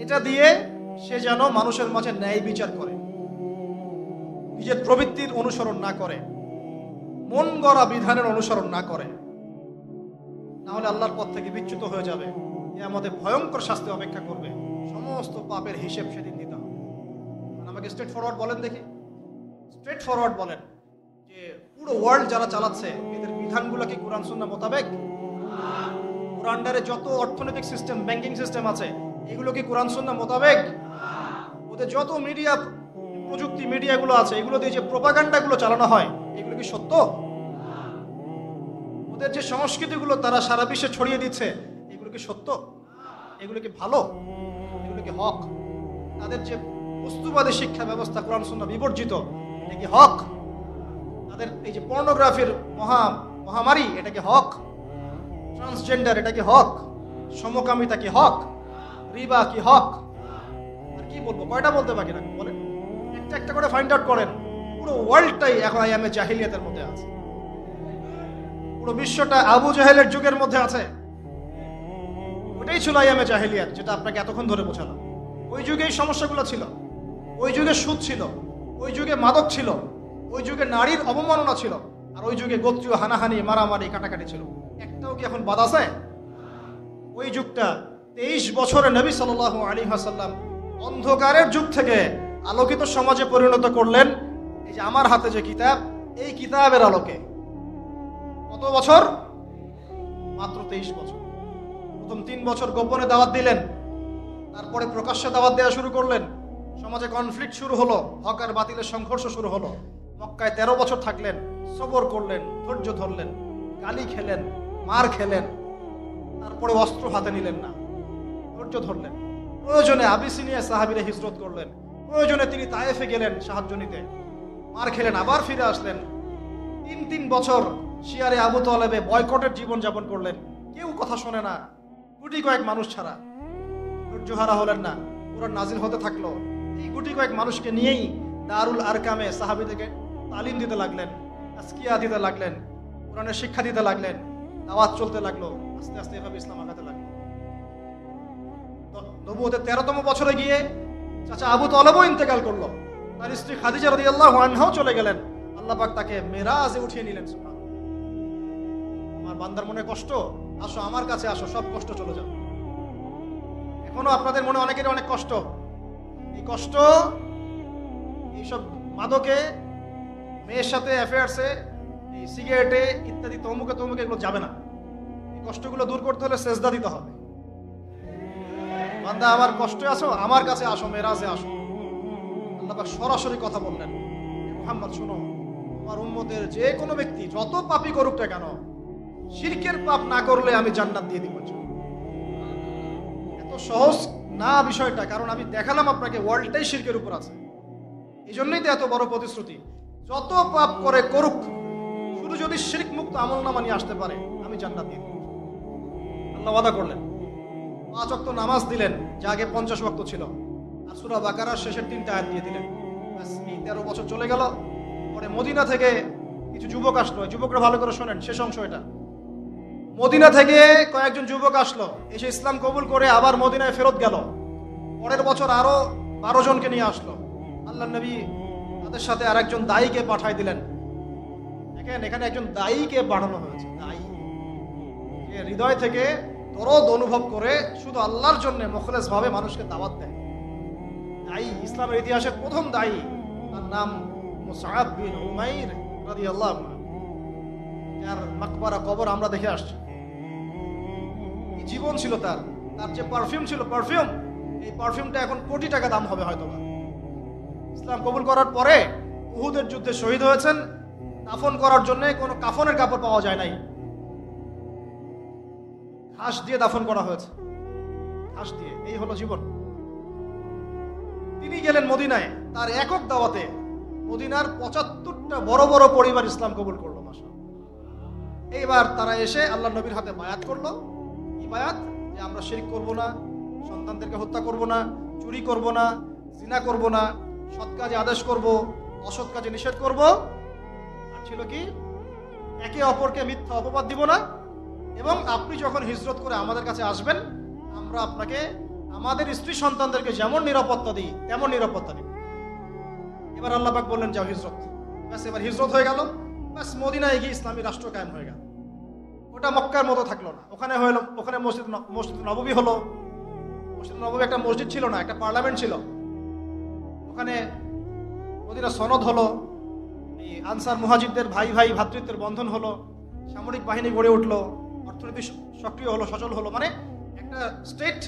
এটা দিয়ে সে যেন মানুষের মাঝে ন্যায় বিচার করে, নিজের প্রবৃত্তির অনুসরণ না করে, মন গড়া বিধানের অনুসরণ না করে, না হলে আল্লাহর পথ থেকে বিচ্যুত হয়ে যাবে। এ আমাদের ভয়ঙ্কর শাস্তি অপেক্ষা করবে। সমস্ত পাপের হিসেব সেদিন দিতে হবে। আমাকে স্ট্রেট ফরওয়ার্ড বলেন দেখি, স্ট্রেট ফরওয়ার্ড বলেন যে পুরো ওয়ার্ল্ড যারা চালাচ্ছে এদের বিধানগুলো কি কোরআন সুন্নাহ মোতাবেক? ওর আন্ডারে যত অর্থনৈতিক সিস্টেম, ব্যাংকিং সিস্টেম আছে এগুলো কি কোরআন সুন্নাহ মোতাবেক? ওদের যত মিডিয়া, প্রযুক্তি মিডিয়াগুলো আছে এগুলো দিয়ে যে প্রোপাগান্ডাগুলো চালানো হয় এগুলো কি সত্য? ওদের যে সংস্কৃতিগুলো তারা সারা বিশ্বে ছড়িয়ে দিচ্ছে এগুলো কি সত্য? এগুলো কি ভালো? এগুলো কি হক? তাদের যে বস্তুবাদী শিক্ষা ব্যবস্থা কোরআন সুন্নাহ বিবর্জিত, এটা কি হক? তাদের এই যে পর্নোগ্রাফির মহামারী, এটা কি হক? ট্রান্সজেন্ডার, এটা কি হক? সমকামিতা কি হক? রিবা কি হক? আর কি বলবো, কয়টা বলতে বাকি রাখবো বলেন? একটা একটা করে ফাইন্ড আউট করেন। পুরো ওয়ার্ল্ডটাই এখন আইয়ামে জাহিলিয়াতের মধ্যে আছে, পুরো বিশ্বটা আবু জাহেলের যুগের মধ্যে আছে। ওটাই ছিল আইয়ামে জাহিলিয়াত, যেটা আপনাকে এতক্ষণ ধরে বোঝালাম। ওই যুগে এই সমস্যাগুলো ছিল, ওই যুগে সুদ ছিল, ওই যুগে মাদক ছিল, ওই যুগে নারীর অবমাননা ছিল, আর ওই যুগে গোত্রীয় হানাহানি, মারামারি, কাটাকাটি ছিল। একটাও কি এখন বাদ আছে? ওই যুগটা 23 বছরে নবী সাল্লাল্লাহু আলাইহি ওয়াসাল্লাম অন্ধকারের যুগ থেকে আলোকিত সমাজে পরিণত করলেন। এই যে আমার হাতে যে কিতাব, এই কিতাবের আলোকে। কত বছর? মাত্র 23 বছর। প্রথম 3 বছর গোপনে দাওয়াত দিলেন, তারপরে প্রকাশ্যে দাওয়াত দেওয়া শুরু করলেন। সমাজে কনফ্লিক্ট শুরু হলো, হক আর বাতিলের সংঘর্ষ শুরু হলো। মক্কায় 13 বছর থাকলেন, সবর করলেন, ধৈর্য ধরলেন, গালি খেলেন, মার খেলেন, তারপরে অস্ত্র হাতে নিলেন না, ধৈর্য ধরলেন। প্রয়োজনে আবিসিনিয়া সাহাবীরা হিজরত করলেন, প্রয়োজনে তিনি তায়েফে গেলেন সাহায্য নিতে, মার খেলেন, আবার ফিরে আসলেন। 3 বছর শিয়ারে আবু তালেবে বয়কটের জীবন যাপন করলেন, কেউ কথা শোনে না, গুটি কয়েক মানুষ ছাড়া। ধৈর্য হারা হলেন না, কোরআন নাজিল হতে থাকলো। এই গুটি কয়েক মানুষকে নিয়েই দারুল আরকামে সাহাবীদেরকে তালিম দিতে লাগলেন, তাজকিয়া দিতে লাগলেন, কোরআনের শিক্ষা দিতে লাগলেন, দাওয়াত চলতে লাগলো। আস্তে আস্তে এভাবে ইসলাম আগাতে লাগলো। নবুয়তের 13তম বছরে গিয়ে চাচা আবু তালেবও ইন্তেকাল করলো, তার স্ত্রী খাদিজা রাদিয়াল্লাহু আনহাও চলে গেলেন। আল্লাহ পাক তাকে মেরাজে উঠিয়ে নিলেন। সুবহানাল্লাহ। আমার বান্দার মনে কষ্ট, আসো আমার কাছে আসো, সব কষ্ট চলে যাবে। এখনো আপনাদের মনে অনেকেরই অনেক কষ্ট। এই কষ্ট এইসব মাদকে, মেয়ের সাথে অ্যাফেয়ার্সে, এই সিগারেটে ইত্যাদি তমুকে এগুলো যাবে না। এই কষ্টগুলো দূর করতে হলে সেজদা দিতে হবে। বান্দা আমার কষ্টে আসো, আমার কাছে আসো, মেরাজে আসো। আল্লাহ পাক সরাসরি কথা বললেন, মুহাম্মদ শুনো, আমার উম্মতের যে কোনো ব্যক্তি যত পাপই করুক না কেন, শিরকের পাপ না করলে আমি জান্নাত দিয়ে দিব। এত সহজ না বিষয়টা, কারণ আমি দেখালাম আপনাকে ওয়ার্ল্ডটাই শিরকের উপর আছে। এই জন্যই তো এত বড় প্রতিশ্রুতি। যত পাপ করে করুক, শুধু যদি শিরক মুক্ত আমলনামা নিয়ে আসতে পারে আমি জান্নাত দিয়ে দিব। আল্লাহ ওয়াদা করলেন। 5 ওয়াক্ত নামাজ দিলেন, যা আগে 50 ওয়াক্ত ছিল, আর সূরা বাকারার শেষের 3টা আয়াত দিয়ে দিলেন। ব্যাস, এই 13 বছর চলে গেল। পরে মদিনা থেকে কিছু যুবক আসলো। যুবকরা ভালো করে শোনেন, শেষ অংশ এটা। মদিনা থেকে কয়েকজন যুবক আসলো, এসে ইসলাম কবুল করে আবার মদিনায় ফেরত গেল। পরের বছর আরো 12 জনকে নিয়ে আসলো। আল্লাহ নবী তাদের সাথে আরেকজন দায়ীকে পাঠাই দিলেন। দেখেন, এখানে একজন দায়ীকে পাঠানো হয়েছে। দায়ী যে হৃদয় থেকে দরদ অনুভব করে শুধু আল্লাহর জন্য মুখলেস ভাবে মানুষকে দাওয়াত দেয়। দায়ী, ইসলামের ইতিহাসের প্রথম দায়ী, তার নাম মুসআব বিন উমাইর রাদিয়াল্লাহু আনহু, যার মাকবারা, কবর আমরা দেখে আসছি। এই জীবন ছিল তার। তার যে পারফিউম ছিল, পারফিউম, এই পারফিউমটা এখন কোটি টাকা দাম হবে হয়তো। ইসলাম কবুল করার পরে উহুদের যুদ্ধে শহীদ হয়েছেন। দাফন করার জন্য কোনো কাফনের কাপড় পাওয়া যায় নাই, ঘাস দিয়ে দাফন করা হয়েছে, ঘাস দিয়ে। এই হলো জীবন। তিনি গেলেন মদিনায়, তার একক দাওয়াতে মদিনার 75টা বড় বড় পরিবার ইসলাম কবুল করলো। মাশাআল্লাহ। এইবার তারা এসে আল্লাহ নবীর হাতে বায়াত করলো। কি বায়াত? যে আমরা শিরক করব না, সন্তানদেরকে হত্যা করব না, চুরি করব না, জিনা করব না, সৎ কাজে আদেশ করব, অসৎ কাজে নিষেধ করব। আর ছিল কি? একে অপরকে মিথ্যা অপবাদ দিব না, এবং আপনি যখন হিজরত করে আমাদের কাছে আসবেন, আমরা আপনাকে আমাদের স্ত্রী সন্তানদেরকে যেমন নিরাপত্তা দিই তেমন নিরাপত্তা দিব। এবার আল্লাহ পাক বললেন যাও হিজরত। ব্যাস, এবার হিজরত হয়ে গেল। ব্যাস, মদিনায় গিয়ে ইসলামী রাষ্ট্র কায়েম হয়ে গেল। ওটা মক্কার মতো থাকলো না। ওখানে মসজিদ নববী হলো, মসজিদ নববী একটা মসজিদ ছিল না, একটা পার্লামেন্ট ছিল। ওখানে মদিনা সনদ হলো, এই আনসার মুহাজিরদের ভাই ভাই ভ্রাতৃত্বের বন্ধন হলো, সামরিক বাহিনী গড়ে উঠলো, অর্থনীতি সক্রিয় হলো, সচল হলো। মানে একটা স্টেট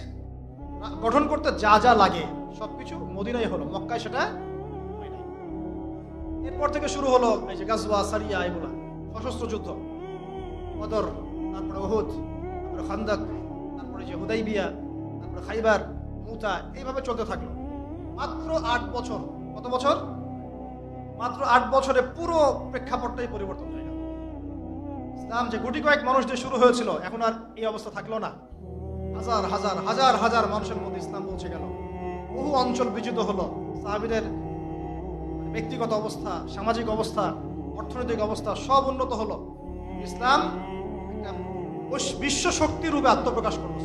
গঠন করতে যা যা লাগে সবকিছু মদিনায় হলো, মক্কায় সেটা হয় নাই। এরপর থেকে শুরু হলো এই যে গাজওয়া, সারিয়া, এগুলা সশস্ত্র যুদ্ধ, বদর, তারপরে উহুদ, তারপরে খান্দক, তারপরে যে হুদাইবিয়া, তারপরে খাইবার, মুতা, এইভাবে চলতে থাকলো। মাত্র 8 বছর, কত বছর? মাত্র 8 বছরে পুরো প্রেক্ষাপটটাই পরিবর্তন হয়ে গেল। ইসলাম যে গুটি কয়েক মানুষ দিয়ে শুরু হয়েছিল, এখন আর এই অবস্থা থাকলো না। হাজার হাজার হাজার হাজার মানুষের মধ্যে ইসলাম পৌঁছে গেল। বহু অঞ্চল বিজিত হলো। সাহাবীদের ব্যক্তিগত অবস্থা, সামাজিক অবস্থা, অর্থনৈতিক অবস্থা সব উন্নত হলো। ইসলাম একটা বিশ্ব শক্তি রূপে আত্মপ্রকাশ করলো।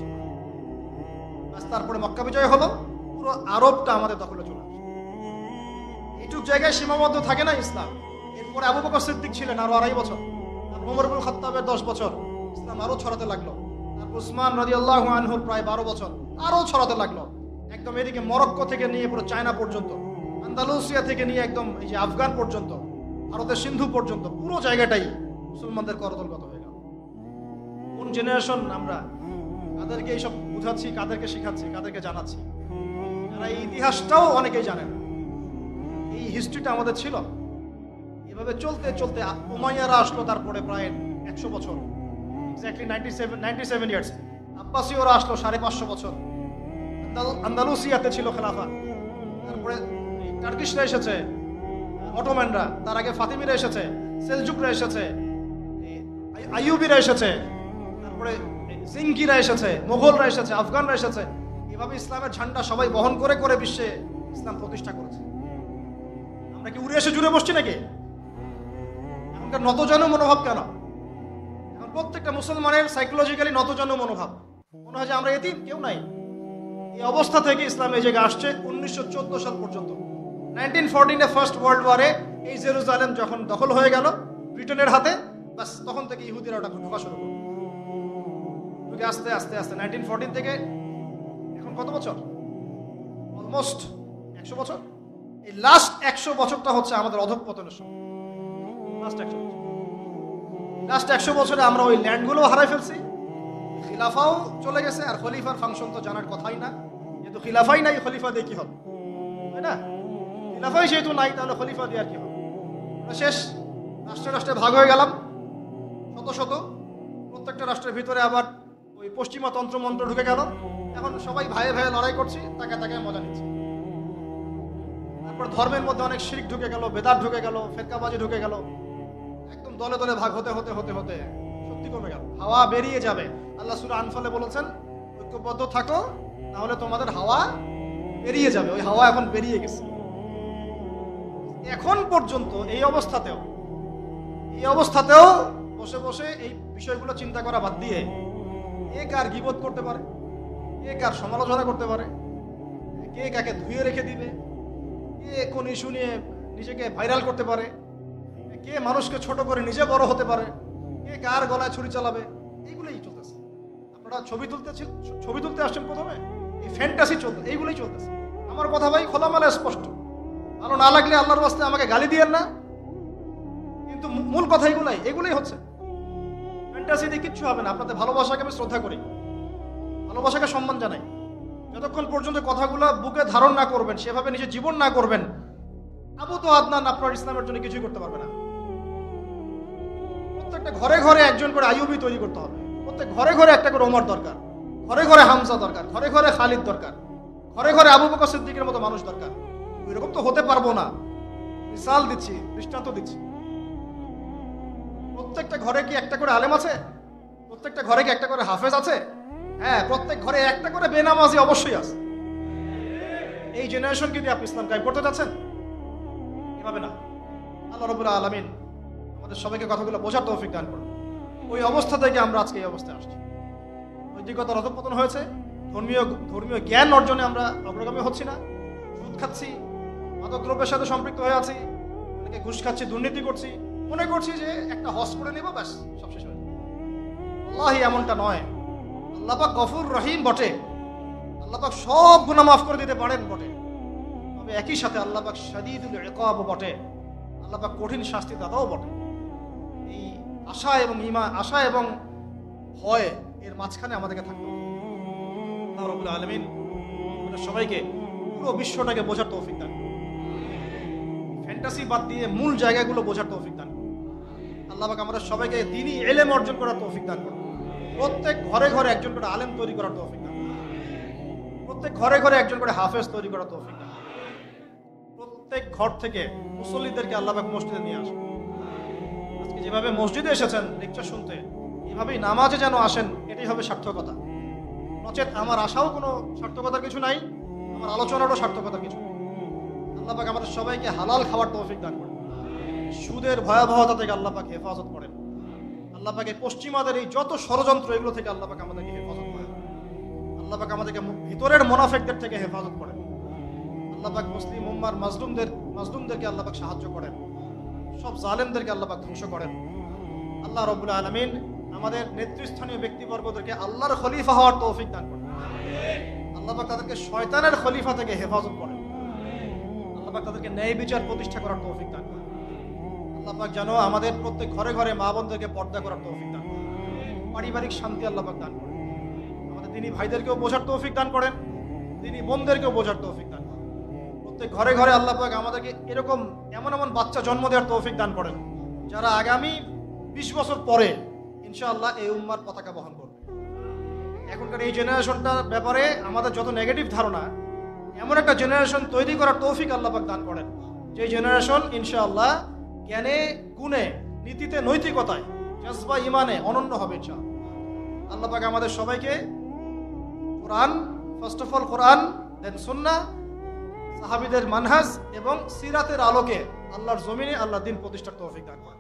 তারপরে মক্কা বিজয় হলো, পুরো আরবটা আমাদের দখলে চলে আসে। এইটুক জায়গায় সীমাবদ্ধ থাকে না ইসলাম। এরপরে আবু বকর সিদ্দিক ছিলেন আরো 2.5 বছর, ওমর ইবনে খাত্তাবের 10 বছর, ইসলাম আরো ছড়াতে লাগলো। তারপর উসমান রাদিয়াল্লাহু আনহুর প্রায় 12 বছর, আরো ছড়াতে লাগলো। একদম এদিকে মরক্কো থেকে নিয়ে পুরো চায়না পর্যন্ত, আন্দালুসিয়া থেকে নিয়ে একদম এই যে আফগান পর্যন্ত, ভারতের সিন্ধু পর্যন্ত পুরো জায়গাটাই মুসলমানদের করতলগত হয়ে গেল। কোন জেনারেশন আমরা? কাদেরকে এইসব বুঝাচ্ছি, কাদেরকে শিখাচ্ছি, কাদেরকে জানাচ্ছি? যারা এই ইতিহাসটাও অনেকেই জানেন। এই হিস্ট্রিটা আমাদের ছিল। এভাবে চলতে চলতে উমাইয়ারা আসলো, তারপরে প্রায় 100 বছর, এক্স্যাক্টলি 97 ইয়ার্স। আব্বাসীয়রা আসলো 550 বছর। আন্দালুসিয়াতে ছিল খেলাফা। তারপরে টার্কিশরা এসেছে, অটোম্যানরা, তার আগে ফাতিমিরা এসেছে, সেলজুকরা এসেছে, আইয়ুবিরা এসেছে, তারপরে জিঙ্গিরা এসেছে, মোগলরা এসেছে, আফগানরা এসেছে। এভাবে ইসলামের ঝান্ডা সবাই বহন করে করে বিশ্বে ইসলাম প্রতিষ্ঠা করেছে। আমরা কি উড়ে এসে জুড়ে বসছি নাকি? এখনকার নতজানু মনোভাব কেন? এখন প্রত্যেকটা মুসলমানের সাইকোলজিক্যালি নতজানু মনোভাব। মনে হয় যে আমরা এতিম, কেউ নাই। এই অবস্থা থেকে ইসলাম এই জায়গায় আসছে 1914 সাল পর্যন্ত। 1914 ফার্স্ট ওয়ার্ল্ড ওয়ারে এই জেরুজালেম যখন দখল হয়ে গেল ব্রিটেনের হাতে, বাস তখন থেকে ইহুদিরা ওটা ঢোকা শুরু করলো। আস্তে আস্তে আস্তে 1914 থেকে এখন কত বছর? অলমোস্ট 100 বছর। এই লাস্ট 100 বছরটা হচ্ছে আমাদের অধঃপতনের সময়। লাস্ট 100 বছরে আমরা ওই ল্যান্ডগুলো হারাই ফেলছি, খিলাফাও চলে গেছে, আর খলিফার ফাংশন তো জানার কথাই না। যেহেতু খিলাফাই নাই, খলিফা দিয়ে কি হবে? তাই না? খিলাফাই যেহেতু নাই, তাহলে খলিফা দিয়ে আর কি হবে? আমরা শেষ, রাষ্ট্রে রাষ্ট্রে ভাগ হয়ে গেলাম, শত শত। প্রত্যেকটা রাষ্ট্রের ভিতরে আবার ওই পশ্চিমা তন্ত্রমন্ত্র ঢুকে গেল। এখন সবাই ভাইয়ে ভাইয়ে লড়াই করছি, তাকে তাকে মজা নিচ্ছি। তারপর ধর্মের মধ্যে অনেক শিরক ঢুকে গেল, বেদাত ঢুকে গেল, ফেতকাবাজি ঢুকে গেল। একদম দলে দলে ভাগ হতে হতে হতে হতে শক্তি কমে গেল, হাওয়া বেরিয়ে যাবে। আল্লাহ সূরা আনফালে বলেছেন, ঐক্যবদ্ধ থাকো, তাহলে তোমাদের হাওয়া বেরিয়ে যাবে। ওই হাওয়া এখন বেরিয়ে গেছে। এখন পর্যন্ত এই অবস্থাতেও বসে বসে এই বিষয়গুলো চিন্তা করা বাদ দিয়ে কে কার গীবত করতে পারে, কে কার সমালোচনা করতে পারে, কে কাকে ধুয়ে রেখে দিবে, কে কোন ইস্যু নিয়ে নিজেকে ভাইরাল করতে পারে, কে মানুষকে ছোট করে নিজে বড় হতে পারে, কে কার গলায় ছুরি চালাবে, এইগুলোই চলতেছে। আপনারা ছবি তুলতে আসছেন প্রথমে, এই ফ্যান্টাসি চলতেছে, এইগুলোই চলতেছে। আমার কথা ভাই খোলামেলা স্পষ্ট, ভালো না লাগলে আল্লাহর ওয়াস্তে আমাকে গালি দিয়েন না, কিন্তু মূল কথা এগুলোই হচ্ছে। ফ্যান্টাসি দিয়ে কিচ্ছু হবে না। আপনাদের ভালোবাসাকে আমি শ্রদ্ধা করি, ভালোবাসাকে সম্মান জানাই। যতক্ষণ পর্যন্ত কথাগুলো বুকে ধারণ না করবেন, সেভাবে নিজের জীবন না করবেন, আবু তো আদনান আপনার ইসলামের জন্য কিছুই করতে পারবে না। প্রত্যেকটা ঘরে ঘরে একজন করে আইয়ুবী তৈরি করতে হবে। প্রত্যেক ঘরে ঘরে একটা করে ওমর দরকার, ঘরে ঘরে হামজা দরকার, ঘরে ঘরে খালিদ দরকার, ঘরে ঘরে আবু বকর সিদ্দিকের মতো মানুষ দরকার। এরকম তো হতে পারবো না। মিসাল দিচ্ছি, দৃষ্টান্ত দিচ্ছি। প্রত্যেকটা ঘরে কি একটা করে আলেম আছে? প্রত্যেকটা ঘরে কি একটা করে হাফেজ আছে? হ্যাঁ, প্রত্যেক ঘরে একটা করে বেনামাজি অবশ্যই আছে। এই জেনারেশনকে দিয়ে আপনি ইসলাম কায়েম করতে যাচ্ছেন? এভাবে না। আল্লাহ রাব্বুল আলামিন আমাদের সবাইকে কথাগুলো বোঝার তৌফিক দান করুন। ওই অবস্থা থেকে আমরা আজকে এই অবস্থায় আসছি। নৈতিকতার অধঃপতন হয়েছে, ধর্মীয় জ্ঞান অর্জনে আমরা অগ্রগামী হচ্ছি না, সুদ খাচ্ছি, মাদকদ্রব্যের সাথে সম্পৃক্ত হয়ে আছি, অনেকে ঘুষ খাচ্ছি, দুর্নীতি করছি, মনে করছি যে একটা হজ করে নেব, ব্যাস সব শেষ হয়ে যাবে। আল্লাহি এমনটা নয়। আল্লাহ পাক গফুর রহিম বটে, আল্লাহ পাক সব গুনাহ মাফ করে দিতে পারেন বটে, তবে একই সাথে আল্লাহ পাক শাদীদুল ইকাব বটে, আল্লাহ পাক কঠিন শাস্তি দাতাও বটে। এই আশা এবং ভয় এর মাঝখানে আমাদেরকে থাকতে হবে। আল্লাহ রাব্বুল আলামিন আমাদের সবাইকে পুরো বিশ্বটাকে বোঝার তৌফিক দান করুন, ফ্যান্টাসি বাদ দিয়ে মূল জায়গাগুলো বোঝার তৌফিক দান করুন। আল্লাহ পাক আমাদের সবাইকে দ্বীনি ইলম অর্জন করার তৌফিক দান করুন। প্রত্যেক ঘরে ঘরে একজন করে আলেম তৈরি করার তৌফিক দান করুন। প্রত্যেক ঘরে ঘরে একজন করে হাফেজ তৈরি করার তৌফিক দান করুন। প্রত্যেক ঘর থেকে মুসল্লিদেরকে আল্লাহ পাক মসজিদে নিয়ে আসুন। আজকে যেভাবে মসজিদে এসেছেন লেকচার শুনতে, এভাবেই নামাজে যেন আসেন, এটাই হবে সার্থকতা। নচেত আমার আশাও কোনো সার্থকতার কিছু নাই, আমার আলোচনারও সার্থকতার কিছু নেই। আল্লাহ পাক আমাদের সবাইকে হালাল খাওয়ার তৌফিক দান করেন, সুদের ভয়াবহতা থেকে আল্লাহ পাক হেফাজত করেন। আল্লাহ পাক এই পশ্চিমাদের এই যত ষড়যন্ত্র এগুলো থেকে আল্লাহ পাক আমাদেরকে হেফাজত করেন। আল্লাহ পাক আমাদেরকে ভিতরের মুনাফিকদের থেকে হেফাজত করেন। আল্লাহ পাক মুসলিম উম্মার মাজলুমদেরকে আল্লাহ পাক সাহায্য করেন, সব জালেমদেরকে আল্লাহ পাক ধ্বংস করেন। আল্লাহ রাব্বুল আলামিন আমাদের নেতৃস্থানীয় ব্যক্তিবর্গদেরকে আল্লাহর খলিফা হওয়ার তৌফিক দান করেন। আল্লাহ পাক তাদেরকে শয়তানের খলিফা থেকে হেফাজত করেন। আল্লাহ পাক তাদেরকে ন্যায় বিচার প্রতিষ্ঠা করার তৌফিক দান করেন। আল্লাহ পাক যেন আমাদের প্রত্যেক ঘরে ঘরে মা বোনদেরকে পর্দা করার তৌফিক দান করেন, পারিবারিক শান্তি আল্লাহ পাক দান করেন। আমাদের দিনী ভাইদেরকেও বোঝার তৌফিক দান করেন, দিনী বোনদেরকেও বোঝার তৌফিক দান করেন। প্রত্যেক ঘরে ঘরে আল্লাহ পাক আমাদেরকে এরকম এমন বাচ্চা জন্ম দেওয়ার তৌফিক দান করেন, যারা আগামী 20 বছর পরে ইনশাআল্লাহ এই উম্মার পতাকা বহন করবে। এখনকার এই জেনারেশনটার ব্যাপারে আমাদের যত নেগেটিভ ধারণা, এমন একটা জেনারেশন তৈরি করার তৌফিক আল্লাহ পাক দান করেন, যে জেনারেশন ইনশাআল্লাহ জ্ঞানে, গুণে, নীতিতে, নৈতিকতায়, জজবা, ইমানে অনন্য হবে ইনশাআল্লাহ। আল্লাহ পাক আমাদের সবাইকে কোরআন, ফার্স্ট অফ অল কোরআন, দেন সুন্নাহ, সাহাবীদের মানহাজ এবং সিরাতের আলোকে আল্লাহর জমিনে আল্লাহর দ্বীন প্রতিষ্ঠার তৌফিক দান করেন।